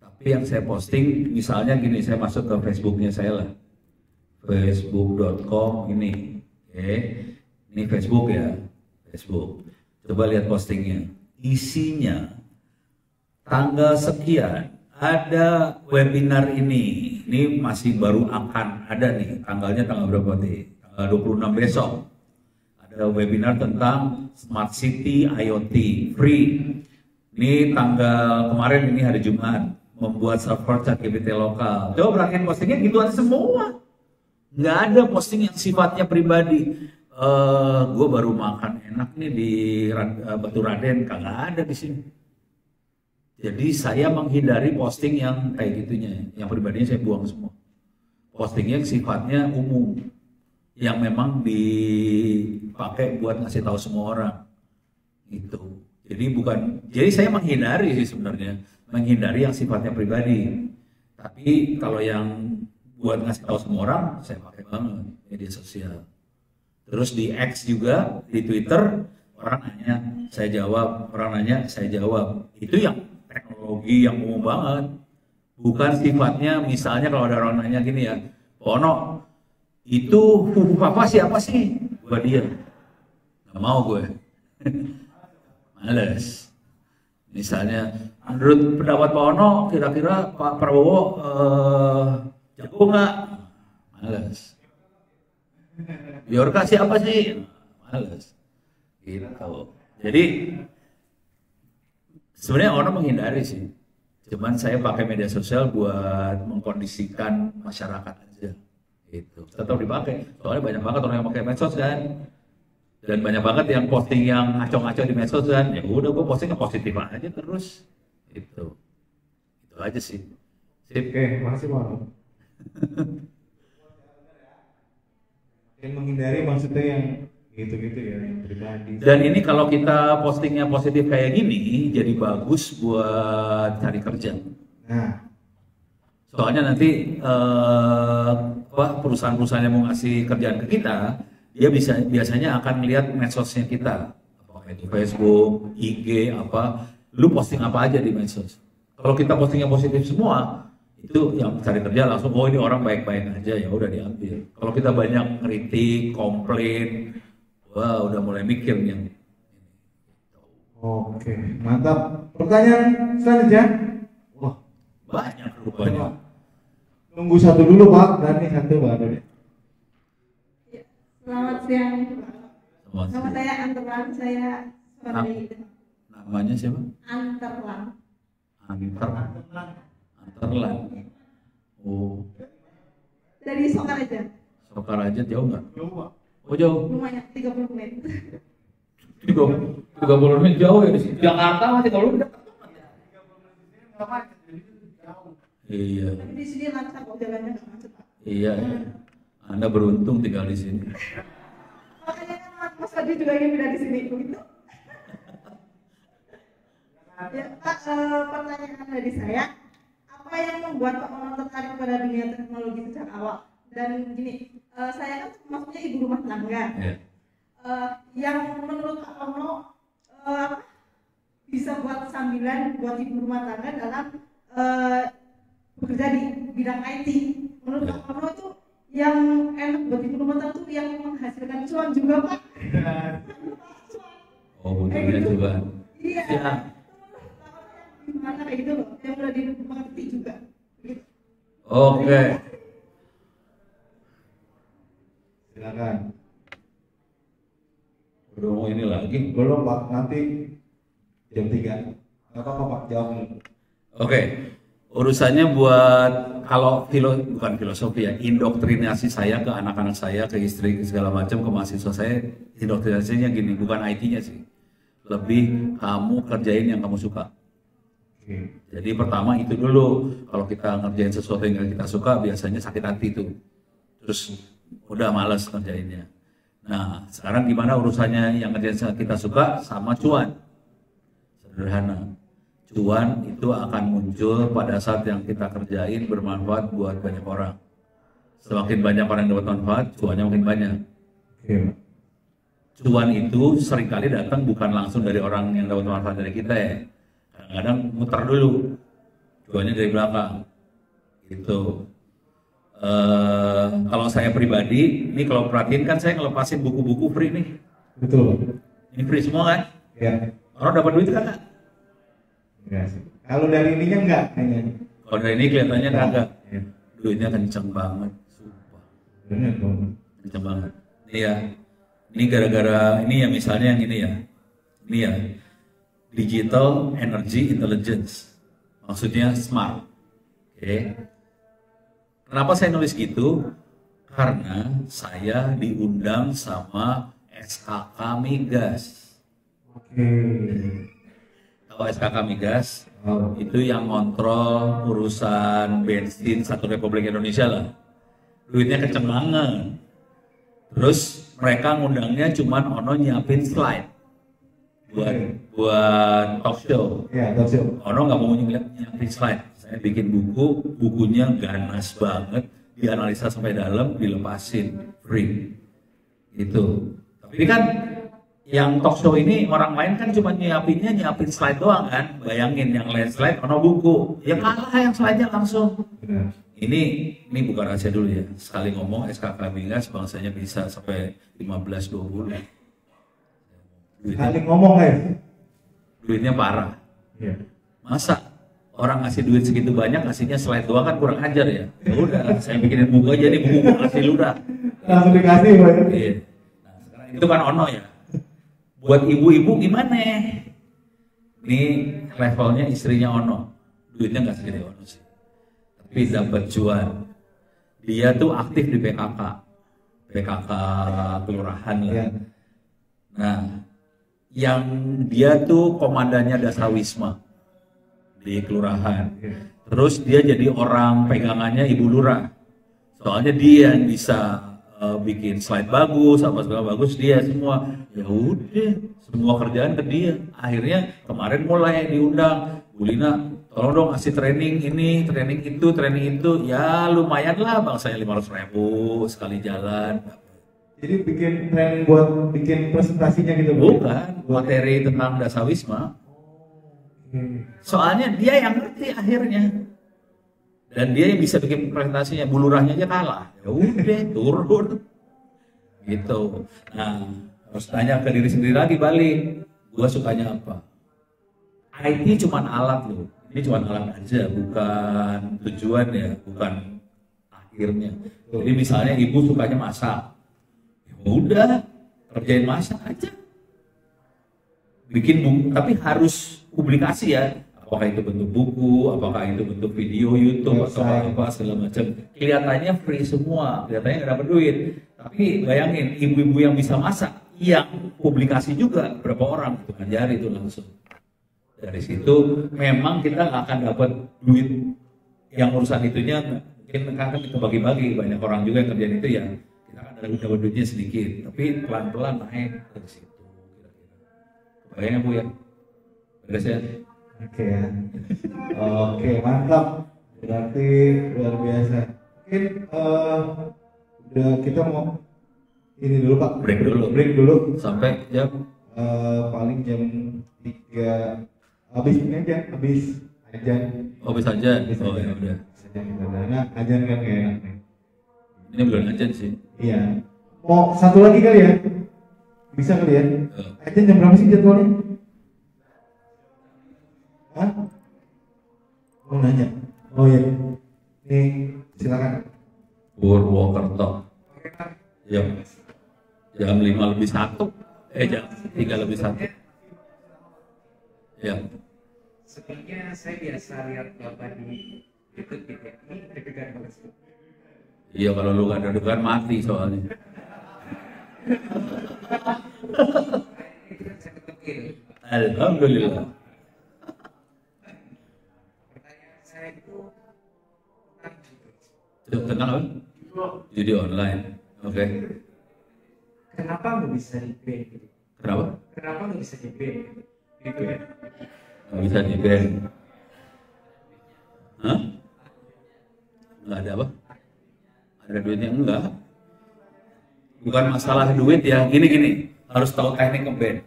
Tapi yang saya posting, misalnya gini, saya masuk ke Facebooknya saya lah. Facebook.com ini. Oke, ini Facebook ya. Facebook. Coba lihat postingnya. Isinya, tanggal sekian, ada webinar ini masih baru akan ada nih, tanggalnya tanggal berapa nih? Tanggal 26 besok. Ada webinar tentang Smart City IoT, free. Ini tanggal kemarin, ini hari Jumat, membuat server ChatGPT lokal. Coba perhatiin postingnya gituan semua. Nggak ada posting yang sifatnya pribadi. Gue baru makan enak nih di Batu Raden, kagak ada di sini. Jadi saya menghindari posting yang kayak gitunya, yang pribadinya saya buang semua. Postingnya sifatnya umum, yang memang dipakai buat ngasih tahu semua orang. Itu. Jadi saya menghindari sih sebenarnya, menghindari yang sifatnya pribadi. Tapi kalau yang buat ngasih tahu semua orang, saya pakai banget media sosial. Terus di X juga, di Twitter, orang nanya, saya jawab, orang nanya, saya jawab. Itu yang teknologi yang umum banget, bukan sifatnya misalnya kalau ada orang nanya gini ya, Ono itu apa siapa sih? Gua dia, nggak mau gue, males. Misalnya, menurut pendapat Pak Ono, kira-kira Pak Prabowo jago nggak? Males. Biorka siapa sih? Males. Gitu. Jadi sebenarnya orang menghindari sih, cuman saya pakai media sosial buat mengkondisikan masyarakat aja, gitu. Tetap dipakai, soalnya banyak banget orang yang pakai medsos kan, dan banyak banget yang posting yang ngaco-ngaco di medsos kan. Ya udah, gue postingnya positif aja terus, itu aja sih. Sip. Oke, makasih Pak. Yang menghindari maksudnya yang gitu-gitu ya, yang pribadi. Dan ini kalau kita postingnya positif kayak gini, jadi bagus buat cari kerja. Nah, soalnya nanti perusahaan-perusahaan yang mau ngasih kerjaan ke kita, dia biasanya akan melihat medsosnya kita, apakah itu Facebook, IG, lu posting apa aja di medsos. Kalau kita postingnya positif semua, itu yang cari kerja langsung, oh ini orang baik-baik aja, ya udah diambil. Kalau kita banyak kritik, komplain, wah udah mulai mikir yang. Oke, mantap. Pertanyaan selanjutnya. Wah, Banyak rupanya. Nunggu satu dulu Pak, dan ini satu baru deh. Selamat siang. Selamat Nama siang. saya Anterlan, saya dari Namanya siapa? Anterlan. Anterlan. Oh, Dari Sokaraja. Sokaraja jauh nggak? Oh jauh. Lumayan 30 menit. 30 menit jauh ya di sini. Jakarta masih kalau udah. Iya. Tapi di sini lancar kok, jalannya nggak macet Pak. Iya. Anda beruntung tinggal di sini. Makanya kan Mas Fadli juga ingin pindah di sini begitu. Ya, Pak, pertanyaan dari saya, apa yang membuat Pak Ono tertarik pada dunia teknologi sejak awal? Dan gini, saya kan maksudnya ibu rumah tangga. Ya. Yang menurut Pak Ono bisa buat sambilan buat ibu rumah tangga dalam bekerja di bidang IT. Menurut Pak Ono itu yang enak buat ibu rumah tangga itu yang menghasilkan cuan juga, Pak. Oh, butuhnya juga. Iya. Ya. Gimana kayak gitu loh, yang udah dimengerti juga. Gitu. Oke. Silakan. Belum ini lagi. Belum Pak, nanti jam 3. Nggak apa-apa Pak, jawab dulu. Oke. Urusannya buat kalau bukan filosofi ya, indoktrinasi saya ke anak-anak saya, ke istri, ke segala macam, ke mahasiswa saya, indoktrinasinya gini, bukan IT-nya sih. Lebih kamu kerjain yang kamu suka. Jadi pertama itu dulu, kalau kita ngerjain sesuatu yang kita suka biasanya sakit hati tuh, terus udah malas ngerjainnya. Nah sekarang gimana urusannya yang ngerjain kita suka sama cuan? Sederhana, cuan itu akan muncul pada saat yang kita kerjain bermanfaat buat banyak orang. Semakin banyak orang yang dapat manfaat, cuannya makin banyak. Cuan itu seringkali datang bukan langsung dari orang yang dapat manfaat dari kita ya. Kadang-kadang muter dulu, cuannya dari belakang. Gitu. Kalau saya pribadi, ini kalau perhatiin kan saya ngelepasin buku-buku free nih. Betul. Ini free semua kan? Ya. Orang dapat duit kan? Enggak sih. Kalau dari ininya enggak kayaknya. Kalau dari ini kelihatannya kagak. Ya. Duitnya kenceng banget, sumpah. Benar dong. Kenceng banget. Ini ya. Ini gara-gara ini ya misalnya yang ini ya. Ini ya. Digital Energy Intelligence. Maksudnya smart. Oke. Kenapa saya nulis gitu? Karena saya diundang sama SKK Migas. Oke. Tahu SKK Migas? Oh. Itu yang kontrol urusan bensin satu Republik Indonesia lah. Duitnya kenceng banget. Terus mereka ngundangnya cuman Ono nyiapin slide buat talk show. Ya, talk show. Ono nggak mau nyiapin slide. Saya bikin bukunya ganas banget, dianalisa sampai dalam, dilepasin free. Itu. Tapi ini kan yang talk show ini orang lain kan cuma nyiapin slide doang kan. Bayangin yang lain slide, Ono buku. Ya kalah yang slide-nya langsung. Benar. Ini bukan rahasia dulu ya. Sekali ngomong SKK Migas bangsanya bisa sampai 15-20. Kali ngomong ya. Duitnya parah. Iya. Masa orang ngasih duit segitu banyak, ngasihnya slide doang kan kurang ajar ya. Ya udah, saya bikinin buku aja nih, buku kasih lu dah. Langsung dikasih Pak. Iya. Nah, sekarang itu kan Ono ya. Buat ibu-ibu gimana? Ini levelnya istrinya Ono. Duitnya nggak segede Ono sih. Tapi dapat cuan. Dia tuh aktif di PKK kelurahan lah. Iya. Nah, yang dia tuh komandannya Dasawisma di kelurahan. Terus dia jadi orang pegangannya Ibu Lurah. Soalnya dia yang bisa bikin slide bagus, apa segala bagus, dia semua. Ya udah, semua kerjaan ke dia. Akhirnya kemarin mulai diundang, Bu Lina, tolong dong kasih training ini, training itu. Ya lumayan lah bang, saya 500.000 sekali jalan. Jadi bikin training buat bikin presentasinya gitu. Bukan, materi tentang Dasawisma. Soalnya dia yang ngerti akhirnya. Dan dia yang bisa bikin presentasinya, Bu Lurahnya aja kalah. Ya udah, turun. Gitu. Nah, harus tanya ke diri sendiri lagi, balik. Gua sukanya apa? IT cuma alat loh. Ini cuma alat aja, bukan tujuan ya, bukan akhirnya. Jadi misalnya ibu sukanya masak. Udah, kerjain masak aja. Bikin buku, tapi harus publikasi ya. Apakah itu bentuk buku, apakah itu bentuk video YouTube, atau apa segala macam. Kelihatannya free semua, kelihatannya nggak dapat duit. Tapi bayangin, ibu-ibu yang bisa masak, yang publikasi juga berapa orang, itu kan jari itu langsung. Dari situ memang kita nggak akan dapat duit yang urusan itunya, mungkin akan kita bagi-bagi, banyak orang juga yang kerjaan itu ya. Kita kan dapat duitnya sedikit, tapi pelan-pelan naik dari situ. Kira-kira. Bayangin Bu ya, beres ya? Oke ya. Oke, mantap. Berarti luar biasa. Mungkin udah kita mau ini dulu Pak. Break dulu. Sampai jam Paling jam 3 habis ini aja, habis ajan. habis aja. Oh ya udah. Karena ajan kan gak enak nih. Ini belum aja sih. Iya. Mau satu lagi kali ya? Bisa kali ya? Ajan jam berapa sih jadwalnya? Hah? Mau nanya? Oh iya. Nih, silakan. Purwokerto. Jam 5:01. Jam 3:01. Ya. Sebenarnya saya biasa lihat Bapak di YouTube gitu. Ini deg-degan banget sih. Iya, kalau lu gak deg-degan mati soalnya. Alhamdulillah. Pertanyaan saya itu Tentang apa? Judi online. Oke. kenapa nggak bisa di-ban gitu? Kenapa? Kenapa nggak bisa di-ban gitu? Gitu ya. Nggak bisa di-ban. Hah? Nggak ada apa? Ada duitnya? Enggak. Bukan masalah duit ya. Gini. Harus tahu teknik nge-ban.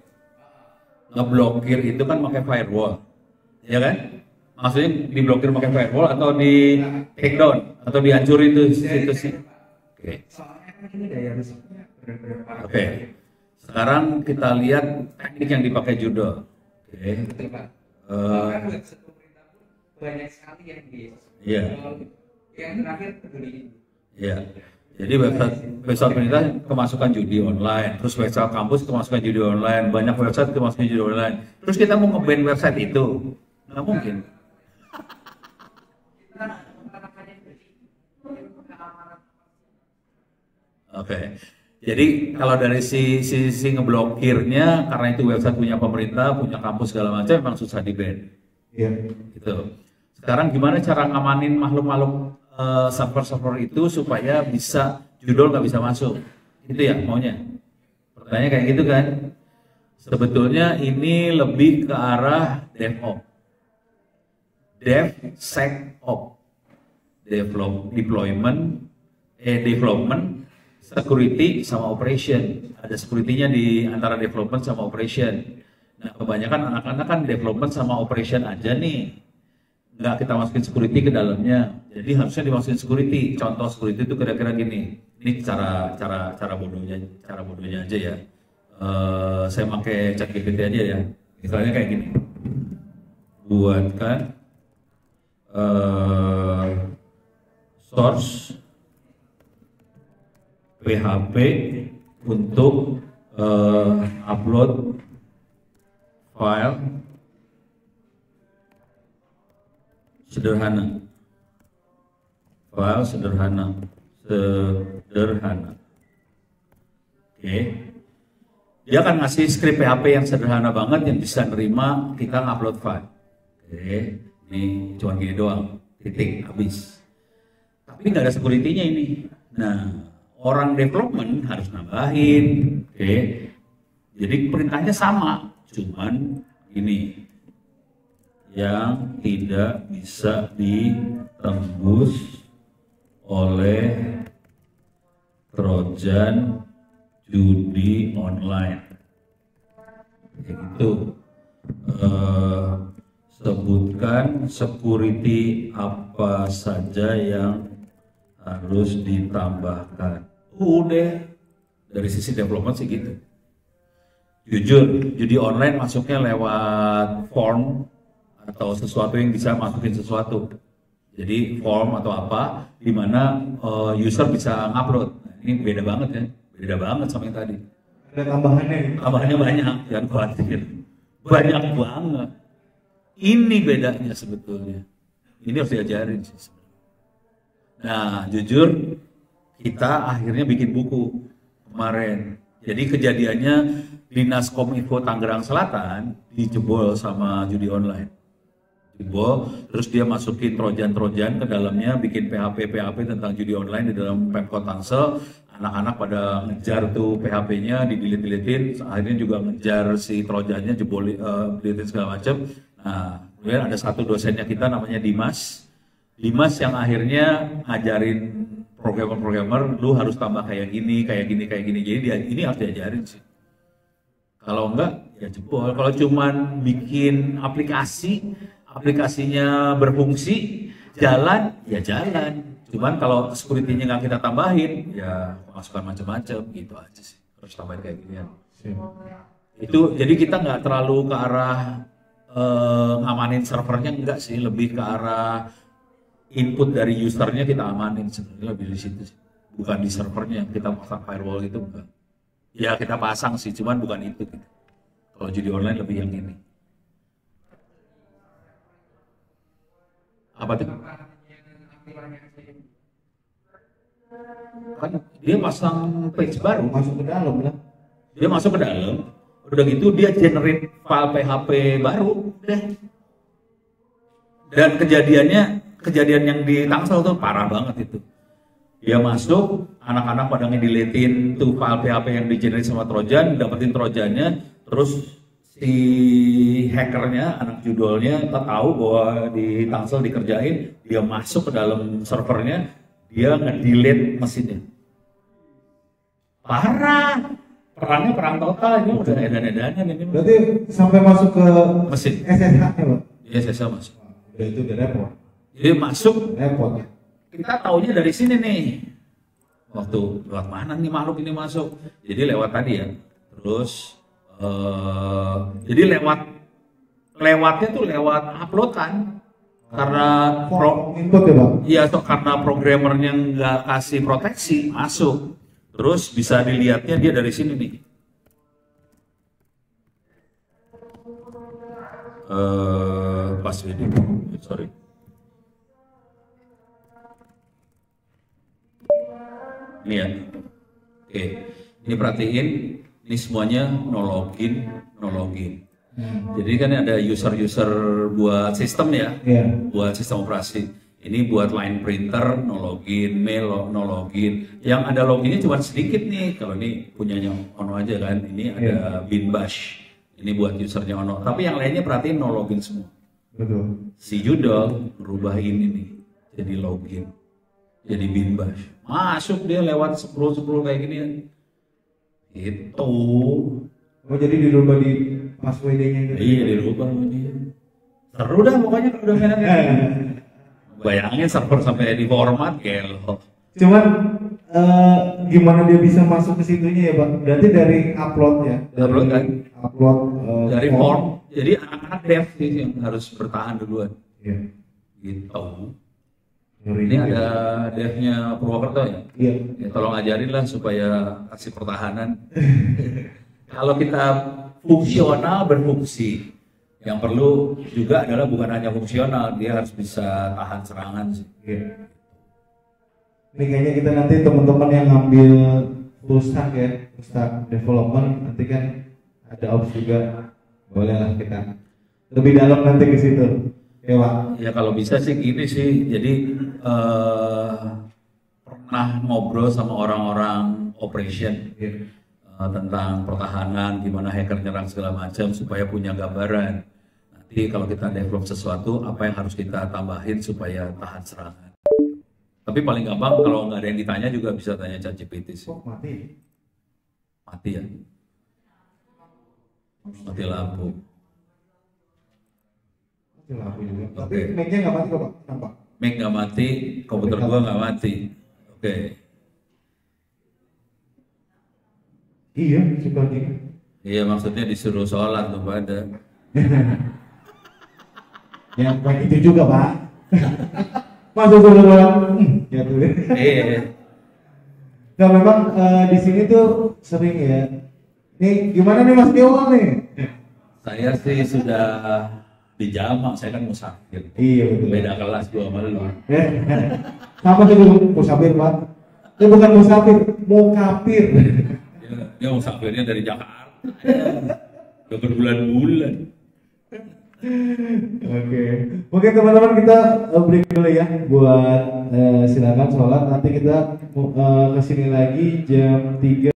Ngeblokir itu kan pakai firewall. Ya kan? Maksudnya diblokir pakai firewall atau di take down atau dihancurin itu situsnya. Oke. Soalnya kan ini daya rusaknya benar-benar parah. Oke. Sekarang kita lihat teknik yang dipakai judo. Oke. Betul Pak. Bahkan website pemerintah pun banyak sekali yang di. Iya. Yang terakhir peduli. Iya. Jadi website pemerintah kemasukan judi online, terus website kampus kemasukan judi online, banyak website kemasukan judi online. Terus kita mau nge-ban website itu, nggak mungkin. Oke. Jadi kalau dari sisi ngeblokirnya, karena itu website punya pemerintah, punya kampus segala macam, memang susah di-ban. Iya. Gitu. Sekarang gimana cara ngamanin makhluk-makhluk server-server itu supaya bisa judul nggak bisa masuk? Itu ya maunya. Pertanyaannya kayak gitu kan? Sebetulnya ini lebih ke arah DevOps, DevSecOps, development, security sama operation. Ada security-nya di antara development sama operation. Nah, kebanyakan anak-anak kan development sama operation aja nih. Nggak kita masukin security ke dalamnya. Jadi harusnya dimasukin security. Contoh security itu kira-kira gini. Ini cara bodohnya aja ya. Saya pakai ChatGPT aja ya. Misalnya kayak gini. Buatkan source PHP untuk upload file sederhana. File sederhana. Oke. Dia akan ngasih script PHP yang sederhana banget yang bisa nerima kita ngupload file. Oke. Ini cuma gini doang. Titik habis. Tapi nggak ada security-nya ini. Nah, orang development harus nambahin. Oke. Jadi perintahnya sama, cuman ini yang tidak bisa ditembus oleh Trojan judi online. Itu sebutkan security apa saja yang harus ditambahkan. Udah dari sisi development sih gitu. Jujur, judi online masuknya lewat form atau sesuatu yang bisa masukin sesuatu. Jadi form atau apa, di mana user bisa ngupload. Nah, ini beda banget ya, beda banget sama yang tadi. Ada tambahannya. Tambahannya banyak, jangan khawatir. Banyak banget. Ini bedanya sebetulnya. Ini harus diajarin sih. Nah, jujur, kita akhirnya bikin buku kemarin. Jadi kejadiannya Dinas Kominfo Tangerang Selatan dijebol sama judi online. Jebol, terus dia masukin trojan-trojan ke dalamnya, bikin PHP tentang judi online di dalam Pemkot Tangsel. Anak-anak pada ngejar tuh PHP-nya, didelete-deletein, akhirnya juga ngejar si trojannya, deletein segala macam. Nah, Kemudian ada satu dosennya kita namanya Dimas. Dimas yang akhirnya ngajarin programmer-programmer, lu harus tambah kayak gini. Jadi ini harus diajarin sih. Kalau enggak, ya jebol. Kalau cuman bikin aplikasinya berfungsi, jalan, ya jalan. Cuman kalau security-nya nggak kita tambahin, ya masukkan macam-macam gitu aja sih. Harus tambahin kayak ginian. Itu jadi kita nggak terlalu ke arah ngamanin servernya, enggak sih, lebih ke arah input dari usernya kita amanin, sebenarnya lebih di situ sih. Bukan di servernya yang kita pasang firewall itu, enggak. Ya kita pasang sih, cuman bukan itu gitu. Kalau judi online lebih yang ini. Apa tuh? Kan dia pasang page baru, Masuk ke dalam lah. dia masuk ke dalam, udah gitu dia generate file PHP baru deh. Dan kejadian yang di Tangsel tuh parah banget itu. Dia masuk, anak-anak pada ngedeletein tuh file PHP yang di-generate sama Trojan, dapetin Trojannya, terus si hackernya, anak judulnya, tahu bahwa di Tangsel dikerjain, dia masuk ke dalam servernya, dia ngedelete mesinnya. Parah, perangnya perang total, ini udah edan-edanan ini. Berarti sampai masuk ke Mesin. SSH-nya, Pak? Iya, saya masuk. Udah itu udah repot. Jadi masuk, Repot ya. kita taunya dari sini nih. Waktu lewat mana nih makhluk ini masuk? Jadi lewat tadi ya. Terus jadi lewatnya tuh lewat uploadan. Karena input ya, Pak? iya, karena programmernya nggak kasih proteksi, masuk. Terus bisa dilihatnya dia dari sini nih. Pas video, sorry. Ini ya. Oke, ini perhatiin, ini semuanya no login. Jadi kan ada user buat sistem ya, buat sistem operasi. Ini buat line printer, no login, mail, no login. Yang ada loginnya cuma sedikit nih. Kalau ini punyanya Ono aja kan. Ini ada bin bash. Ini buat usernya Ono. Tapi yang lainnya perhatiin no login semua. Betul. Si Judol merubah ini nih, jadi login, jadi bin bash. Masuk dia lewat 10 kayak gini. Itu. Oh, jadi dirubah di password-nya gitu. Iya, dirubah dia. Seru dah pokoknya kalau udah mainan gitu. Bayangin server sampai di format gelo. Cuman gimana dia bisa masuk ke situnya ya, Pak? Berarti dari upload ya. Upload kan? Upload Dari form. Jadi anak-anak dev sih yang harus bertahan duluan. Iya. Gitu. Ngeri Ini juga. ada devnya Purwokerto ya? Iya. Ya, tolong ajarin lah supaya kasih pertahanan. Kalau kita fungsional berfungsi, yang perlu juga adalah bukan hanya fungsional, dia harus bisa tahan serangan sih. Iya. Ini kayaknya kita nanti teman-teman yang ngambil full stack ya, full stack development, nanti kan ada ops juga, bolehlah kita lebih dalam nanti ke situ. Ya, Pak. Ya kalau bisa sih gini sih, jadi pernah ngobrol sama orang-orang operation tentang pertahanan, gimana hacker nyerang segala macam supaya punya gambaran. Nanti kalau kita develop sesuatu, apa yang harus kita tambahin supaya tahan serangan. Tapi paling gampang kalau nggak ada yang ditanya juga bisa tanya ChatGPT sih. Oh, mati. Mati ya? Mati lampu. Mati lampu juga. Tapi Oke. mic-nya nggak mati kok, Pak. Nampak. Mic nggak mati, komputer gua nggak mati. Oke. Iya, suka gitu. Iya, maksudnya disuruh sholat tuh pada. Yang baik itu juga, Pak. Masuk dulu ya tuh. Iya. Nah, memang di sini tuh sering ya. Nih, gimana nih Mas Dewa nih? Saya sih sudah di jamak, saya kan musafir. Iya, betul. Beda kelas gua sama lu. Sama sih dulu musafir, Pak. Dia bukan musafir, mau kafir. Dia musafirnya dari Jakarta. Udah berbulan-bulan. Oke teman-teman, kita break dulu ya buat silakan sholat. Nanti kita kesini lagi jam 3.